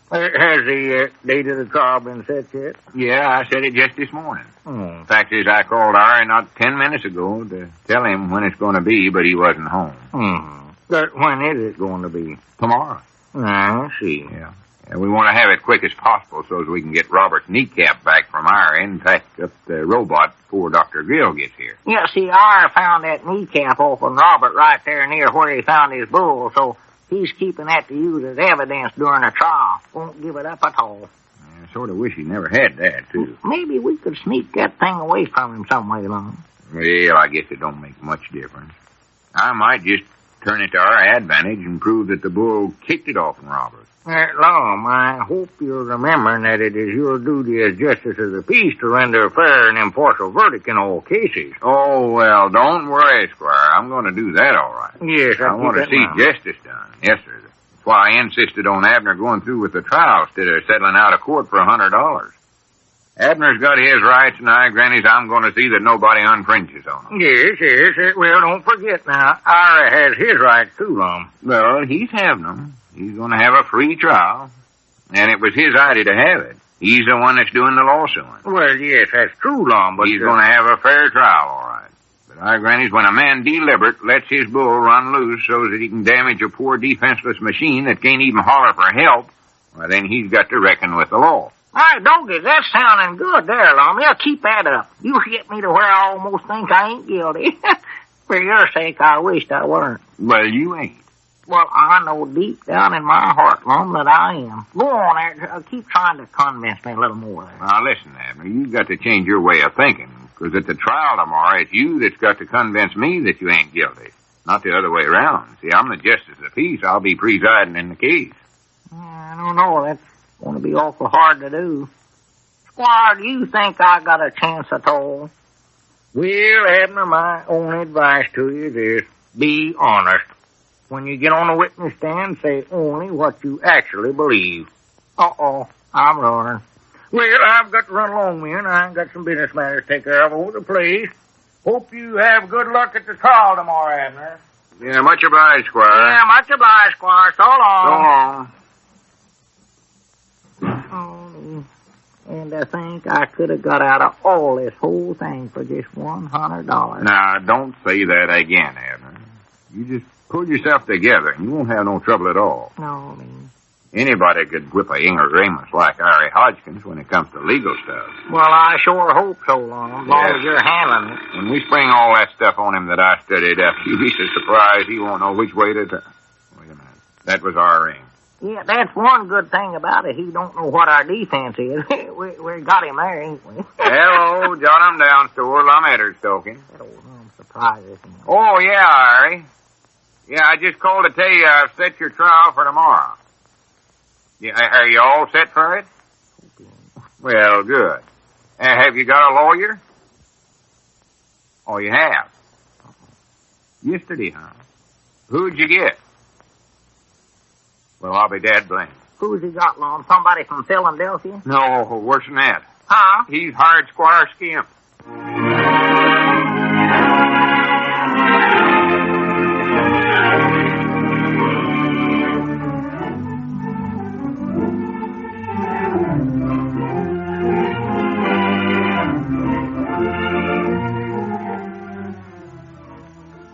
Has the date of the trial been set yet? Yeah, I said it just this morning. Oh. Fact is, I called Ari not 10 minutes ago to tell him when it's going to be, but he wasn't home. But when is it going to be? Tomorrow. I see. Yeah. We want to have it quick as possible so as we can get Robert's kneecap back from Ari and pack up the robot before Dr. Grill gets here. Yeah, see, I found that kneecap off on Robert right there near where he found his bull, so he's keeping that to use as evidence during the trial. Won't give it up at all. I sort of wish he never had that, too. Maybe we could sneak that thing away from him some way, Lum. Well, I guess it don't make much difference. I might just turn it to our advantage and prove that the bull kicked it off from Robert. Lum, I hope you're remembering that it is your duty as Justice of the Peace to render a fair and impartial verdict in all cases. Oh, well, don't worry, Squire. I'm going to do that all right. Yes, I want to see justice done. Yes, sir. That's why I insisted on Abner going through with the trial instead of settling out of court for $100. Abner's got his rights, and I, Granny's, I'm going to see that nobody infringes on them. Yes. Well, don't forget now, Ira has his rights too, Lum. Well, he's having them. He's going to have a free trial, and it was his idea to have it. He's the one that's doing the lawsuing. Well, yes, that's true, Lum, but he's going to have a fair trial, all right. But I, Granny's, when a man deliberate lets his bull run loose so that he can damage a poor defenseless machine that can't even holler for help, well, then he's got to reckon with the law. All right, Doggy, that's sounding good there, Lum. Yeah, keep that up. You get me to where I almost think I ain't guilty. For your sake, I wished I weren't. Well, you ain't. Well, I know deep down in my heart, Lum, that I am. Go on there. Keep trying to convince me a little more there. Now, listen, Abner, you've got to change your way of thinking, because at the trial tomorrow, it's you that's got to convince me that you ain't guilty, not the other way around. See, I'm the Justice of the Peace. I'll be presiding in the case. I don't know. That's going to be awful hard to do. Squire, do you think I got a chance at all? Well, Abner, my only advice to you is this. Be honest. When you get on a witness stand, say only what you actually believe. Uh-oh, I'm running. Well, I've got to run along, man. I got some business matters to take care of over the place. Hope you have good luck at the trial tomorrow, Abner. Yeah, much obliged, Squire. Yeah, much obliged, Squire. So long. So long. Oh, and I think I could have got out of all this whole thing for just $100. Now, don't say that again, Abner. You just pull yourself together, and you won't have no trouble at all. No, I mean... Anybody could whip a ignoramus like Ari Hodgkins when it comes to legal stuff. Well, I sure hope so, Lum, as long as you're handling it. When we spring all that stuff on him that I studied up, you'd be so surprised he won't know which way to turn. Wait a minute. That was our ring. Yeah, that's one good thing about it. He don't know what our defense is. we got him there, ain't we? Hello, jot 'em down, store. Lum talking. That old man surprises him. Oh, yeah, Harry. Yeah, I just called to tell you I've set your trial for tomorrow. Yeah, are you all set for it? Well, good. Have you got a lawyer? Oh, you have? Yesterday, huh? Who'd you get? Well, I'll be dead blamed. Who's he got, Lum? Somebody from Philadelphia? No, worse than that. Huh? He's hired Squire Skimp.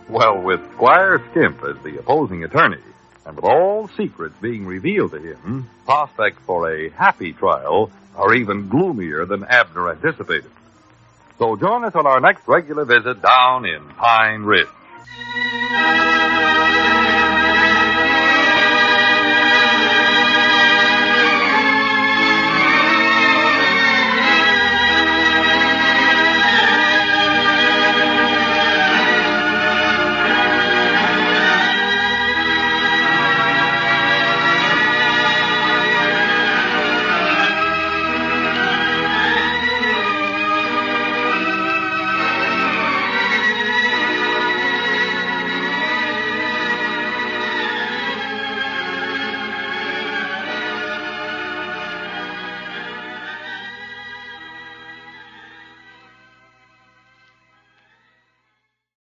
Well, with Squire Skimp as the opposing attorney, and with all secrets being revealed to him, prospects for a happy trial are even gloomier than Abner anticipated. So join us on our next regular visit down in Pine Ridge.